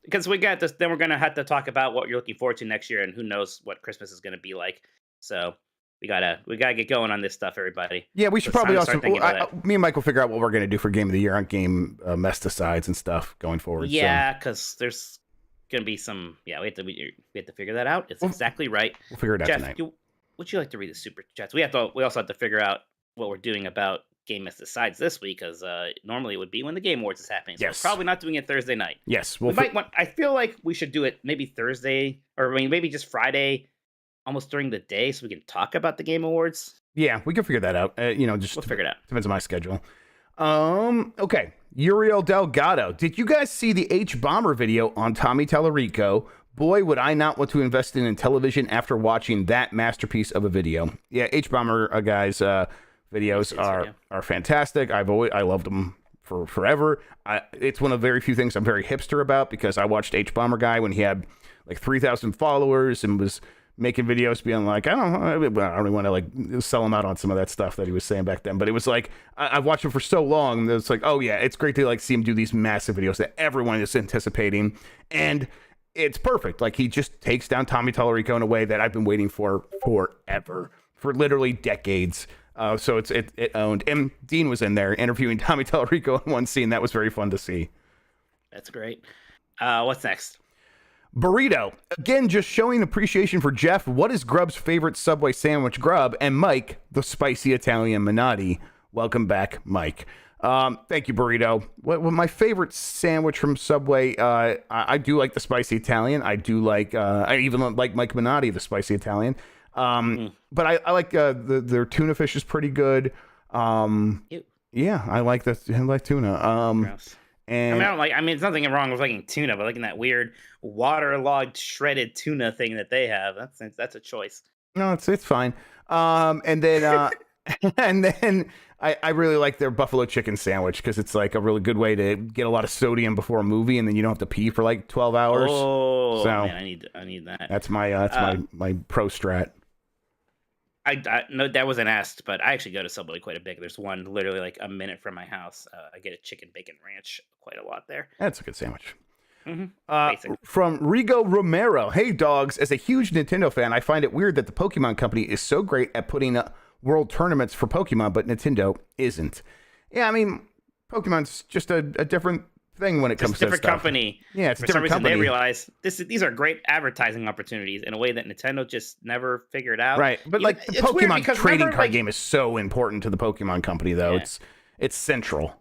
Because we got this. Then we're gonna have to talk about what you're looking forward to next year, and who knows what Christmas is gonna be like. So we gotta get going on this stuff, everybody. Yeah, we should probably also. Me and Mike will figure out what we're gonna do for Game of the Year on game mesticides and stuff going forward. Yeah, because there's gonna be some. Yeah, we have to figure that out. It's exactly right. We'll figure it out Jeff, tonight. Would you like to read the super chats? We also have to figure out what we're doing about game mesticides this week, because normally it would be when the Game Awards is happening. So yes. We're probably not doing it Thursday night. Yes, I feel like we should do it maybe Thursday, or maybe just Friday, almost during the day, so we can talk about the Game Awards. Yeah, we can figure that out. We'll figure it out. Depends on my schedule. Okay. Uriel Delgado. Did you guys see the H-Bomber video on Tommy Tallarico? Boy, would I not want to invest in television after watching that masterpiece of a video. Yeah, H-Bomber guys' videos are fantastic. I loved them for forever. It's one of the very few things I'm very hipster about, because I watched H-Bomber guy when he had like 3,000 followers and was making videos being like, I don't really want to like sell him out on some of that stuff that he was saying back then, but it was like, I've watched him for so long that it's like, oh yeah, it's great to like see him do these massive videos that everyone is anticipating, and it's perfect. Like, he just takes down Tommy Tallarico in a way that I've been waiting for forever, for literally decades. So it owned, and Dean was in there interviewing Tommy Tallarico in one scene. That was very fun to see. That's great. What's next? Burrito. Again, just showing appreciation for Jeff. What is Grubb's favorite Subway sandwich, Grubb? And Mike, the spicy Italian Minotti. Welcome back, Mike. Thank you, Burrito. What my favorite sandwich from Subway? I do like the spicy Italian. I do like. I even like Mike Minotti, the spicy Italian. But I like their tuna fish is pretty good. Ew. Yeah, I like tuna. Gross. And I mean, there's nothing wrong with liking tuna, but liking that weird waterlogged shredded tuna thing that they have, that's a choice. no, it's fine. And then and then I really like their buffalo chicken sandwich because it's like a really good way to get a lot of sodium before a movie, and then you don't have to pee for like 12 hours. Oh, So- man, I need that. That's my pro strat. I no, that wasn't asked, but I actually go to Subway quite a bit. There's one literally like a minute from my house. I get a chicken bacon ranch quite a lot there. That's a good sandwich. Basic. From Rigo Romero. Hey, dogs. As a huge Nintendo fan, I find it weird that the Pokemon Company is so great at putting up world tournaments for Pokemon, but Nintendo isn't. Yeah, I mean, Pokemon's just a different thing when it comes It's to a different stuff. company. Yeah, it's a For some different reason, company. they realize these are great advertising opportunities in a way that Nintendo just never figured out. Right, but like the It's weird Pokemon because trading remember, card like, game is so important to the Pokemon Company, though. Yeah. It's central.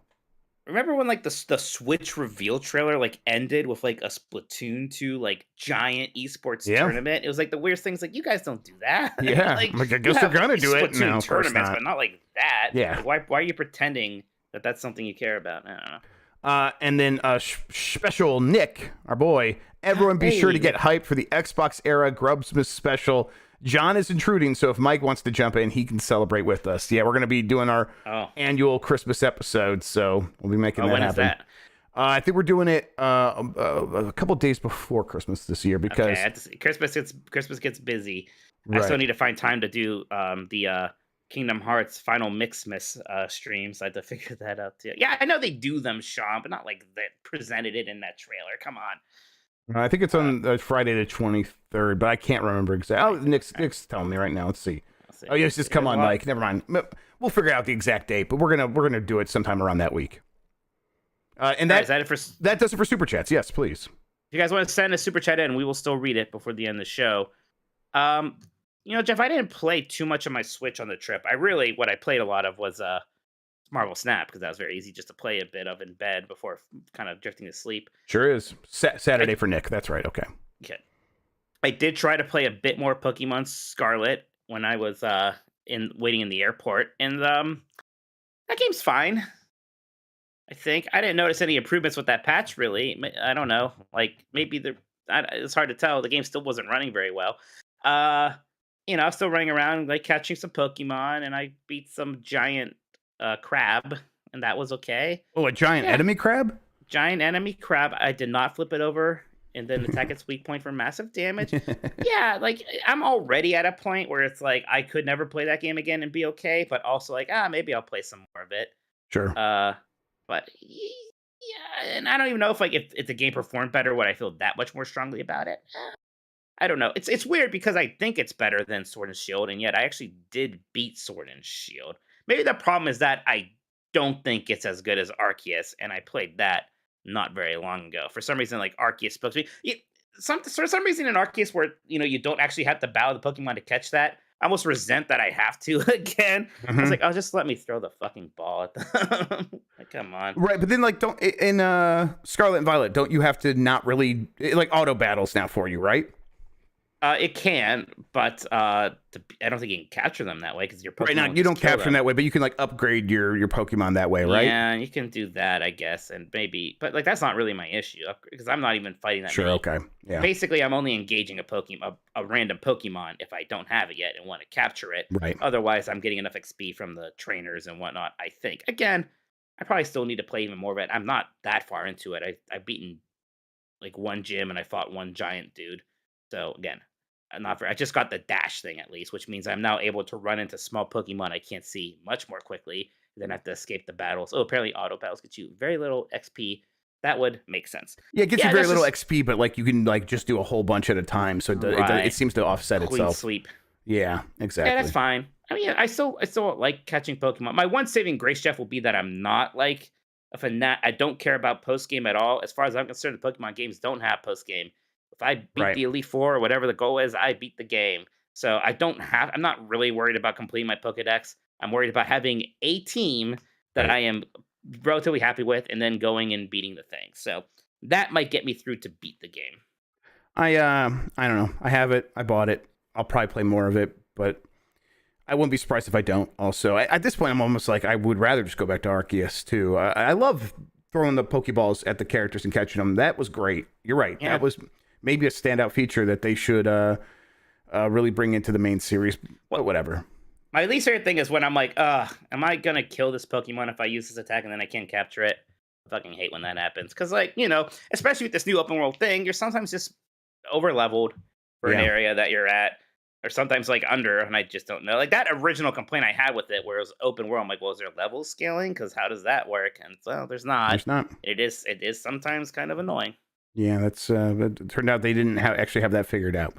Remember when like the Switch reveal trailer like ended with like a Splatoon 2 like giant esports Yeah. tournament? It was like the weirdest things. Like, you guys don't do that. Yeah, like, like, I you guess they're have gonna do it. Splatoon No, of course tournaments, not. but not like that. Yeah. Like, why are you pretending that that's something you care about? I don't know. And then special Nick, our boy. Everyone be sure to Hey. get hyped for the Xbox era Grubbsmith special. John is intruding, so if Mike wants to jump in, he can celebrate with us. Yeah, we're going to be doing our Oh, annual Christmas episode, so we'll be making that when happen. is that? I think we're doing it a couple days before Christmas this year because Okay, I have to see. Christmas gets busy. I Right. still need to find time to do the Kingdom Hearts Final Mixmas streams. I had to figure that out too. Yeah, I know they do them, Sean, but not like that presented it in that trailer. Come on. I think it's on Friday the 23rd, but I can't remember exactly. Oh, Nick's telling me right now. Let's see. I'll see. Oh, yes, just come on, Well, Mike. Never mind. We'll figure out the exact date, but we're gonna do it sometime around that week. And Is that it for? that does it for super chats. Yes, please. If you guys want to send a super chat in, we will still read it before the end of the show. Jeff, I didn't play too much on my Switch on the trip. What I played a lot of was Marvel Snap, because that was very easy just to play a bit of in bed before kind of drifting to sleep. Sure is. Saturday for Nick. That's right. Okay. Okay. I did try to play a bit more Pokemon Scarlet when I was waiting in the airport, and that game's fine. I think I didn't notice any improvements with that patch. Really, I don't know. Like maybe it's hard to tell. The game still wasn't running very well. I was still running around like catching some Pokemon, and I beat some giant crab, and that was okay. Oh, a giant Yeah. enemy crab? Giant enemy crab. I did not flip it over and then attack its weak point for massive damage. Yeah, like I'm already at a point where it's like I could never play that game again and be okay, but also like maybe I'll play some more of it. Sure. But yeah, and I don't even know if if the game performed better, would I feel that much more strongly about it? I don't know. It's weird because I think it's better than Sword and Shield, and yet I actually did beat Sword and Shield. Maybe the problem is that I don't think it's as good as Arceus, and I played that not very long ago. For some reason, like Arceus spoke to me. For some reason in Arceus where you don't actually have to battle the Pokemon to catch that, I almost resent that I have to again. I was like, oh, just let me throw the fucking ball at them. Like, come on. Right, but then like don't in Scarlet and Violet, don't you have to not really like auto battles now for you, right? It can, but I don't think you can capture them that way because your Pokemon Right now, will you just don't kill capture them that way, but you can like upgrade your Pokemon that way, right? Yeah, you can do that, I guess, and maybe, but like that's not really my issue because I'm not even fighting that. Sure. many. Okay. Yeah. Basically, I'm only engaging a random Pokemon if I don't have it yet and want to capture it. Right. Otherwise, I'm getting enough XP from the trainers and whatnot. I think. Again, I probably still need to play even more of it. I'm not that far into it. I've beaten like one gym and I fought one giant dude. So again, I just got the dash thing at least, which means I'm now able to run into small Pokemon I can't see much more quickly than have to escape the battles. Oh, apparently auto battles get you very little XP. That would make sense. Yeah, it gets you Yeah, very that's little just- XP, but like you can like just do a whole bunch at a time, so Right. it seems to offset Clean itself. sweep. Yeah, exactly. Yeah, that's fine. I mean, I still like catching Pokemon. My one saving grace, Jeff, will be that I'm not like I don't care about post game at all. As far as I'm concerned, the Pokemon games don't have post game. If I beat Right. the Elite Four or whatever the goal is, I beat the game. So I'm not really worried about completing my Pokedex. I'm worried about having a team that Right. I am relatively happy with and then going and beating the thing. So that might get me through to beat the game. I don't know. I have it. I bought it. I'll probably play more of it, but I wouldn't be surprised if I don't. Also, at this point, I'm almost like I would rather just go back to Arceus too. I love throwing the Pokeballs at the characters and catching them. That was great. You're right. Yeah. That was maybe a standout feature that they should really bring into the main series. But whatever. My least favorite thing is when I'm like, am I gonna kill this Pokemon if I use this attack and then I can't capture it? I fucking hate when that happens. Because, like, especially with this new open world thing, you're sometimes just over leveled for an Yeah. area that you're at, or sometimes like under, and I just don't know. Like that original complaint I had with it, where it was open world, I'm like, well, is there level scaling? Because how does that work? And so there's not. There's not. It is sometimes kind of annoying. Yeah, that's it turned out they didn't actually have that figured out.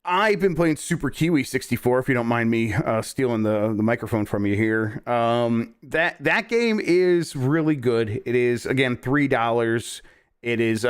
I've been playing Super Kiwi 64, if you don't mind me stealing the microphone from you here. That game is really good. It is, again, $3. It is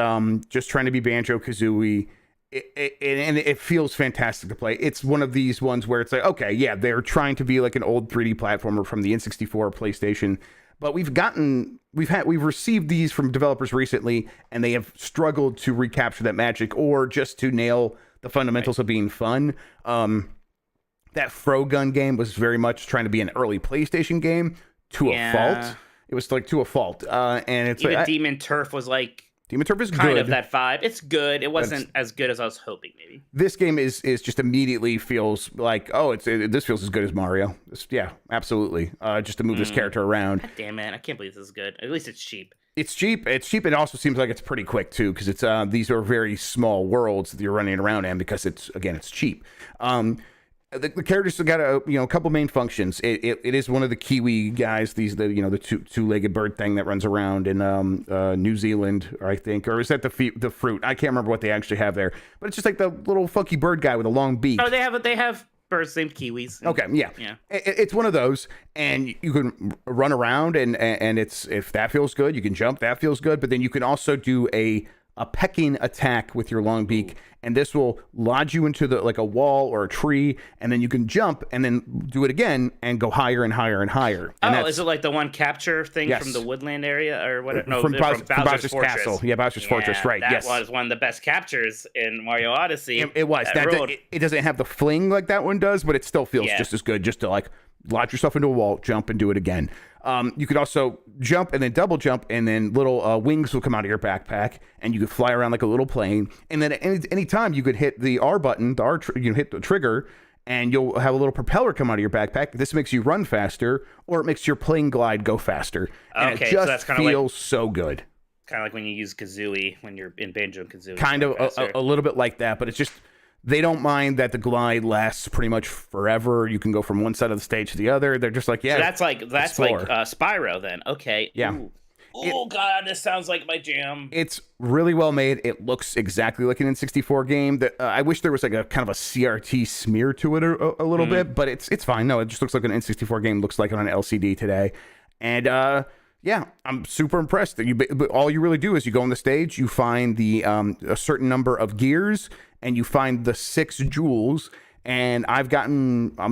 just trying to be Banjo-Kazooie. And it feels fantastic to play. It's one of these ones where it's like, okay, yeah, they're trying to be like an old 3D platformer from the N64 PlayStation, but we've received these from developers recently, and they have struggled to recapture that magic or just to nail the fundamentals of being fun. That Frogun game was very much trying to be an early PlayStation game to a fault. It was like to a fault, and it's Even like, Demon Turf was like Demon Turf is kind good. of that vibe. It's good. It wasn't as good as I was hoping. Maybe This game is just immediately feels like, oh, this feels as good as Mario. Yeah, absolutely. Just to move this character around. God damn it, I can't believe this is good. At least it's cheap. It's cheap. It also seems like it's pretty quick too, because it's these are very small worlds that you're running around in, because it's cheap. The characters have got a couple main functions. It is one of the Kiwi guys. The two-legged bird thing that runs around in New Zealand, I think, or is that the fruit? I can't remember what they actually have there, but it's just like the little funky bird guy with a long beak. Oh, they have birds named Kiwis. Okay, yeah. It's one of those, and you can run around, and it's, if that feels good, you can jump. That feels good, but then you can also do a pecking attack with your long beak, and this will lodge you into a wall or a tree, and then you can jump and then do it again and go higher and higher and higher. And is it like the one capture thing Yes. from the woodland area or what? No, from Bowser's Bowser's Fortress. Castle. Yeah, Bowser's Fortress, right. That Yes. was one of the best captures in Mario Odyssey. It was. It doesn't have the fling like that one does, but it still feels just as good, just to lodge yourself into a wall, jump, and do it again. You could also jump and then double jump, and then little wings will come out of your backpack, and you could fly around like a little plane. And then at any time, you could hit the R button, hit the trigger, and you'll have a little propeller come out of your backpack. This makes you run faster, or it makes your plane glide go faster. And Okay, it so just that's kinda feels so good. Kind of like when you use Kazooie when you're in Banjo and Kazooie. Kind of a little bit like that, but it's just, they don't mind that the glide lasts pretty much forever. You can go from one side of the stage to the other. They're just like, yeah. So that's like explore. Spyro then. Okay. Yeah. Ooh. Oh God, this sounds like my jam. It's really well made. It looks exactly like an N64 game. That I wish there was like a kind of a CRT smear to it a little bit, but it's fine. No, it just looks like an N64 game. Looks like it on an LCD today, and yeah, I'm super impressed. But all you really do is you go on the stage, you find a certain number of gears, and you find the 6 jewels. And I'm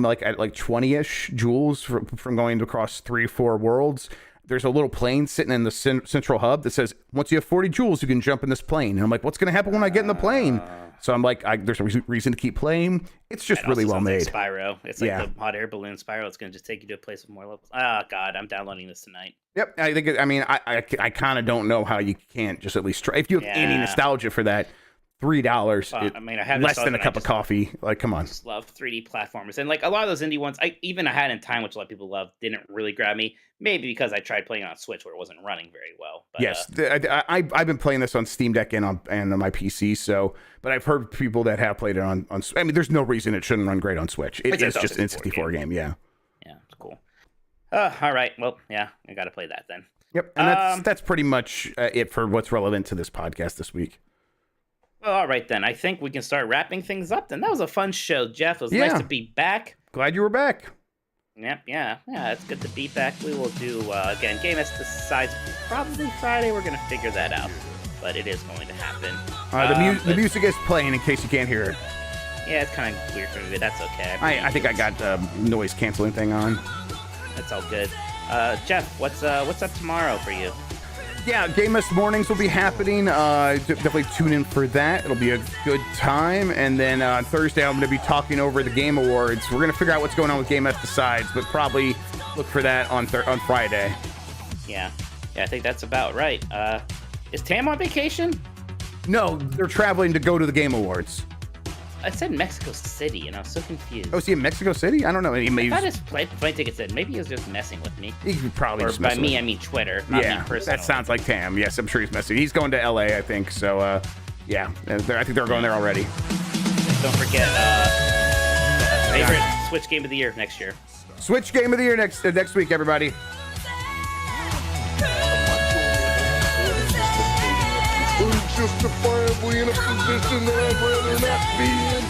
like at like 20-ish jewels from going across 3 or 4 worlds. There's a little plane sitting in the central hub that says, once you have 40 jewels, you can jump in this plane. And I'm like, what's going to happen when I get in the plane? So I'm like, there's a reason to keep playing. It's just really well made. Like Spyro. It's like the hot air balloon Spyro. It's going to just take you to a place with more levels. Oh, God, I'm downloading this tonight. Yep. I kind of don't know how you can't just at least try. If you have any nostalgia for that, $3. I have less than a cup of coffee. Like, come on. Just love 3D platformers, and like a lot of those indie ones, I had in time, which a lot of people love, didn't really grab me. Maybe because I tried playing on Switch where it wasn't running very well. But, yes, I've been playing this on Steam Deck and on my PC. So, but I've heard people that have played it on. I mean, there's no reason it shouldn't run great on Switch. It's just an N64 game. Yeah. Yeah, it's cool. All right. Well, yeah, I got to play that then. Yep, and that's pretty much it for what's relevant to this podcast this week. Well, all right, then. I think we can start wrapping things up then. That was a fun show, Jeff. It was nice to be back. Glad you were back. Yep, yeah, it's good to be back. We will do, again, Game S Decides probably Friday. We're going to figure that out, but it is going to happen. The music is playing in case you can't hear it. Yeah, it's kind of weird for me, but that's okay. I think I got the noise canceling thing on. That's all good. Jeff, what's up tomorrow for you? Yeah, Game S mornings will be happening. Definitely tune in for that. It'll be a good time. And then on Thursday, I'm going to be talking over the Game Awards. We're going to figure out what's going on with Game S Decides, but probably look for that on Friday. Yeah, I think that's about right. Is Tam on vacation? No, they're traveling to go to the Game Awards. I said Mexico City, and I was so confused. Oh, is he in Mexico City? I don't know. I thought his flight ticket said. Maybe he was just messing with me. He could probably or just by messing me, with I mean Twitter, not me personally. That sounds like Tam. Yes, I'm sure he's messing. He's going to LA, I think. So, yeah, I think they're going there already. Don't forget, favorite Switch game of the year next year. Switch game of the year next week, everybody. Justifiably in a position that I'd rather not be in.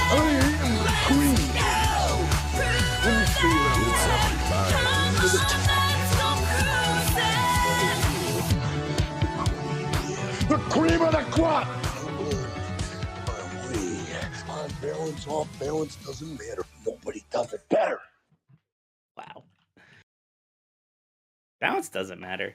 I am the queen. Let me see the cream of the crop. On balance, off balance, doesn't matter. Nobody does it better. Wow. Balance doesn't matter.